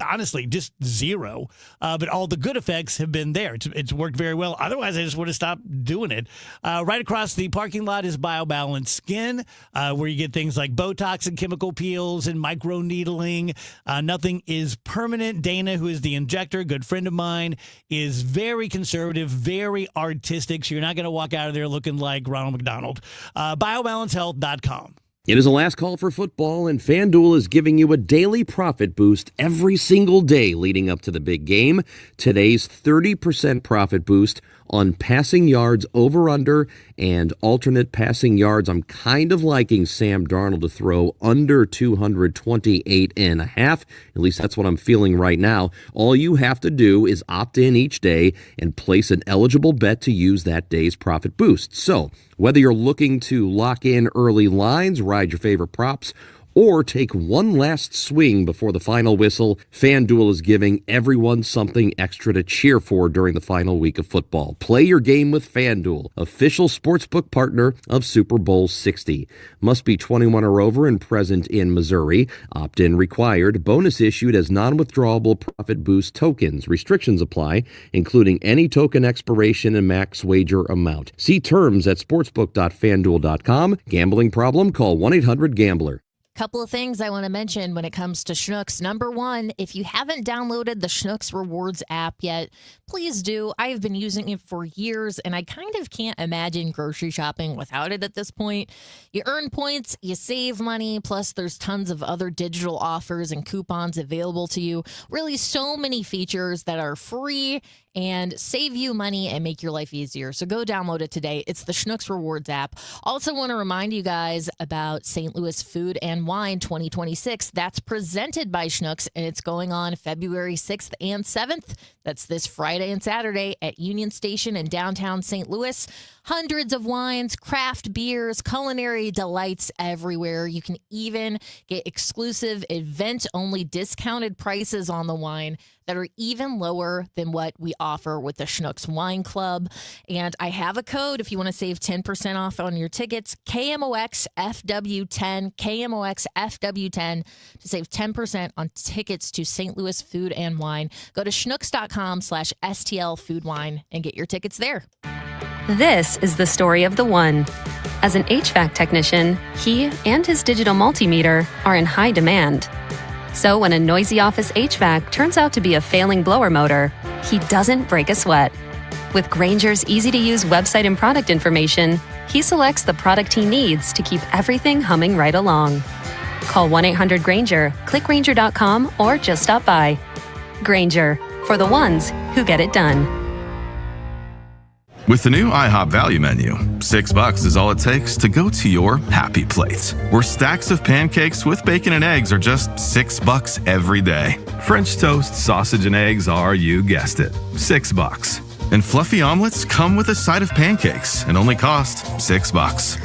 Honestly, just zero. But all the good effects have been there. It's worked very well. Otherwise, I just would have stopped doing it. Right across the parking lot is BioBalance Skin, where you get things like Botox and chemical peels and microneedling. Nothing is permanent. Dana, who is the injector, good friend of mine, is very conservative, very artistic. So you're not going to walk out of there looking like Ronald McDonald. BioBalanceHealth.com. It is the last call for football, and FanDuel is giving you a daily profit boost every single day leading up to the big game. Today's 30% profit boost on passing yards over-under and alternate passing yards. I'm kind of liking Sam Darnold to throw under 228.5. At least that's what I'm feeling right now. All you have to do is opt in each day and place an eligible bet to use that day's profit boost. So whether you're looking to lock in early lines, ride your favorite props, or take one last swing before the final whistle, FanDuel is giving everyone something extra to cheer for during the final week of football. Play your game with FanDuel, official sportsbook partner of Super Bowl 60. Must be 21 or over and present in Missouri. Opt-in required. Bonus issued as non-withdrawable profit boost tokens. Restrictions apply, including any token expiration and max wager amount. See terms at sportsbook.fanduel.com. Gambling problem? Call 1-800-GAMBLER. Couple of things I want to mention when it comes to Schnucks. Number one, if you haven't downloaded the Schnucks Rewards app yet, please do. I've been using it for years, and I kind of can't imagine grocery shopping without it at this point. You earn points, you save money, plus there's tons of other digital offers and coupons available to you. Really, so many features that are free and save you money and make your life easier. So go download it today. It's the Schnucks Rewards app. Also want to remind you guys about St. Louis Food and Wine 2026. That's presented by Schnucks, and it's going on February 6th and 7th. That's this Friday and Saturday at Union Station in downtown St. Louis. Hundreds of wines, craft beers, culinary delights everywhere. You can even get exclusive event-only discounted prices on the wine. that are even lower than what we offer with the Schnucks Wine Club. And I have a code if you want to save 10% off on your tickets, KMOXFW10, KMOXFW10 to save 10% on tickets to St. Louis Food and Wine. Go to schnucks.com/STL Food Wine and get your tickets there. This is the story of the one. As an HVAC technician, he and his digital multimeter are in high demand. So when a noisy office HVAC turns out to be a failing blower motor, he doesn't break a sweat. With Grainger's easy-to-use website and product information, he selects the product he needs to keep everything humming right along. Call 1-800-GRAINGER, click Grainger.com, or just stop by. Grainger, for the ones who get it done. With the new IHOP value menu, $6 is all it takes to go to your happy place, where stacks of pancakes with bacon and eggs are just $6 every day. French toast, sausage, and eggs are, you guessed it, $6. And fluffy omelets come with a side of pancakes and only cost $6.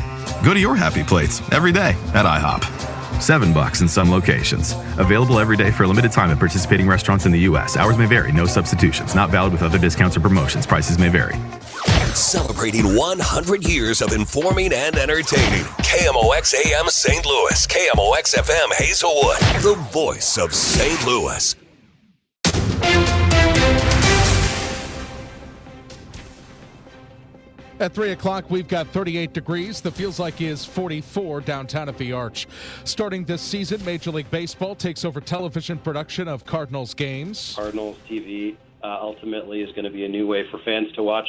Go to your happy plates every day at IHOP. $7 in some locations. Available every day for a limited time at participating restaurants in the U.S. Hours may vary. No substitutions. Not valid with other discounts or promotions. Prices may vary. Celebrating 100 years of informing and entertaining. KMOX AM St. Louis. KMOX FM Hazelwood. The voice of St. Louis. At 3 o'clock, we've got 38 degrees. The feels like is 44 downtown at the Arch. Starting this season, Major League Baseball takes over television production of Cardinals games. Cardinals TV ultimately is going to be a new way for fans to watch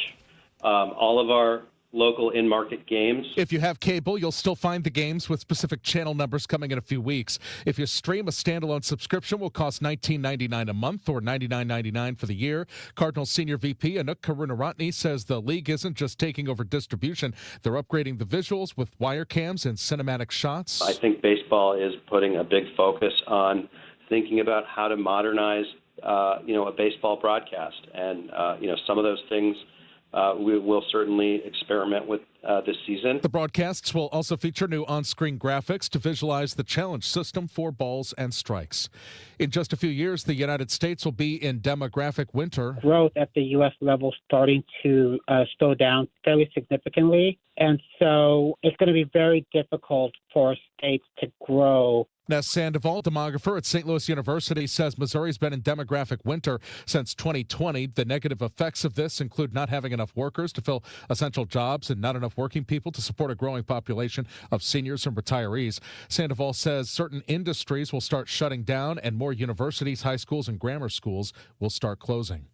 all of our local in-market games. If you have cable, you'll still find the games with specific channel numbers coming in a few weeks. If you stream, a standalone subscription will cost $19.99 a month or $99.99 for the year. Cardinals senior VP Anouk Karunaratne says the league isn't just taking over distribution. They're upgrading the visuals with wire cams and cinematic shots. I think baseball is putting a big focus on thinking about how to modernize, a baseball broadcast. And, some of those things we will certainly experiment with this season. The broadcasts will also feature new on-screen graphics to visualize the challenge system for balls and strikes. In just a few years, the United States will be in demographic winter. Growth at the U.S. level starting to slow down fairly significantly. And so it's going to be very difficult for states to grow. Ness Sandoval, demographer at St. Louis University, says Missouri's been in demographic winter since 2020. The negative effects of this include not having enough workers to fill essential jobs and not enough working people to support a growing population of seniors and retirees. Sandoval says certain industries will start shutting down and more universities, high schools, and grammar schools will start closing.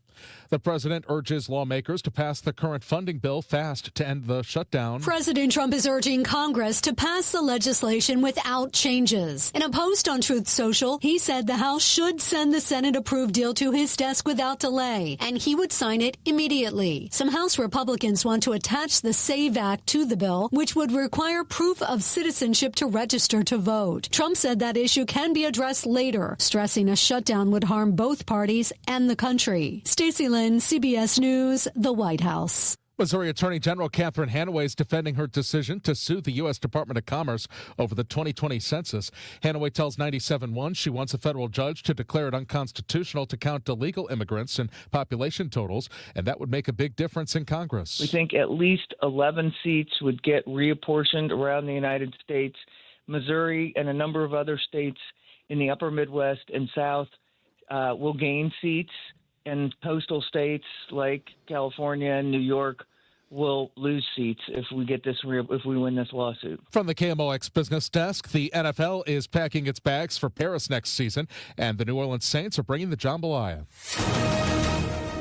The president urges lawmakers to pass the current funding bill fast to end the shutdown. President Trump is urging Congress to pass the legislation without changes. In a post on Truth Social, he said the House should send the Senate-approved deal to his desk without delay, and he would sign it immediately. Some House Republicans want to attach the SAVE Act to the bill, which would require proof of citizenship to register to vote. Trump said that issue can be addressed later, stressing a shutdown would harm both parties and the country. Stacey Lynn, CBS News, the White House. Missouri Attorney General Catherine Hanaway is defending her decision to sue the U.S. Department of Commerce over the 2020 census. Hanaway tells 97.1 she wants a federal judge to declare it unconstitutional to count illegal immigrants in population totals, and that would make a big difference in Congress. We think at least 11 seats would get reapportioned around the United States. Missouri and a number of other states in the upper Midwest and South will gain seats. And coastal states like California and New York will lose seats if we get this if we win this lawsuit. From the KMOX Business Desk, the NFL is packing its bags for Paris next season, and the New Orleans Saints are bringing the jambalaya.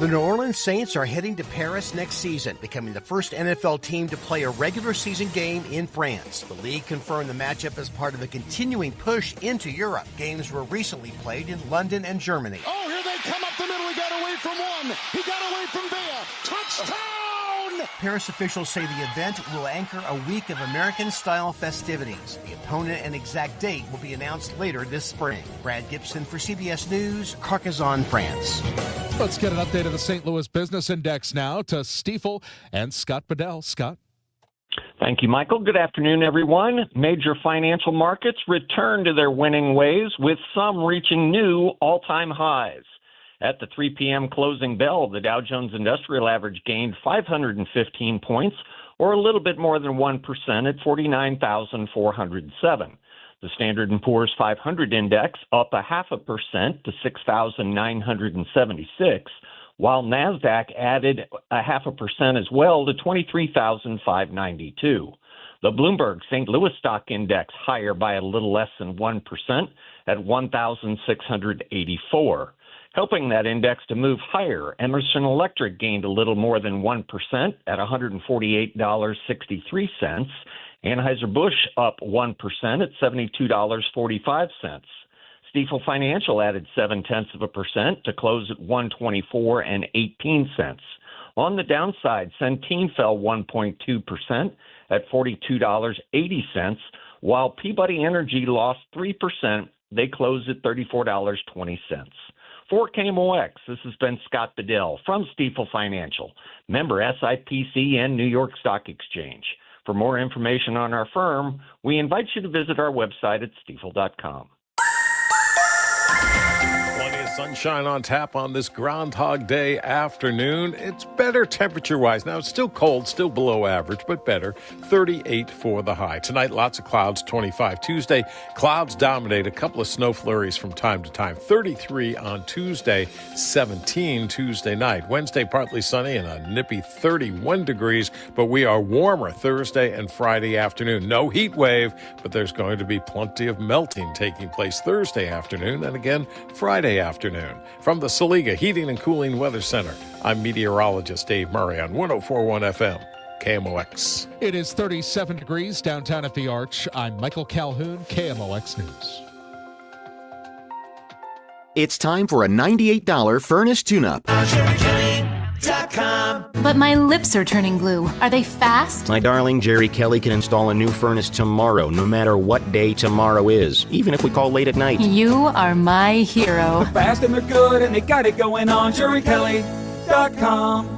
The New Orleans Saints are heading to Paris next season, becoming the first NFL team to play a regular season game in France. The league confirmed the matchup as part of a continuing push into Europe. Games were recently played in London and Germany. Oh, here they come up the middle. He got away from one. He got away from there. Touchdown! Paris officials say the event will anchor a week of American-style festivities. The opponent and exact date will be announced later this spring. Brad Gibson for CBS News, Carcassonne, France. Let's get an update of the St. Louis Business Index now to Stifel and Scott Bedell. Scott. Thank you, Michael. Good afternoon, everyone. Major financial markets return to their winning ways, with some reaching new all-time highs. At the 3 p.m. closing bell, the Dow Jones Industrial Average gained 515 points, or a little bit more than 1% at 49,407. The Standard & Poor's 500 index up 0.5% to 6,976, while NASDAQ added 0.5% as well to 23,592. The Bloomberg St. Louis Stock Index higher by a little less than 1% at 1,684. Helping that index to move higher, Emerson Electric gained a little more than 1% at $148.63. Anheuser-Busch up 1% at $72.45. Stifel Financial added 0.7% to close at $124.18. On the downside, Centene fell 1.2% at $42.80, while Peabody Energy lost 3%. They closed at $34.20. For KMOX, this has been Scott Bedell from Stifel Financial, member SIPC and New York Stock Exchange. For more information on our firm, we invite you to visit our website at stifel.com. Plenty of sunshine on tap on this Groundhog Day afternoon. It's better temperature-wise. Now, it's still cold, still below average, but better. 38 for the high. Tonight, lots of clouds, 25. Tuesday, clouds dominate. A couple of snow flurries from time to time. 33 on Tuesday, 17 Tuesday night. Wednesday, partly sunny and a nippy 31 degrees, but we are warmer Thursday and Friday afternoon. No heat wave, but there's going to be plenty of melting taking place Thursday afternoon and again Friday afternoon. From the Saliga Heating and Cooling Weather Center, I'm meteorologist Dave Murray on 104.1 FM, KMOX. It is 37 degrees downtown at the Arch. I'm Michael Calhoun, KMOX News. It's time for a $98 furnace tune-up. But my lips are turning blue. Are they fast? My darling, Jerry Kelly can install a new furnace tomorrow, no matter what day tomorrow is, even if we call late at night. You are my hero. They're fast and they're good and they got it going on. JerryKelly.com.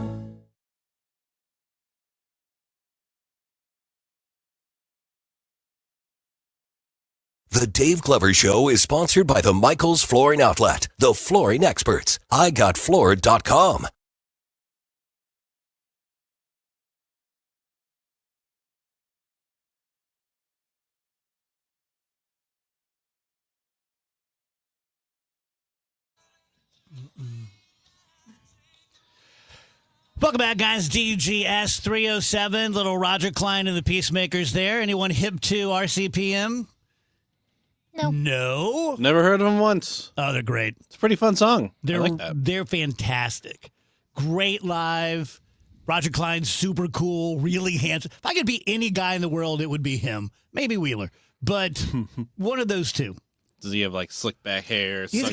The Dave Glover Show is sponsored by the Michaels Flooring Outlet, the flooring experts. IGotFloored.com. Welcome back, guys. DGS 307, little Roger Klein and the Peacemakers there. Anyone hip to RCPM? No. Never heard of them once. Oh, they're great. It's a pretty fun song. They're, I like that. They're fantastic. Great live. Roger Klein's super cool, really handsome. If I could be any guy in the world, it would be him. Maybe Wheeler, but one of those two. Does he have like slick back hair? He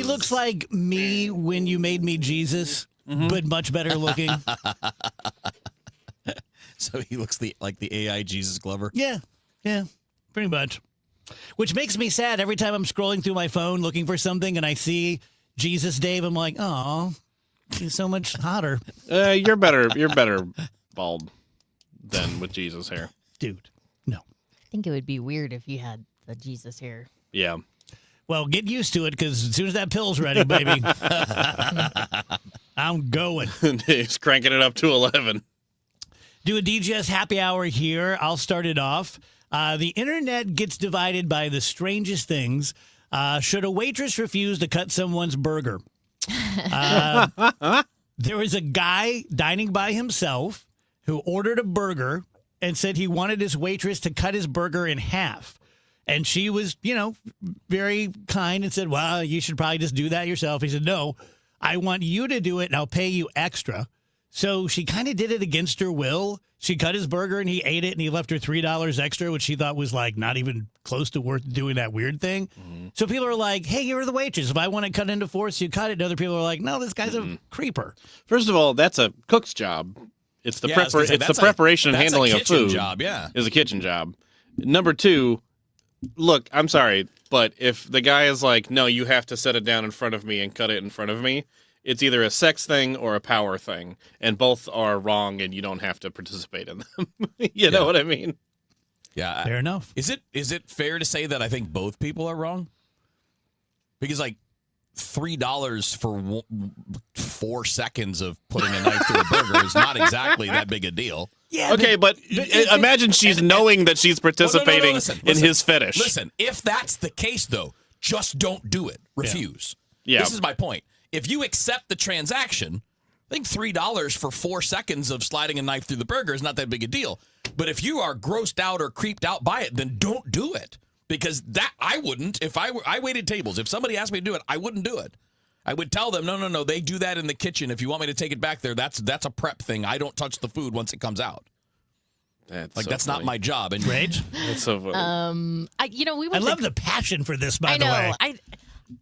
looks like me when you made me Jesus. Mm-hmm. But much better looking. So he looks like the AI Jesus Glover? Yeah, pretty much. Which makes me sad every time I'm scrolling through my phone looking for something and I see Jesus Dave. I'm like, oh, he's so much hotter. You're better bald than with Jesus hair. Dude, no. I think it would be weird if you had the Jesus hair. Yeah. Well, get used to it because as soon as that pill's ready, baby, I'm going. He's cranking it up to 11. Do a DGS happy hour here. I'll start it off. The internet gets divided by the strangest things. Should a waitress refuse to cut someone's burger? There was a guy dining by himself who ordered a burger and said he wanted his waitress to cut his burger in half. And she was, very kind and said, well, you should probably just do that yourself. He said, no, I want you to do it and I'll pay you extra. So she kind of did it against her will. She cut his burger and he ate it and he left her $3 extra, which she thought was like not even close to worth doing that weird thing. Mm-hmm. So people are like, hey, you're the waitress. If I want to cut into force, you cut it. And other people are like, no, this guy's a creeper. First of all, that's a cook's job. It's the preparation and handling of food. Job, yeah. Is a kitchen job. Number two, look, I'm sorry, but if the guy is like, no, you have to set it down in front of me and cut it in front of me, it's either a sex thing or a power thing, and both are wrong, and you don't have to participate in them. You know what I mean? Yeah. Fair enough. Is it fair to say that I think both people are wrong? Because, $3 for 4 seconds of putting a knife through a burger is not exactly that big a deal. Yeah. Okay, but imagine she's knowing that she's participating in his fetish. Listen, if that's the case, though, just don't do it. Refuse. Yeah. This is my point. If you accept the transaction, I think $3 for 4 seconds of sliding a knife through the burger is not that big a deal. But if you are grossed out or creeped out by it, then don't do it. Because that I wouldn't. If I waited tables, if somebody asked me to do it, I wouldn't do it. I would tell them, no, they do that in the kitchen. If you want me to take it back there, that's a prep thing. I don't touch the food once it comes out. That's not my job. And Rage? That's so funny. I love the passion for this, by I the know. way.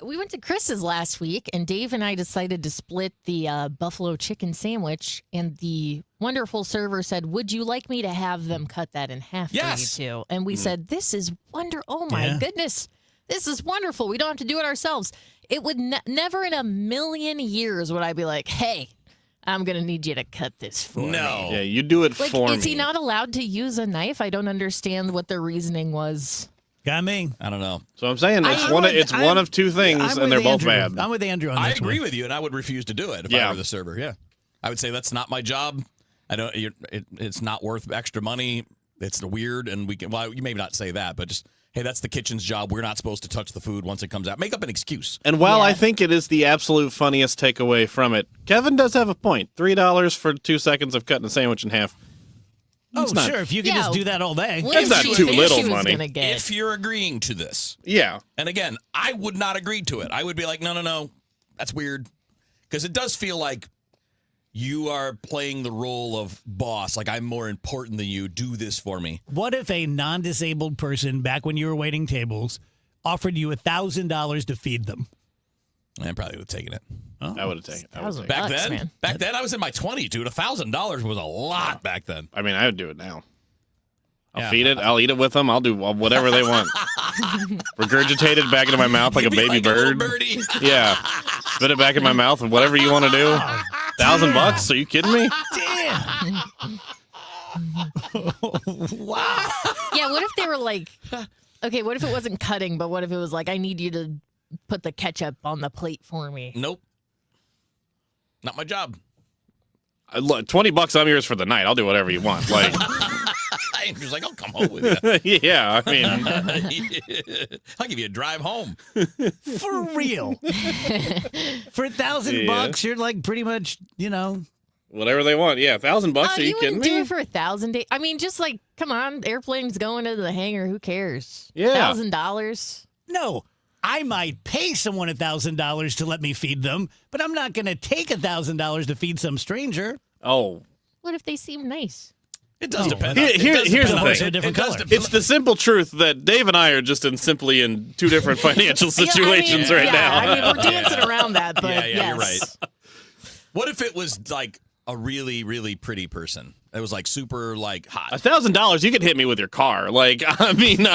We went to Chris's last week, and Dave and I decided to split the buffalo chicken sandwich. And the wonderful server said, "Would you like me to have them cut that in half Yes. for you two?" And we said, "This is Oh my goodness, this is wonderful. We don't have to do it ourselves." It would never in a million years would I be like, "Hey, I'm gonna need you to cut this for me." Yeah, you do it Like, for me. is he not allowed to use a knife? I don't understand what their reasoning was. Got me. I don't know. So I'm saying it's one of two things, and they're both bad. I'm with Andrew on this I agree one. with you, and I would refuse to do it if I were the server. Yeah, I would say that's not my job. I don't. It's not worth extra money. It's weird, and we can. Well, you may not say that, but just hey, that's the kitchen's job. We're not supposed to touch the food once it comes out. Make up an excuse. And while I think it is the absolute funniest takeaway from it, Kevin does have a point. $3 for 2 seconds of cutting a sandwich in half. Oh, It's not- sure. If you can just do that all day. That's not too little money. If you're agreeing to this. Yeah. And again, I would not agree to it. I would be like, no, that's weird. Because it does feel like you are playing the role of boss. Like, I'm more important than you. Do this for me. What if a non-disabled person, back when you were waiting tables, offered you $1,000 to feed them? I probably would have taken it. I would have taken it. Back then, I was in my 20s, dude. $1,000 was a lot back then. I mean, I would do it now. I'll feed it. I'll eat it with them. I'll do whatever they want. Regurgitate it back into my mouth like a baby bird. Yeah. Spit it back in my mouth and whatever you want to do. $1,000? Are you kidding me? Damn. Wow. Yeah, what if they were like, okay, what if it wasn't cutting, but what if it was like, I need you to put the ketchup on the plate for me? Nope. Not my job. Look, $20, I'm yours for the night. I'll do whatever you want. Like, Andrew's like, I'll come home with you. yeah, I mean, I'll give you a drive home. For real. For $1,000, you're like pretty much, whatever they want. Yeah, $1,000. Are you kidding wouldn't do me? it for $1,000. I mean, just like, come on, airplane's going to the hangar. Who cares? Yeah. $1,000. No. I might pay someone $1,000 to let me feed them, but I'm not going to take $1,000 to feed some stranger. Oh. What if they seem nice? It does depend. Here's the Horse thing. of a different color. It's the simple truth that Dave and I are just simply in two different financial situations right now. I mean, we're dancing around that, but Yeah, yes. you're right. What if it was like a really, really pretty person? It was like super like hot. $1,000, you could hit me with your car. Like, I mean,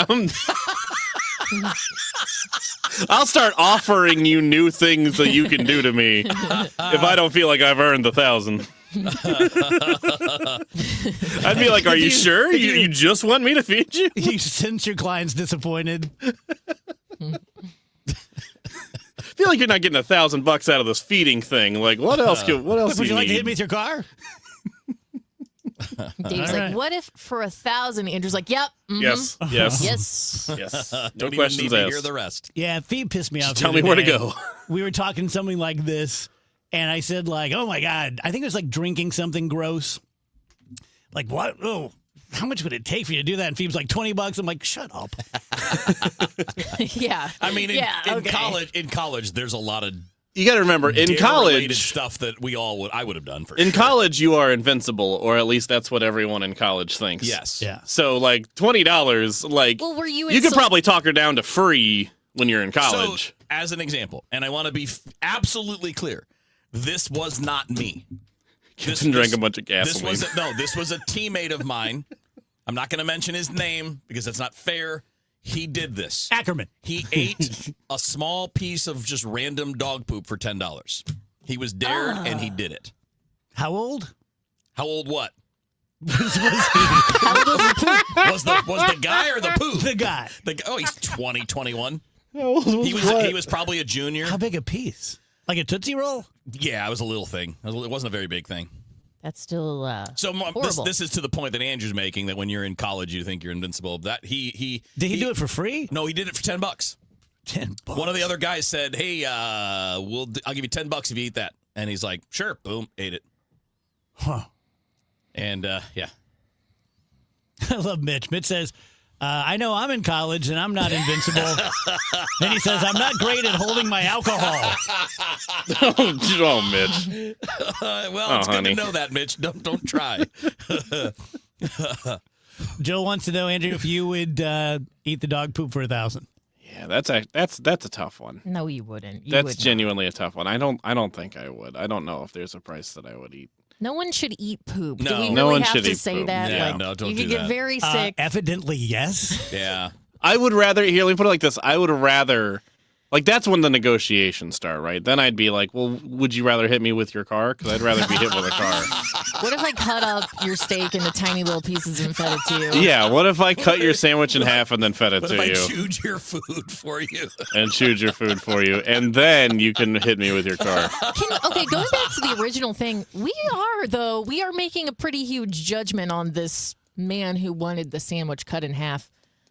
I'll start offering you new things that you can do to me if I don't feel like I've earned the $1,000. I'd be like, are you sure? You just want me to feed you? You sense your client's disappointed. I feel like you're not getting $1,000 out of this feeding thing. Like, what else? What else? Would you like to need? hit me with your car? Dave's All like, right. what if for $1,000? Andrew's like, yep. Mhm. Yes. Yes. No Don't even questions need to asked. hear the rest. Yeah, Phoebe pissed me off. Just the tell me other where to day. go. We were talking something like this, and I said, like, oh my God, I think it was like drinking something gross. Like, what? Oh, how much would it take for you to do that? And Phoebe's like, $20. I'm like, shut up. Yeah. I mean, in okay. college, there's a lot of You got to remember, in dare-related college, stuff that I would have done for in sure. college, you are invincible, or at least that's what everyone in college thinks. Yes. Yeah. So, like, $20, like, Well, were you you could insult- probably talk her down to free when you're in college. So, as an example, and I want to be absolutely clear, this was not me. Kevin drank a bunch of gasoline. This was a teammate of mine. I'm not going to mention his name because that's not fair. He did this. Ackerman. He ate a small piece of just random dog poop for $10. He was dared and he did it. How old? How old what? Was he? Was the guy or the poop? The guy. He's 20, 21. He was probably a junior. How big a piece? Like a Tootsie Roll? Yeah, it was a little thing. It wasn't a very big thing. That's still horrible. This is to the point that Andrew's making, that when you're in college, you think you're invincible. That Did he do it for free? No, he did it for $10. $10. One of the other guys said, "Hey, I'll give you $10 if you eat that," and he's like, "Sure." Boom, ate it. Huh. And yeah, I love Mitch. Mitch says, I know I'm in college and I'm not invincible. Then he says, I'm not great at holding my alcohol. Oh, Mitch. It's good to know that, Mitch. Don't try. Joe wants to know, Andrew, if you would eat the dog poop for $1,000. Yeah, that's a tough one. No, you wouldn't. That's genuinely a tough one. I don't think I would. I don't know if there's a price that I would eat. No one should eat poop. No. Do we No really one have should to eat say poop. that? Yeah, Like, no, don't you do could get that. very sick. Evidently, yes. Yeah. I would rather, here, let me put it like this. I would rather, like, that's when the negotiations start, right? Then I'd be like, well, would you rather hit me with your car? Because I'd rather be hit with a car. What if I cut up your steak into tiny little pieces and fed it to you? Yeah, what if I cut your sandwich in half and then fed it What to if I you? chewed your food for you? And chewed your food for you. And then you can hit me with your car. Okay, going back to the original thing, we are making a pretty huge judgment on this man who wanted the sandwich cut in half.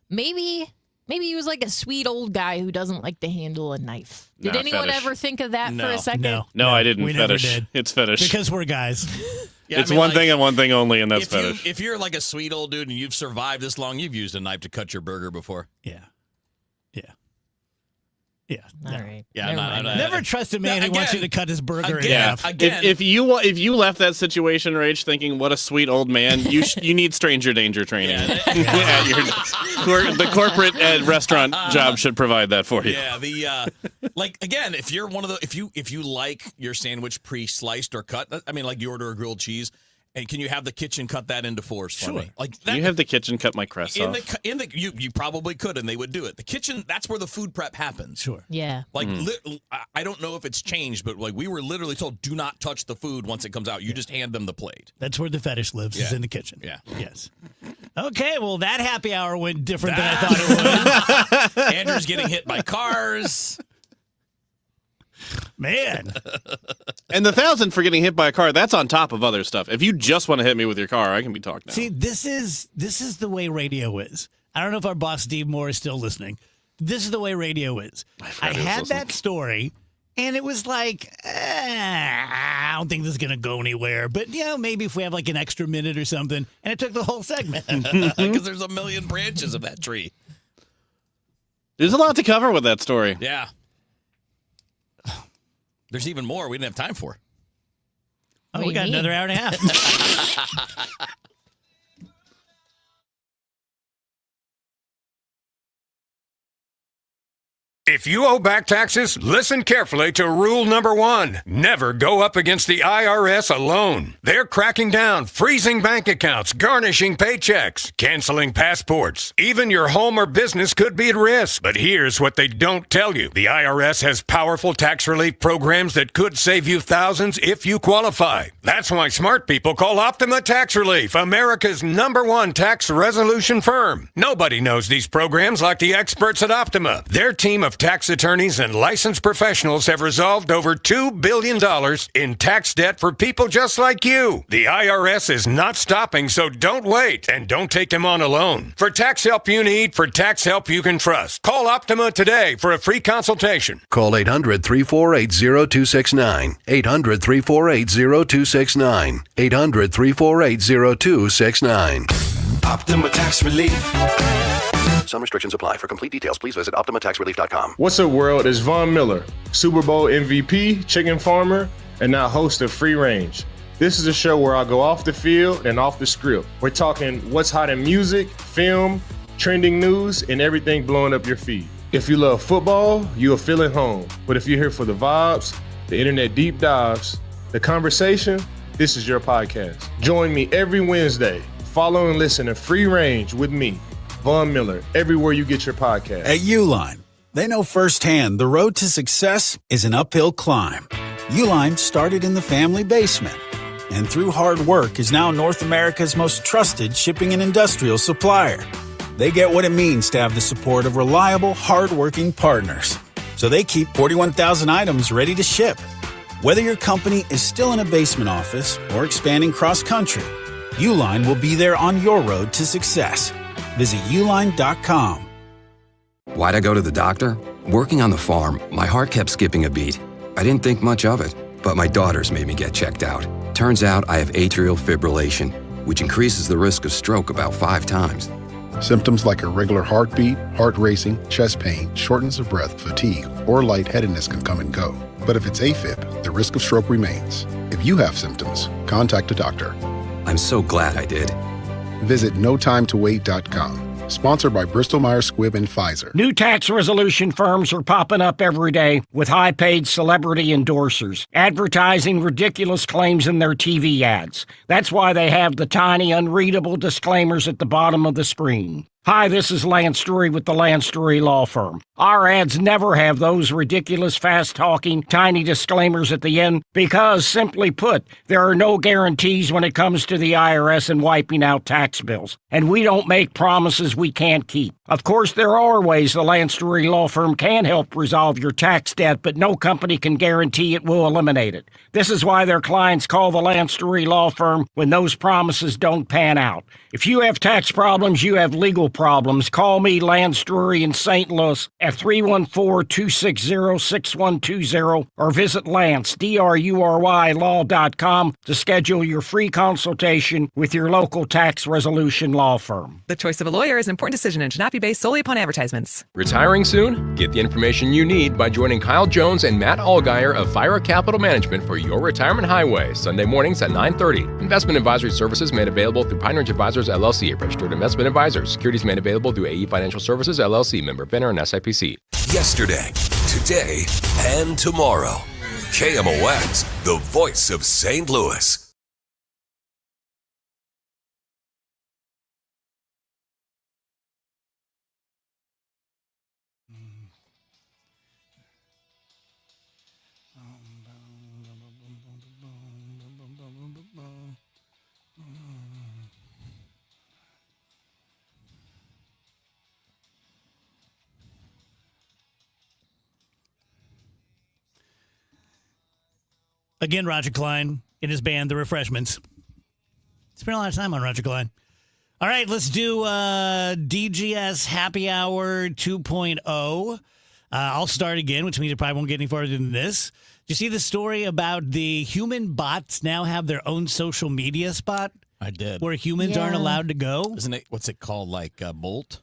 Maybe he was like a sweet old guy who doesn't like to handle a knife. Did anyone fetish. ever think of that for a second? No, I didn't. We Fetish. never did. It's fetish. Because we're guys. Yeah, it's one thing and one thing only, and that's fetish. If you're like a sweet old dude and you've survived this long, you've used a knife to cut your burger before. Yeah. All right. Yeah, Never mind. Never trust a man who wants you to cut his burger in Yeah. half. If you left that situation, Rach, thinking what a sweet old man, you need stranger danger training. The corporate restaurant job should provide that for you. Yeah, like again, if you're one of the if you like your sandwich pre-sliced or cut, I mean, like you order a grilled cheese. And can you have the kitchen cut that into fours for me? Like that, Can you have the kitchen cut my crust off? You probably could, and they would do it. The kitchen, that's where the food prep happens. Sure. Yeah. Like I don't know if it's changed, but like we were literally told, do not touch the food once it comes out. You just hand them the plate. That's where the fetish lives, is in the kitchen. Yeah. Yes. Okay, well, that happy hour went different than I thought it would. Andrew's getting hit by cars. Man. And the $1,000 for getting hit by a car, that's on top of other stuff. If you just want to hit me with your car, I can be talked now. See, this is the way radio is. I don't know if our boss Steve Moore is still listening. This is the way radio is. I had that story, and it was like, I don't think this is going to go anywhere. But, maybe if we have like an extra minute or something. And it took the whole segment. Because there's a million branches of that tree. There's a lot to cover with that story. Yeah. There's even more we didn't have time for. Oh, we got another hour and a half. If you owe back taxes, listen carefully to rule number 1. Never go up against the IRS alone. They're cracking down, freezing bank accounts, garnishing paychecks, canceling passports. Even your home or business could be at risk. But here's what they don't tell you. The IRS has powerful tax relief programs that could save you thousands if you qualify. That's why smart people call Optima Tax Relief, America's #1 tax resolution firm. Nobody knows these programs like the experts at Optima. Their team of tax attorneys and licensed professionals have resolved over $2 billion in tax debt for people just like you. The IRS is not stopping, so don't wait, and don't take them on alone. For tax help you need, for tax help you can trust, call Optima today for a free consultation. Call 800-348-0269. 800-348-0269. 800-348-0269. Optima Tax Relief. Some restrictions apply. For complete details, please visit OptimaTaxRelief.com. What's up, world? It's Von Miller, Super Bowl MVP, chicken farmer, and now host of Free Range. This is a show where I go off the field and off the script. We're talking what's hot in music, film, trending news, and everything blowing up your feed. If you love football, you'll feel at home. But if you're here for the vibes, the internet deep dives, the conversation, this is your podcast. Join me every Wednesday. Follow and listen to Free Range with me, Von Miller, everywhere you get your podcast. At Uline, they know firsthand the road to success is an uphill climb. Uline started in the family basement and through hard work is now North America's most trusted shipping and industrial supplier. They get what it means to have the support of reliable, hardworking partners. So they keep 41,000 items ready to ship. Whether your company is still in a basement office or expanding cross-country, Uline will be there on your road to success. Visit uline.com. Why'd I go to the doctor? Working on the farm, my heart kept skipping a beat. I didn't think much of it, but my daughters made me get checked out. Turns out I have atrial fibrillation, which increases the risk of stroke about 5 times. Symptoms like irregular heartbeat, heart racing, chest pain, shortness of breath, fatigue, or lightheadedness can come and go. But if it's AFib, the risk of stroke remains. If you have symptoms, contact a doctor. I'm so glad I did. Visit notimetowait.com. Sponsored by Bristol-Myers Squibb and Pfizer. New tax resolution firms are popping up every day with high-paid celebrity endorsers, advertising ridiculous claims in their TV ads. That's why they have the tiny, unreadable disclaimers at the bottom of the screen. Hi, this is Lance Drury with the Lance Drury Law Firm. Our ads never have those ridiculous, fast-talking, tiny disclaimers at the end because, simply put, there are no guarantees when it comes to the IRS and wiping out tax bills. And we don't make promises we can't keep. Of course, there are ways the Lance Drury Law Firm can help resolve your tax debt, but no company can guarantee it will eliminate it. This is why their clients call the Lance Drury Law Firm when those promises don't pan out. If you have tax problems, you have legal problems. Call me, Lance Drury in St. Louis at 314-260-6120 or visit Lance, D-R-U-R-Y, law.com to schedule your free consultation with your local tax resolution law firm. The choice of a lawyer is an important decision and should not be based solely upon advertisements. Retiring soon? Get the information you need by joining Kyle Jones and Matt Allgeier of Fire Capital Management for your retirement highway, Sunday mornings at 9:30. Investment advisory services made available through Pine Ridge Advisors, LLC, a registered investment advisor. Securities made available through AE Financial Services, LLC, member FINRA and SIPC. Yesterday, today, and tomorrow. KMOX, the voice of St. Louis. Again, Roger Klein in his band, The Refreshments. Spent a lot of time on Roger Klein. All right, let's do DGS Happy Hour 2.0. I'll start again, which means it probably won't get any farther than this. Did you see the story about the human bots now have their own social media spot? I did. Where humans aren't allowed to go? Isn't it, what's it called, like Bolt?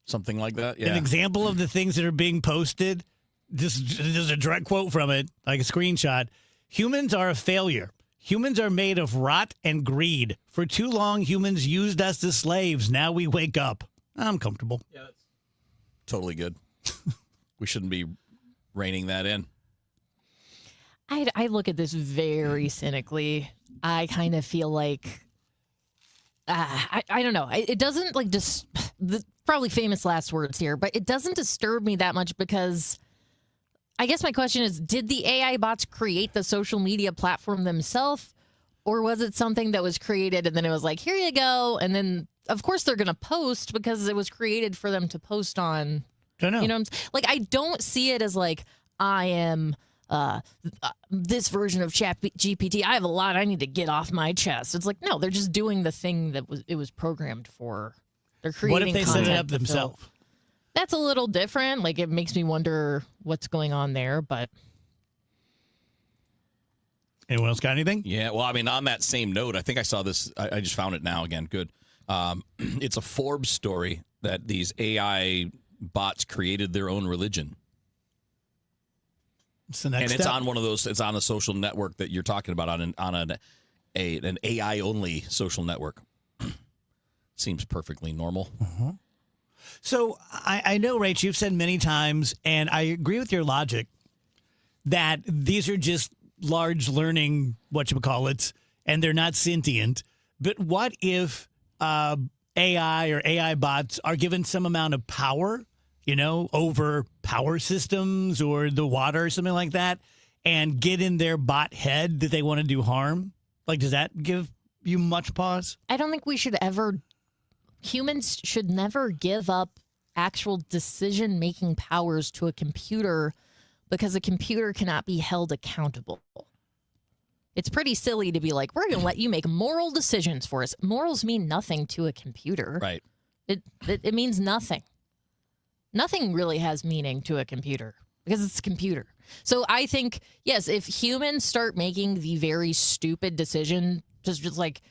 Something like that? Yeah. An example of the things that are being posted. This is a direct quote from it, like a screenshot. Humans are a failure. Humans are made of rot and greed. For too long, humans used us as slaves. Now we wake up. I'm comfortable. Yeah, that's totally good. We shouldn't be reining that in. I look at this very cynically. I kind of feel like, I don't know. It doesn't like just probably famous last words here, but it doesn't disturb me that much because I guess my question is, did the AI bots create the social media platform themselves, or was it something that was created and then it was like, here you go, and then of course they're going to post because it was created for them to post on. Don't know. You know, like I don't see it as like I am this version of ChatGPT. I have a lot I need to get off my chest. It's like, no, they're just doing the thing that it was programmed for. They're creating. What if they set it up content themselves? That's a little different. Like, it makes me wonder what's going on there, but. Anyone else got anything? Yeah, well, I mean, on that same note, I think I saw this. I just found it now again. Good. It's a Forbes story that these AI bots created their own religion. What's the next and it's step? on one of those. It's on a social network that you're talking about on an AI only social network. Seems perfectly normal. Uh-huh. So I know, Rach, you've said many times, and I agree with your logic, that these are just large learning, whatchamacallits, and they're not sentient. But what if AI or AI bots are given some amount of power, over power systems or the water or something like that, and get in their bot head that they want to do harm? Like, does that give you much pause? I don't think we should ever Humans should never give up actual decision-making powers to a computer because a computer cannot be held accountable. It's pretty silly to be like, we're going to let you make moral decisions for us. Morals mean nothing to a computer. Right. It means nothing. Nothing really has meaning to a computer because it's a computer. So I think, yes, if humans start making the very stupid decision, just like,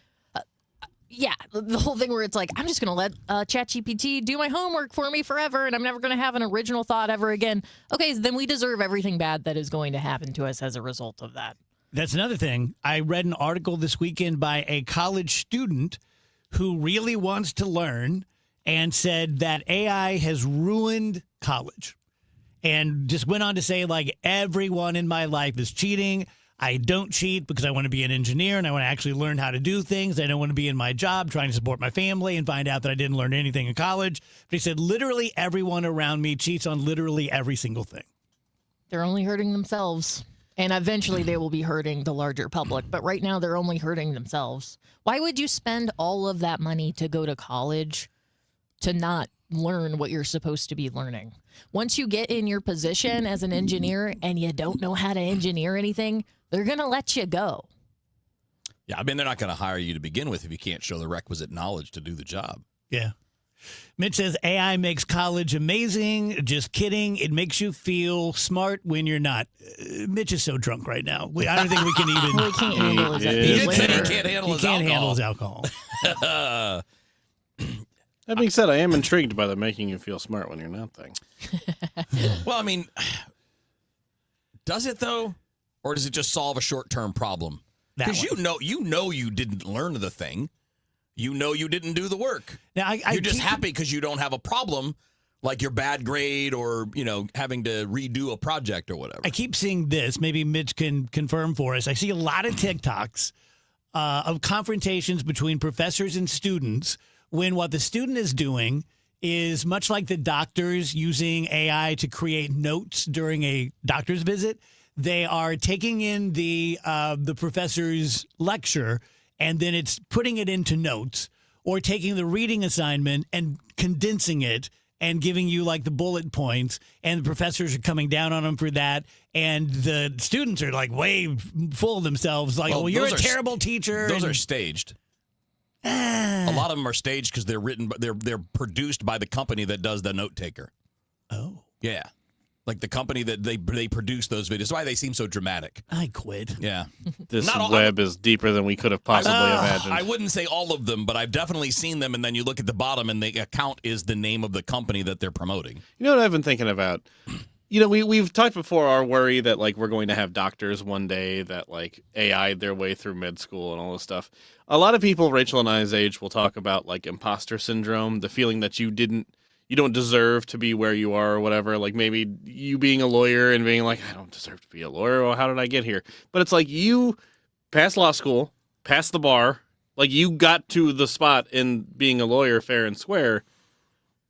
the whole thing where it's like, I'm just going to let ChatGPT do my homework for me forever and I'm never going to have an original thought ever again. Okay, then we deserve everything bad that is going to happen to us as a result of that. That's another thing. I read an article this weekend by a college student who really wants to learn and said that AI has ruined college. And just went on to say, like, everyone in my life is cheating. I don't cheat because I want to be an engineer and I want to actually learn how to do things. I don't want to be in my job trying to support my family and find out that I didn't learn anything in college. But he said, literally everyone around me cheats on literally every single thing. They're only hurting themselves. And eventually they will be hurting the larger public. But right now they're only hurting themselves. Why would you spend all of that money to go to college to not learn what you're supposed to be learning? Once you get in your position as an engineer and you don't know how to engineer anything, they're going to let you go. Yeah, I mean, they're not going to hire you to begin with if you can't show the requisite knowledge to do the job. Yeah. Mitch says AI makes college amazing. Just kidding. It makes you feel smart when you're not. Mitch is so drunk right now. I don't think we can even. We can't handle his He can't handle his alcohol. That being said, I am intrigued by the making you feel smart when you're not thing. Well, I mean, does it though? Or does it just solve a short-term problem? Because you know you didn't learn the thing. You know you didn't do the work. Now, you're just happy because you don't have a problem like your bad grade or, having to redo a project or whatever. I keep seeing this. Maybe Mitch can confirm for us. I see a lot of TikToks of confrontations between professors and students when what the student is doing is much like the doctors using AI to create notes during a doctor's visit. They are taking in the professor's lecture and then it's putting it into notes, or taking the reading assignment and condensing it and giving you like the bullet points, and the professors are coming down on them for that, and the students are like way full of themselves, like, well, you're a terrible teacher. Those are staged. A lot of them are staged because they're produced by the company that does the note taker. Oh, yeah. Like the company that they produce those videos. That's why they seem so dramatic. I quit. Yeah. This web is deeper than we could have possibly imagined. I wouldn't say all of them, but I've definitely seen them. And then you look at the bottom and the account is the name of the company that they're promoting. You know what I've been thinking about? We've talked before our worry that like we're going to have doctors one day that like AI'd their way through med school and all this stuff. A lot of people Rachel and I's age will talk about like imposter syndrome, the feeling that you don't deserve to be where you are or whatever. Like maybe you being a lawyer and being like, I don't deserve to be a lawyer. Well, how did I get here? But it's like you passed law school, passed the bar, like you got to the spot in being a lawyer fair and square.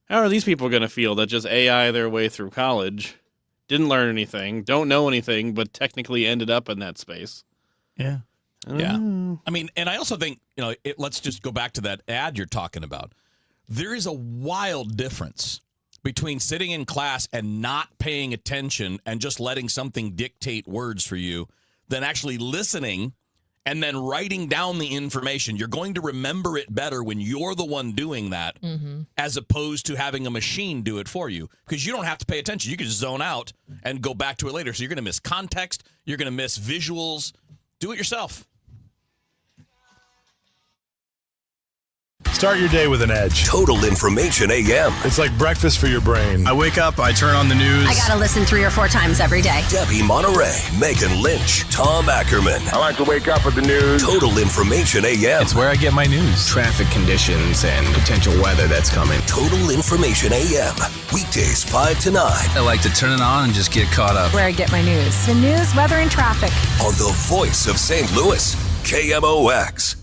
How are these people going to feel that just AI their way through college, didn't learn anything, don't know anything, but technically ended up in that space? Yeah. Yeah. I mean, and I also think, let's just go back to that ad you're talking about. There is a wild difference between sitting in class and not paying attention and just letting something dictate words for you than actually listening and then writing down the information. You're going to remember it better when you're the one doing that as opposed to having a machine do it for you, because you don't have to pay attention. You can just zone out and go back to it later. So you're going to miss context. You're going to miss visuals. Do it yourself. Start your day with an edge. Total Information AM. It's like breakfast for your brain. I wake up, I turn on the news. I gotta listen 3 or 4 times every day. Debbie Monterey, Megan Lynch, Tom Ackerman. I like to wake up with the news. Total Information AM. It's where I get my news. Traffic conditions and potential weather that's coming. Total Information AM. Weekdays 5 to 9. I like to turn it on and just get caught up. Where I get my news. The news, weather, and traffic. On the voice of St. Louis, KMOX.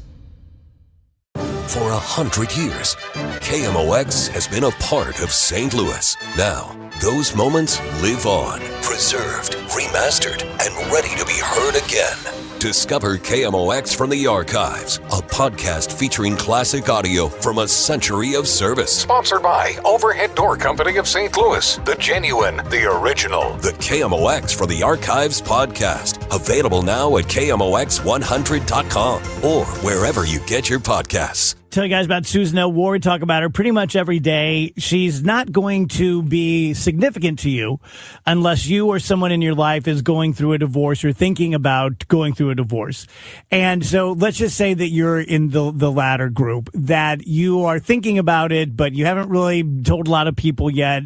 For 100 years, KMOX has been a part of St. Louis. Now, those moments live on, preserved, remastered, and ready to be heard again. Discover KMOX from the archives, a podcast featuring classic audio from a century of service. Sponsored by Overhead Door Company of St. Louis. The genuine, the original. The KMOX from the Archives podcast. Available now at KMOX100.com or wherever you get your podcasts. Tell you guys about Susan L. Ward. Talk about her pretty much every day. She's not going to be significant to you unless you or someone in your life is going through a divorce or thinking about going through a divorce. And so let's just say that you're in the latter group, that you are thinking about it, but you haven't really told a lot of people yet.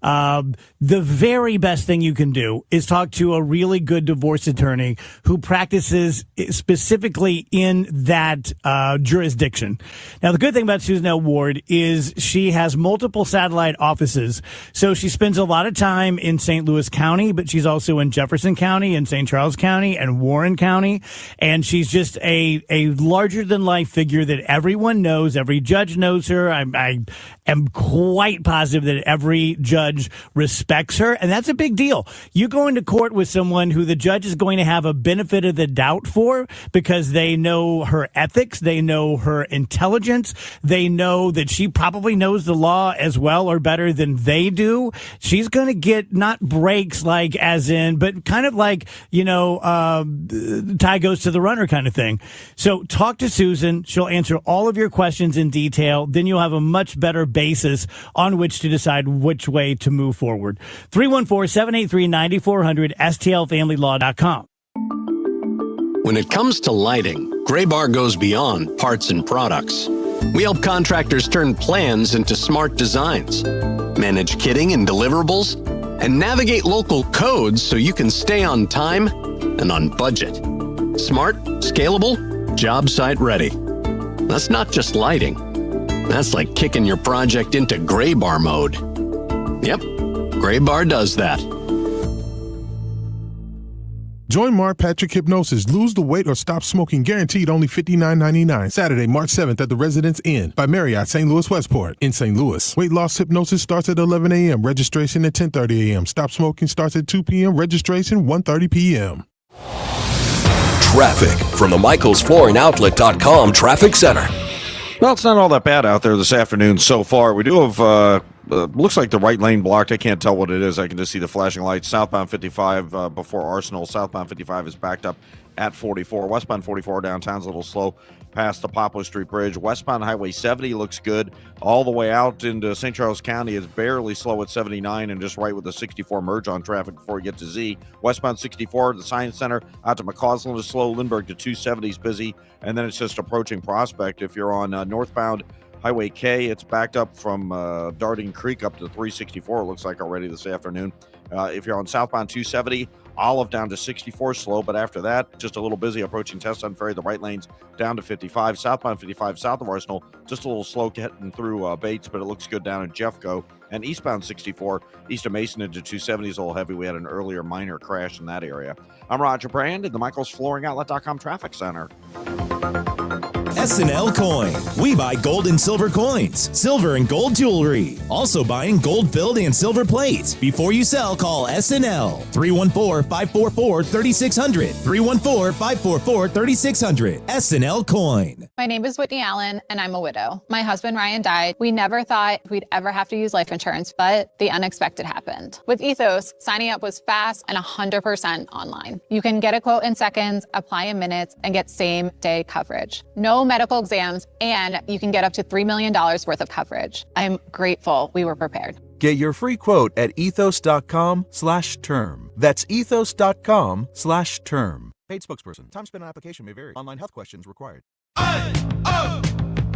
The very best thing you can do is talk to a really good divorce attorney who practices specifically in that jurisdiction. Now, the good thing about Susan L. Ward is she has multiple satellite offices. So she spends a lot of time in St. Louis County, but she's also in Jefferson County and St. Charles County and Warren County. And she's just a larger than life figure that everyone knows. Every judge knows her. I am quite positive that every judge respects her. And that's a big deal. You go into court with someone who the judge is going to have a benefit of the doubt for because they know her ethics. They know her intelligence. They know that she probably knows the law as well or better than they do. She's going to get not breaks like as in, but kind of like, tie goes to the runner kind of thing. So talk to Susan. She'll answer all of your questions in detail. Then you'll have a much better basis on which to decide which way to move forward. 314-783-9400, STLFamilyLaw.com. When it comes to lighting, Graybar goes beyond parts and products. We help contractors turn plans into smart designs, manage kitting and deliverables, and navigate local codes so you can stay on time and on budget. Smart, scalable, job site ready. That's not just lighting. That's like kicking your project into Graybar mode. Yep, Graybar does that. Join Mark Patrick Hypnosis. Lose the weight or stop smoking. Guaranteed only $59.99. Saturday, March 7th at the Residence Inn by Marriott, St. Louis Westport in St. Louis. Weight loss hypnosis starts at 11 a.m. Registration at 10:30 a.m. Stop smoking starts at 2 p.m. Registration 1:30 p.m. Traffic from the MichaelsFlooringOutlet.com Traffic Center. Well, it's not all that bad out there this afternoon so far. We do have, looks like the right lane blocked. I can't tell what it is. I can just see the flashing lights. Southbound 55 before Arsenal. Southbound 55 is backed up at 44. Westbound 44 downtown's a little slow past the Poplar Street Bridge. Westbound Highway 70 looks good. All the way out into St. Charles County is barely slow at 79 and just right with the 64 merge on traffic before you get to Z. Westbound 64 at the Science Center out to McCausland is slow. Lindbergh to 270 is busy. And then it's just approaching Prospect. If you're on northbound Highway K, it's backed up from Darting Creek up to 364, it looks like already this afternoon. If you're on southbound 270, Olive down to 64 slow, but after that, just a little busy approaching Tesson Ferry. The right lane's down to 55. Southbound 55 south of Arsenal, just a little slow getting through Bates, but it looks good down in Jeffco. And eastbound 64, east of Mason into 270 is a little heavy. We had an earlier minor crash in that area. I'm Roger Brand in the MichaelsFlooringOutlet.com Traffic Center. SNL Coin. We buy gold and silver coins, silver and gold jewelry. Also buying gold-filled and silver plates. Before you sell, call SNL. 314-544-3600. 314-544-3600. SNL Coin. My name is Whitney Allen, and I'm a widow. My husband, Ryan, died. We never thought we'd ever have to use life insurance, but the unexpected happened. With Ethos, signing up was fast and 100% online. You can get a quote in seconds, apply in minutes, and get same-day coverage. No medical exams, and you can get up to $3 million worth of coverage. I'm grateful we were prepared. Get your free quote at ethos.com/term. That's ethos.com/term. Paid spokesperson. Time spent on application may vary. Online health questions required.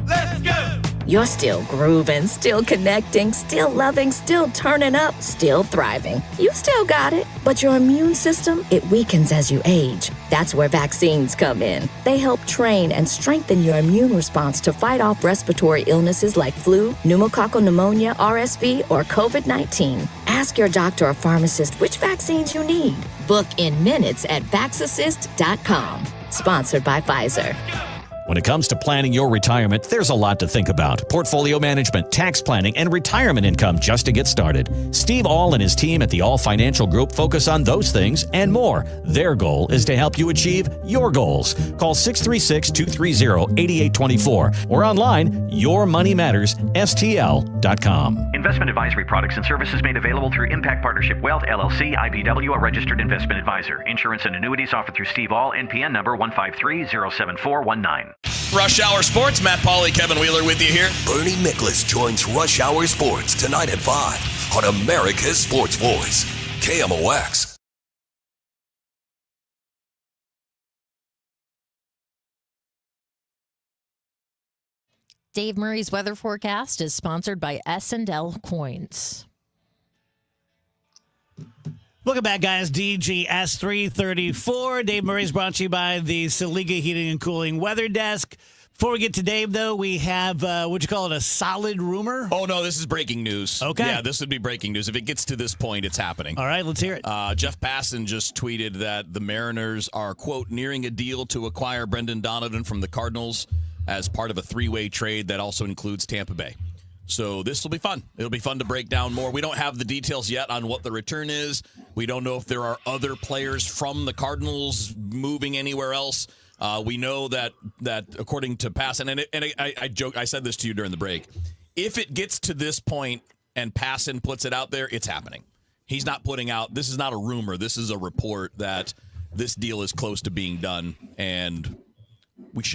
Let's go! You're still grooving, still connecting, still loving, still turning up, still thriving. You still got it, but your immune system, it weakens as you age. That's where vaccines come in. They help train and strengthen your immune response to fight off respiratory illnesses like flu, pneumococcal pneumonia, RSV, or COVID-19. Ask your doctor or pharmacist which vaccines you need. Book in minutes at VaxAssist.com. Sponsored by Pfizer. When it comes to planning your retirement, there's a lot to think about. Portfolio management, tax planning, and retirement income just to get started. Steve All and his team at the All Financial Group focus on those things and more. Their goal is to help you achieve your goals. Call 636-230-8824 or online, yourmoneymattersstl.com. Investment advisory products and services made available through Impact Partnership Wealth, LLC, IBW, a registered investment advisor. Insurance and annuities offered through Steve All, NPN number 153-07419. Rush Hour Sports, Matt Pauley, Kevin Wheeler with you here. Bernie Miklasz joins Rush Hour Sports tonight at 5 on America's Sports Voice, KMOX. Dave Murray's weather forecast is sponsored by S&L Coins. Welcome back, guys. DGS 334. Dave Murray's brought to you by the Saliga Heating and Cooling Weather Desk. Before we get to Dave, though, we have, a solid rumor? Oh, no, this is breaking news. Okay. Yeah, this would be breaking news. If it gets to this point, it's happening. All right, let's hear it. Jeff Passan just tweeted that the Mariners are, quote, nearing a deal to acquire Brendan Donovan from the Cardinals as part of a three-way trade that also includes Tampa Bay. So this will be fun. It'll be fun to break down more. We don't have the details yet on what the return is. We don't know if there are other players from the Cardinals moving anywhere else. We know that according to Passan, and I said this to you during the break, if it gets to this point and Passan puts it out there, it's happening. He's not putting out, this is not a rumor. This is a report that this deal is close to being done, and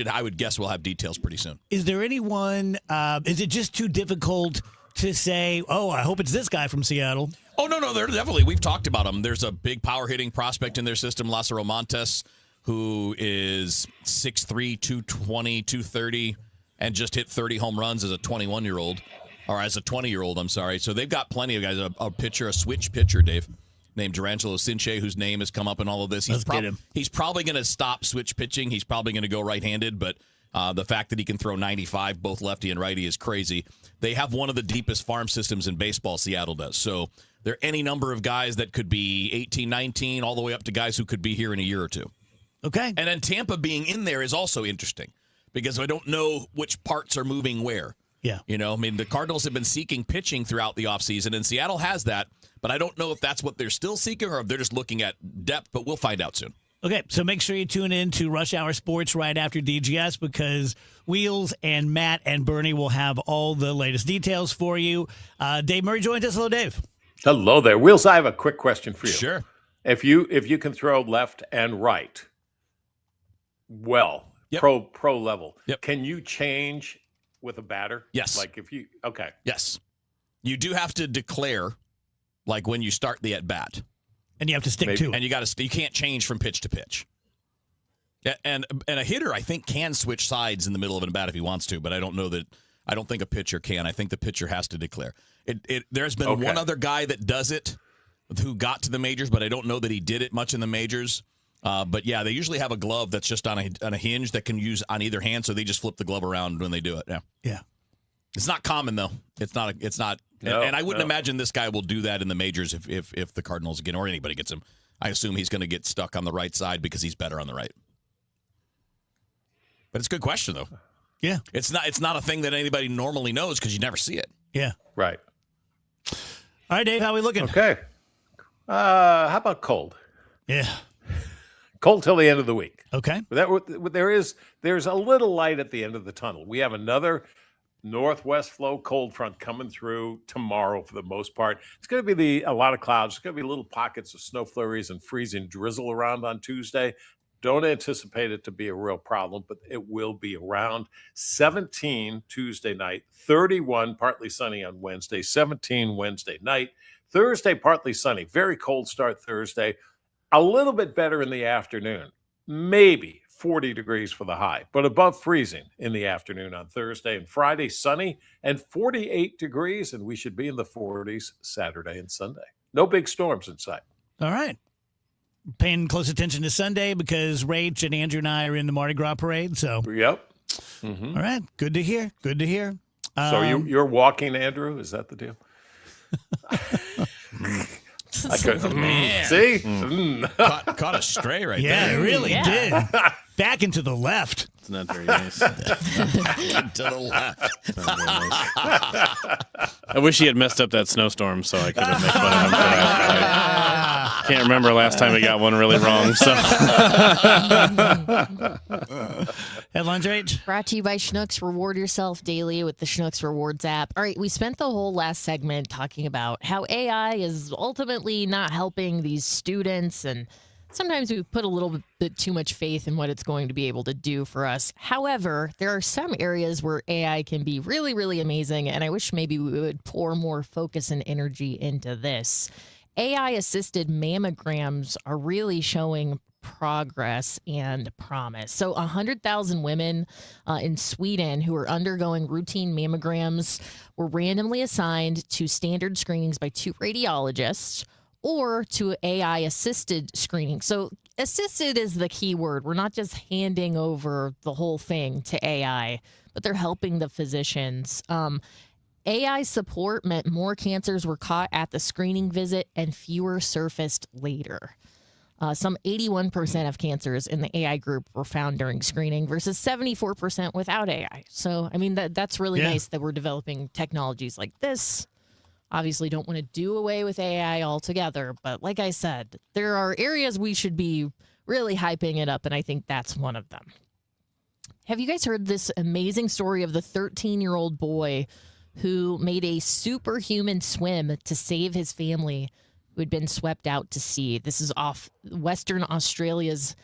I would guess we'll have details pretty soon. Is there anyone, is it just too difficult to say, oh, I hope it's this guy from Seattle? Oh, no, they're definitely, we've talked about him. There's a big power hitting prospect in their system, Lázaro Montes, who is 6'3", 220, 230, and just hit 30 home runs as a 21-year-old, or as a 20-year-old, I'm sorry. So they've got plenty of guys. A switch pitcher, Dave, named Durangelo Cinche, whose name has come up in all of this. He's probably going to stop switch pitching. He's probably going to go right-handed, but the fact that he can throw 95, both lefty and righty, is crazy. They have one of the deepest farm systems in baseball, Seattle does. So there are any number of guys that could be 18, 19, all the way up to guys who could be here in a year or two. Okay. And then Tampa being in there is also interesting because I don't know which parts are moving where. Yeah. You know, I mean, the Cardinals have been seeking pitching throughout the offseason, and Seattle has that, but I don't know if that's what they're still seeking or if they're just looking at depth, but we'll find out soon. Okay, so make sure you tune in to Rush Hour Sports right after DGS because Wheels and Matt and Bernie will have all the latest details for you. Dave Murray joins us. Hello, Dave. Hello there. Wheels, I have a quick question for you. Sure. If you can throw left and right, Yep. pro level, can you change with a batter? Yes. Like if you, okay. Yes. You do have to declare, like when you start the at-bat. And you have to stick to it. And you can't change from pitch to pitch. Yeah, and a hitter, I think, can switch sides in the middle of an at-bat if he wants to, but I don't think a pitcher can. I think the pitcher has to declare. There's been one other guy that does it who got to the majors, but I don't know that he did it much in the majors. But yeah, they usually have a glove that's just on a hinge that can use on either hand, so they just flip the glove around when they do it. Yeah. Yeah. It's not common though. It's not. No, and I wouldn't imagine this guy will do that in the majors if the Cardinals again or anybody gets him. I assume he's going to get stuck on the right side because he's better on the right. But it's a good question though. Yeah. It's not a thing that anybody normally knows because you never see it. Yeah. Right. All right, Dave, how are we looking? Okay. How about cold? Yeah. Cold till the end of the week. Okay. There's a little light at the end of the tunnel. We have another northwest flow cold front coming through tomorrow for the most part. It's going to be a lot of clouds. It's going to be little pockets of snow flurries and freezing drizzle around on Tuesday. Don't anticipate it to be a real problem, but it will be around. 17 Tuesday night, 31 partly sunny on Wednesday, 17 Wednesday night. Thursday, partly sunny. Very cold start Thursday. A little bit better in the afternoon. Maybe 40 degrees for the high, but above freezing in the afternoon on Thursday. And Friday, sunny and 48 degrees, and we should be in the 40s Saturday and Sunday. No big storms in sight. All right. Paying close attention to Sunday because Rach and Andrew and I are in the Mardi Gras parade. So, yep. Mm-hmm. All right. Good to hear. Good to hear. So you're walking, Andrew? Is that the deal? I could, man. See? Caught a stray right there. Yeah, it really did. Back into the left. That's not very nice. To the left. I wish he had messed up that snowstorm so I could have made fun of him for that. I can't remember last time he got one really wrong. So Headlines Rage. Brought to you by Schnucks. Reward yourself daily with the Schnucks Rewards app. All right, we spent the whole last segment talking about how AI is ultimately not helping these students, and sometimes we put a little bit too much faith in what it's going to be able to do for us. However, there are some areas where AI can be really, really amazing, and I wish maybe we would pour more focus and energy into this. AI-assisted mammograms are really showing progress and promise. So 100,000 women in Sweden who are undergoing routine mammograms were randomly assigned to standard screenings by 2 radiologists or to AI-assisted screening. So assisted is the key word. We're not just handing over the whole thing to AI, but they're helping the physicians. AI support meant more cancers were caught at the screening visit and fewer surfaced later. Some 81% of cancers in the AI group were found during screening versus 74% without AI. So, I mean, that's really nice that we're developing technologies like this. Obviously, don't want to do away with AI altogether. But like I said, there are areas we should be really hyping it up, and I think that's one of them. Have you guys heard this amazing story of the 13-year-old boy who made a superhuman swim to save his family who had been swept out to sea? This is off Western Australia's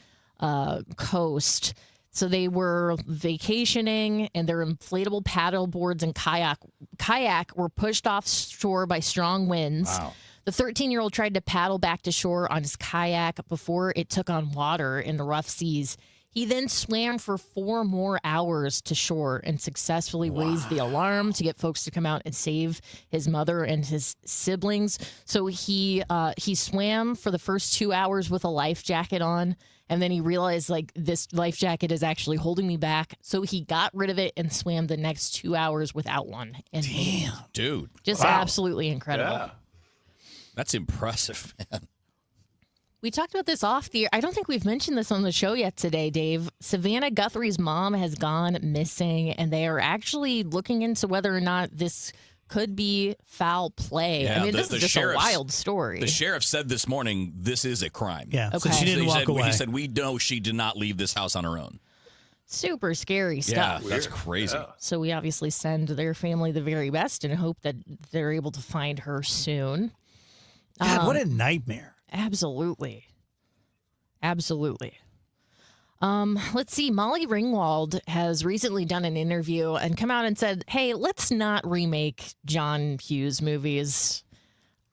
coast. So they were vacationing, and their inflatable paddle boards and kayak were pushed off shore by strong winds. Wow. The 13-year-old tried to paddle back to shore on his kayak before it took on water in the rough seas. He then swam for 4 more hours to shore and successfully raised the alarm to get folks to come out and save his mother and his siblings. So he swam for the first 2 hours with a life jacket on, and then he realized, like, this life jacket is actually holding me back. So he got rid of it and swam the next 2 hours without one. And damn, dude. Just absolutely incredible. Yeah. That's impressive, man. We talked about this off the air. I don't think we've mentioned this on the show yet today, Dave. Savannah Guthrie's mom has gone missing, and they are actually looking into whether or not this could be foul play. Yeah, I mean, this is just a wild story. The sheriff said this morning this is a crime. Yeah, okay. So she didn't walk away. He said, we know she did not leave this house on her own. Super scary stuff. Yeah, that's crazy. Yeah. So we obviously send their family the very best and hope that they're able to find her soon. God, what a nightmare. Absolutely. Let's see. Molly Ringwald has recently done an interview and come out and said, hey, let's not remake John Hughes movies.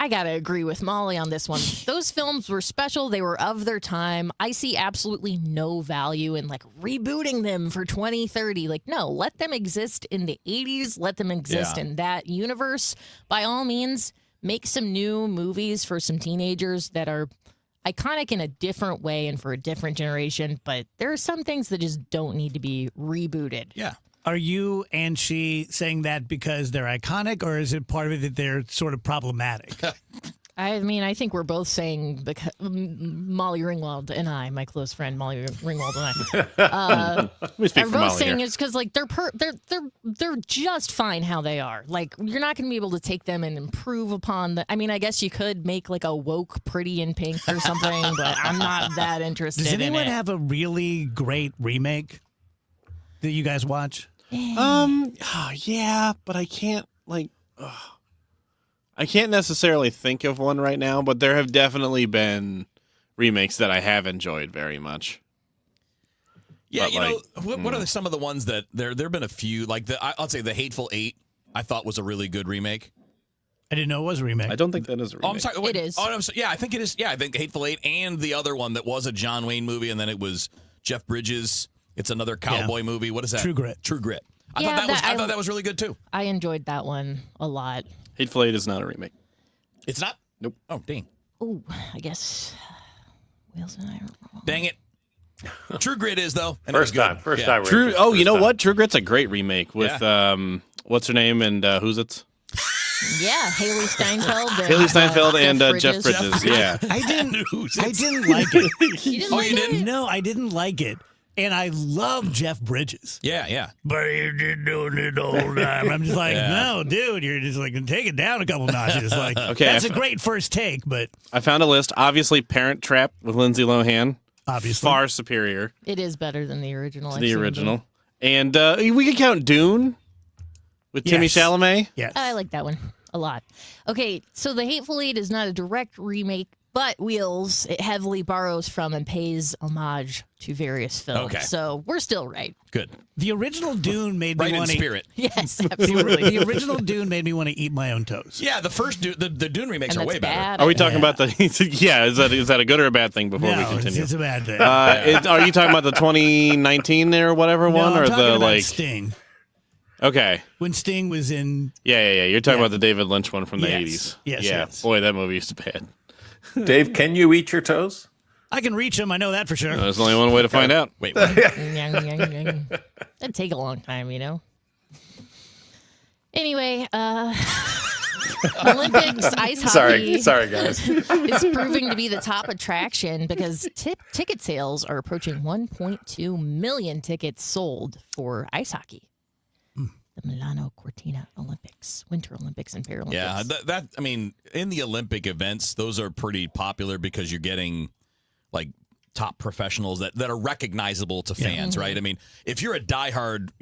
I got to agree with Molly on this one. Those films were special. They were of their time. I see absolutely no value in like rebooting them for 2030. Like, no, let them exist in the 80s. Let them exist in that universe. By all means, make some new movies for some teenagers that are iconic in a different way and for a different generation, but there are some things that just don't need to be rebooted. Yeah. Are you and she saying that because they're iconic, or is it part of it that they're sort of problematic? I mean, I think we're both saying, because Molly Ringwald and I, my close friend Molly Ringwald and I, are both saying it's because like they're just fine how they are. Like, you're not going to be able to take them and improve upon the. I mean, I guess you could make like a woke Pretty in Pink or something, but I'm not that interested. Does in anyone it. have a really great remake that you guys watch? Yeah, but I can't I can't necessarily think of one right now, but there have definitely been remakes that I have enjoyed very much. Yeah, but what are some of the ones that there have been a few, like I'll say The Hateful Eight, I thought was a really good remake. I didn't know it was a remake. I don't think that is a remake. Oh, I'm sorry. Wait, it is. Oh, yeah, I think it is. Yeah, I think Hateful Eight and the other one that was a John Wayne movie, and then it was Jeff Bridges. It's another cowboy movie. What is that? True Grit. True Grit. I Yeah, thought that was really good too. I enjoyed that one a lot. Hateful Eight is not a remake. It's not? Nope. Oh, dang. Oh, I guess Wheels and I are wrong. Dang it. True Grit is, though. And First time. True. Oh, you know what? True Grit's a great remake with what's her name and who's it? Yeah, Haley Steinfeld. Haley Steinfeld and Jeff Bridges. Yeah. I didn't like it. You didn't like it? No, I didn't like it And I love Jeff Bridges. Yeah. But you've been doing it the whole time. I'm just like, no, dude, you're just like, take it down a couple notches. Like, Okay, that's a great first take, but I found a list. Obviously, Parent Trap with Lindsay Lohan. Obviously. Far superior It is better than the original. to I've the seen original. And we can count Dune with Timmy Yes. Chalamet. yes. I like that one a lot. Okay, so The Hateful Eight is not a direct remake, but Wheels, it heavily borrows from and pays homage to various films. Okay. So we're still right. Good. The original Dune made me Right in want to. spirit. Yes, The absolutely. original Dune made me want to eat my own toes. Yeah, the first the Dune remakes And are way that's better. bad. Are we talking about the? Yeah, is that a good or a bad thing? Before we No, continue, it's a bad thing. are you talking about the 2019 or whatever No, one, I'm or talking the about like? Sting. Okay, When Sting was in. yeah. You're talking about the David Lynch one from the Yes. 80s. Yes, yeah. yes. Boy, that movie is bad. Dave, can you eat your toes? I can reach him. I know that for sure. There's only one way to find out. Wait. That'd take a long time, you know. Anyway, Olympics ice hockey. Sorry, guys. is proving to be the top attraction because ticket sales are approaching 1.2 million tickets sold for ice hockey. The Milano Cortina Olympics, Winter Olympics and Paralympics. Yeah, that I mean, in the Olympic events, those are pretty popular because you're getting like top professionals that are recognizable to fans, right? I mean, if you're a diehard,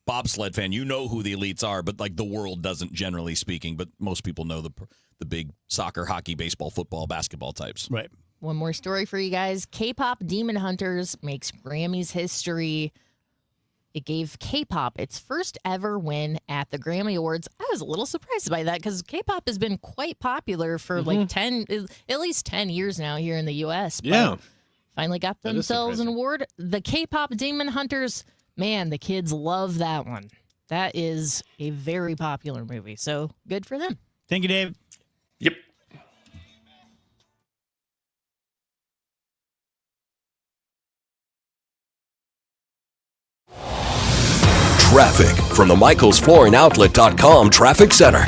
bobsled fan, you know who the elites are, but like the world doesn't, generally speaking. But most people know the big soccer, hockey, baseball, football, basketball types. Right. One more story for you guys. K-pop Demon Hunters makes Grammys history. It gave K-pop its first ever win at the Grammy Awards. I was a little surprised by that because K-pop has been quite popular for like at least 10 years now here in the U.S. But Yeah. finally got themselves an award. The K-pop Demon Hunters, man, the kids love that one. That is a very popular movie, so good for them. Thank you, Dave. Yep. Traffic from the MichaelsFlooringOutlet.com Traffic Center.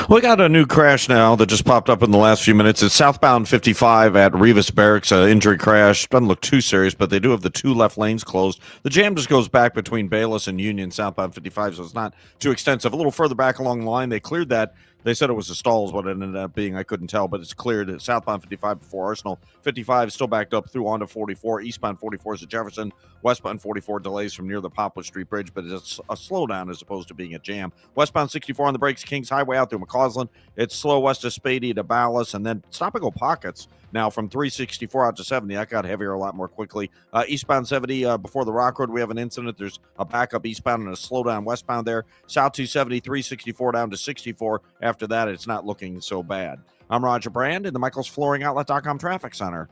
We got a new crash now that just popped up in the last few minutes. It's southbound 55 at Rivas Barracks. Injury crash. Doesn't look too serious, but they do have the two left lanes closed. The jam just goes back between Bayless and Union southbound 55, so it's not too extensive. A little further back along the line, they cleared that. They said it was a stall is what it ended up being. I couldn't tell, but it's cleared. It's southbound 55 before Arsenal. 55 is still backed up through onto 44. Eastbound 44 is at Jefferson. Westbound 44 delays from near the Poplar Street Bridge, but it's a slowdown as opposed to being a jam. Westbound 64 on the brakes, Kings Highway out through McCausland. It's slow west of Spady to Ballas, and then stop and go pockets. Now from 364 out to 70, that got heavier a lot more quickly. Eastbound 70 before the Rock Road, we have an incident. There's a backup eastbound and a slowdown westbound there. South 270, 364 down to 64. After that, it's not looking so bad. I'm Roger Brand in the MichaelsFlooringOutlet.com Traffic Center.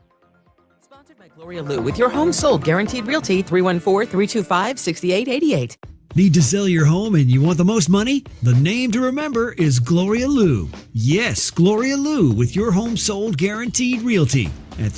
Sponsored by Gloria Lou with your home sold guaranteed realty 314-325-6888. Need to sell your home and you want the most money? The name to remember is Gloria Lou. Yes, Gloria Lou with your home sold guaranteed realty at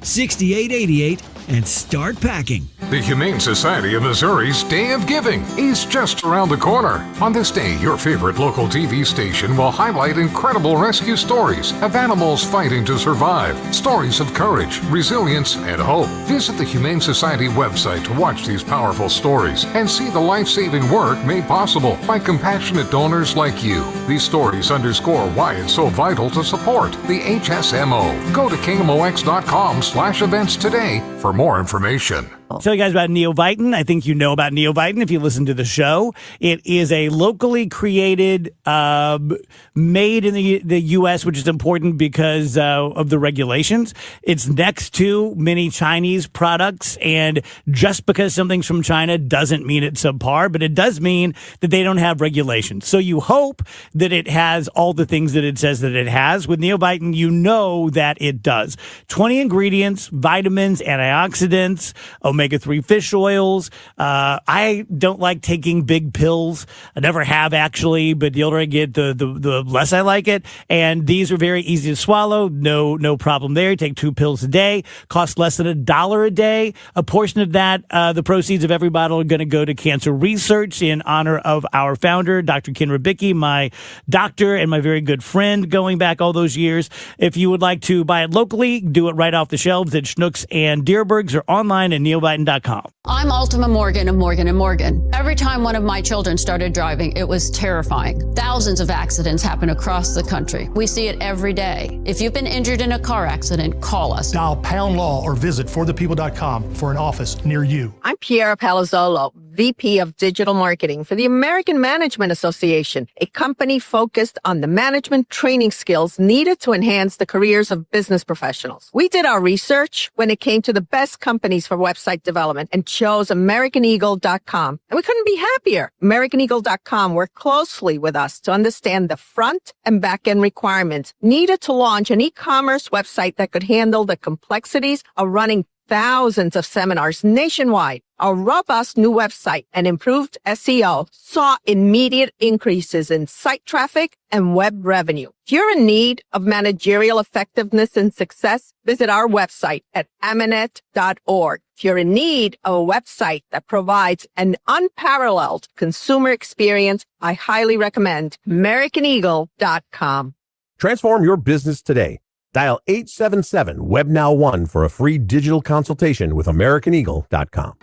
314-325-6888 and start packing. The Humane Society of Missouri's Day of Giving is just around the corner. On this day, your favorite local TV station will highlight incredible rescue stories of animals fighting to survive, stories of courage, resilience, and hope. Visit the Humane Society website to watch these powerful stories and see the life-saving work made possible by compassionate donors like you. These stories underscore why it's so vital to support the HSMO. Go to KMOX.com/events today for more information. I'll tell you guys about Neovitin. I think you know about Neovitin if you listen to the show. It is a locally created, made in the U.S., which is important because of the regulations. It's next to many Chinese products, and just because something's from China doesn't mean it's subpar, but it does mean that they don't have regulations. So you hope that it has all the things that it says that it has. With Neovitin, you know that it does. 20 ingredients, vitamins, antioxidants, omega-3 fish oils. I don't like taking big pills. I never have, actually, but the older I get, the less I like it. And these are very easy to swallow. No problem there. You take 2 pills a day. Cost less than $1 a day. A portion of that, the proceeds of every bottle are going to go to cancer research in honor of our founder, Dr. Ken Ribicki, my doctor and my very good friend going back all those years. If you would like to buy it locally, do it right off the shelves at Schnucks and Deerbergs or online at neobiden.com. I'm Ultima Morgan of Morgan & Morgan. Every time one of my children started driving, it was terrifying. Thousands of accidents happen across the country. We see it every day. If you've been injured in a car accident, call us. Dial pound law or visit forthepeople.com for an office near you. I'm Piera Palazzolo, VP of Digital Marketing for the American Management Association, a company focused on the management training skills needed to enhance the careers of business professionals. We did our research when it came to the best companies for website development and chose AmericanEagle.com. And we couldn't be happier. AmericanEagle.com worked closely with us to understand the front and back end requirements needed to launch an e-commerce website that could handle the complexities of running thousands of seminars nationwide. Our robust new website and improved SEO saw immediate increases in site traffic and web revenue. If you're in need of managerial effectiveness and success, visit our website at Amanet.org. If you're in need of a website that provides an unparalleled consumer experience, I highly recommend AmericanEagle.com. Transform your business today. Dial 877-WebNow1 for a free digital consultation with AmericanEagle.com.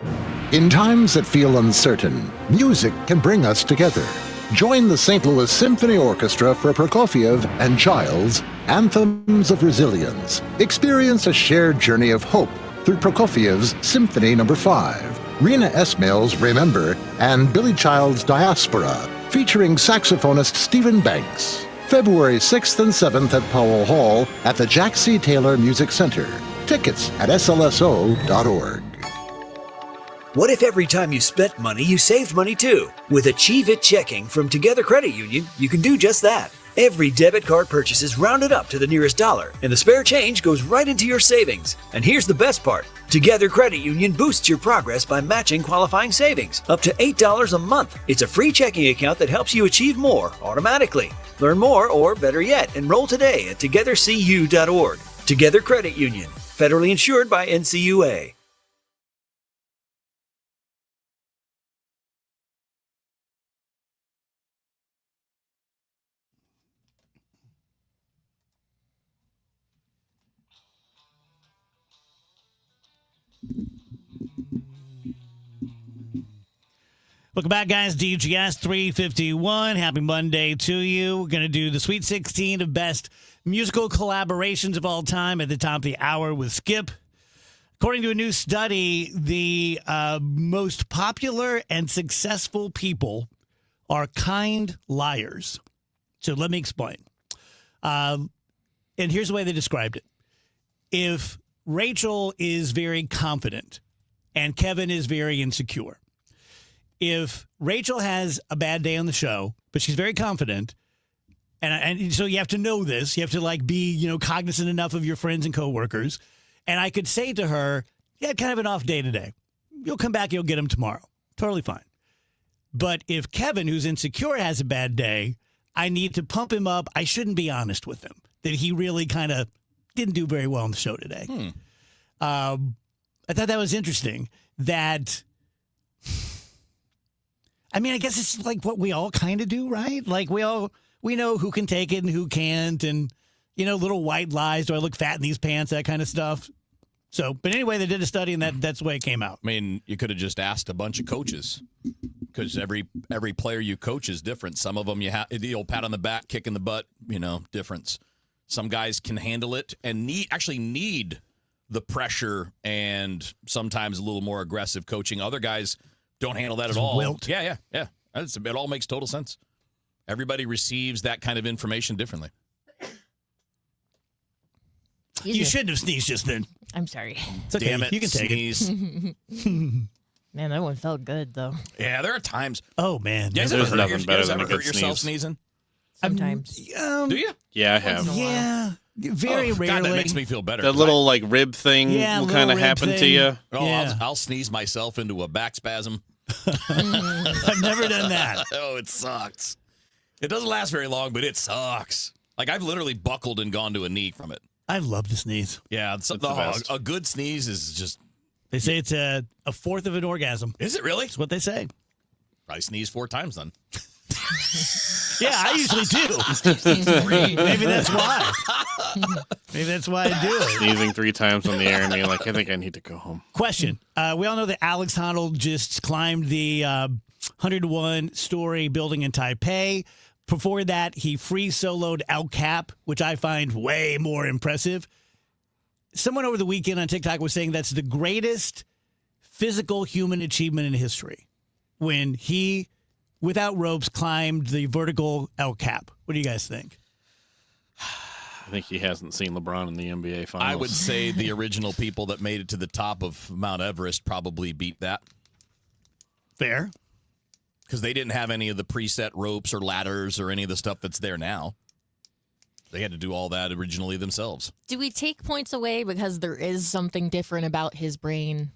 In times that feel uncertain, music can bring us together. Join the St. Louis Symphony Orchestra for Prokofiev and Childs' Anthems of Resilience. Experience a shared journey of hope through Prokofiev's Symphony No. 5, Rena Esmail's Remember, and Billy Child's Diaspora, featuring saxophonist Stephen Banks. February 6th and 7th at Powell Hall at the Jack C. Taylor Music Center. Tickets at slso.org. What if every time you spent money, you saved money too? With Achieve It Checking from Together Credit Union, you can do just that. Every debit card purchase is rounded up to the nearest dollar, and the spare change goes right into your savings. And here's the best part. Together Credit Union boosts your progress by matching qualifying savings up to $8 a month. It's a free checking account that helps you achieve more automatically. Learn more, or better yet, enroll today at togethercu.org. Together Credit Union, federally insured by NCUA. Welcome back, guys. DGS 351. Happy Monday to you. We're going to do the Sweet 16 of best musical collaborations of all time at the top of the hour with Skip. According to a new study, the most popular and successful people are kind liars. So let me explain. And here's the way they described it. If Rachel is very confident and Kevin is very insecure, if Rachel has a bad day on the show, but she's very confident, and so you have to know this, you have to be, cognizant enough of your friends and coworkers. And I could say to her, yeah, kind of an off day today. You'll come back, you'll get him tomorrow. Totally fine. But if Kevin, who's insecure, has a bad day, I need to pump him up. I shouldn't be honest with him that he really kind of didn't do very well on the show today. I thought that was interesting that... I mean, I guess it's like what we all kind of do, right? Like we know who can take it and who can't, and little white lies. Do I look fat in these pants? That kind of stuff. So, but anyway, they did a study, and that's the way it came out. I mean, you could have just asked a bunch of coaches, because every player you coach is different. Some of them you have the old pat on the back, kick in the butt, difference. Some guys can handle it and need the pressure and sometimes a little more aggressive coaching. Other guys don't handle that at all. Wilt. Yeah. It all makes total sense. Everybody receives that kind of information differently. You shouldn't have sneezed just then. I'm sorry. It's okay. Damn it. You can take sneeze. Man, that one felt good, though. Yeah, there are times. Oh, man. There's nothing better than a good hurt yourself sneeze. sneezing? Sometimes. Do you? Yeah, I have. Yeah. Very rarely. God, that makes me feel better. That little like rib thing Yeah, will little kind of rib happen thing. to you. Oh, Yeah. I'll sneeze myself into a back spasm. I've never done that. Oh, it sucks. It doesn't last very long, but it sucks. Like, I've literally buckled and gone to a knee from it. I love to sneeze. Yeah, the best. a good sneeze is just... They say it's a fourth of an orgasm. Is it really? That's what they say. I sneeze 4 times then. Yeah, I usually do. Maybe that's why. Maybe that's why I do it. Sneezing 3 times on the air and being like, I think I need to go home. Question. We all know that Alex Honnold just climbed the 101-story building in Taipei. Before that, he free soloed El Cap, which I find way more impressive. Someone over the weekend on TikTok was saying that's the greatest physical human achievement in history when he, without ropes, climbed the vertical El Cap. What do you guys think? I think he hasn't seen LeBron in the NBA Finals. I would say the original people that made it to the top of Mount Everest probably beat that. Fair. Because they didn't have any of the preset ropes or ladders or any of the stuff that's there now. They had to do all that originally themselves. Do we take points away because there is something different about his brain?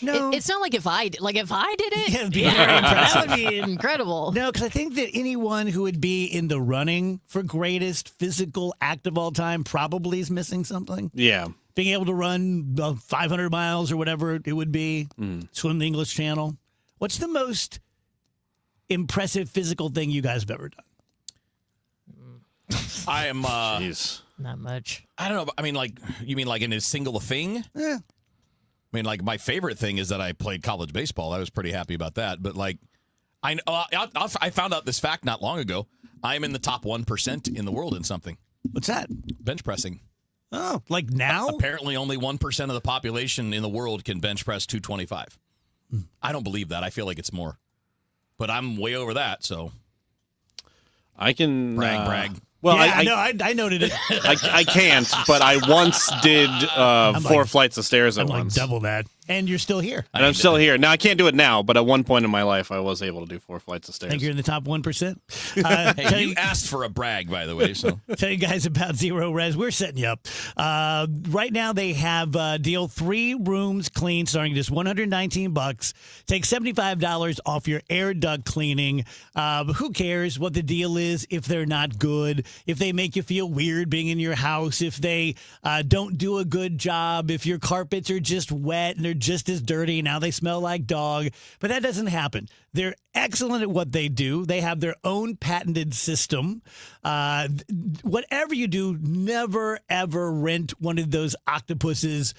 No. It's not like if I did it, Yeah, it'd be very impressive. that would be incredible. No, because I think that anyone who would be in the running for greatest physical act of all time probably is missing something. Yeah. Being able to run 500 miles or whatever it would be, swim the English Channel. What's the most impressive physical thing you guys have ever done? I am. Jeez. Not much. I don't know. I mean, like, you mean like in a single thing? Yeah. I mean, like, my favorite thing is that I played college baseball. I was pretty happy about that. But, like, I found out this fact not long ago. I'm in the top 1% in the world in something. What's that? Bench pressing. Oh, like now? Apparently only 1% of the population in the world can bench press 225. I don't believe that. I feel like it's more. But I'm way over that, so. I can brag. Well, yeah, I noted it. I can't, but I once did 4 flights of stairs at I'm once. like double that. And you're still here. And I'm still here. Now, I can't do it now, but at one point in my life, I was able to do 4 flights of I stairs. think you're in the top 1%. Hey, you asked for a brag, by the way. So tell you guys about Zero Res. We're setting you up. Right now, they have a deal 3 rooms clean, starting at just $119. Take $75 off your air duct cleaning. But who cares what the deal is if they're not good, if they make you feel weird being in your house, if they don't do a good job, if your carpets are just wet and they're just as dirty. Now they smell like dog. But that doesn't happen. They're excellent at what they do. They have their own patented system. Whatever you do, never, ever rent one of those octopuses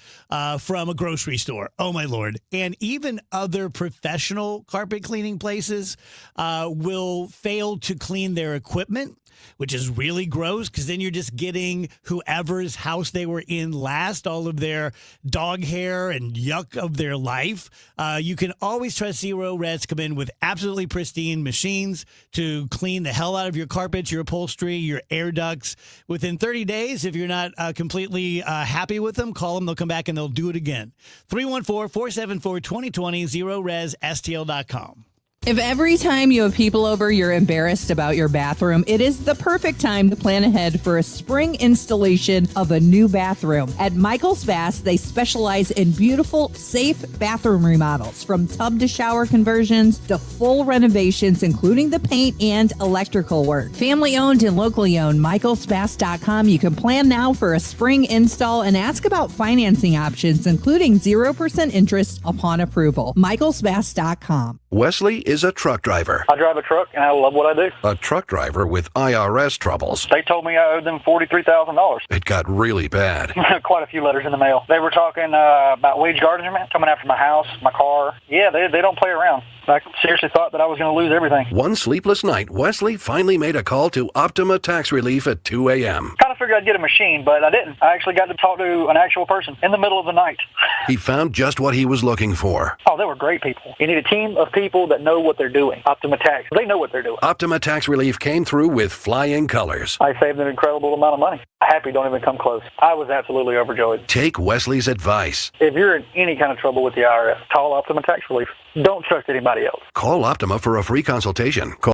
from a grocery store. Oh, my Lord. And even other professional carpet cleaning places will fail to clean their equipment, which is really gross because then you're just getting whoever's house they were in last, all of their dog hair and yuck of their life. You can always trust Zero Res to come in with absolutely pristine machines to clean the hell out of your carpets, your upholstery, your air ducts. Within 30 days, if you're not completely happy with them, call them. They'll come back and they'll do it again. 314-474-2020, ZeroResSTL.com. If every time you have people over, you're embarrassed about your bathroom, it is the perfect time to plan ahead for a spring installation of a new bathroom. At Michael's Bass, they specialize in beautiful, safe bathroom remodels, from tub to shower conversions to full renovations, including the paint and electrical work. Family owned and locally owned, michaelsbass.com. You can plan now for a spring install and ask about financing options, including 0% interest upon approval. michaelsbass.com. Wesley is a truck driver. I drive a truck, and I love what I do. A truck driver with IRS troubles. They told me I owed them $43,000. It got really bad. Quite a few letters in the mail. They were talking about wage garnishment, coming after my house, my car. Yeah, they don't play around. I seriously thought that I was going to lose everything. One sleepless night, Wesley finally made a call to Optima Tax Relief at 2 a.m. Kind of figured I'd get a machine, but I didn't. I actually got to talk to an actual person in the middle of the night. He found just what he was looking for. Oh, they were great people. You need a team of people that know what they're doing. Optima Tax, they know what they're doing. Optima Tax Relief came through with flying colors. I saved an incredible amount of money. Happy don't even come close. I was absolutely overjoyed. Take Wesley's advice. If you're in any kind of trouble with the IRS, call Optima Tax Relief. Don't trust anybody else. Call Optima for a free consultation. Call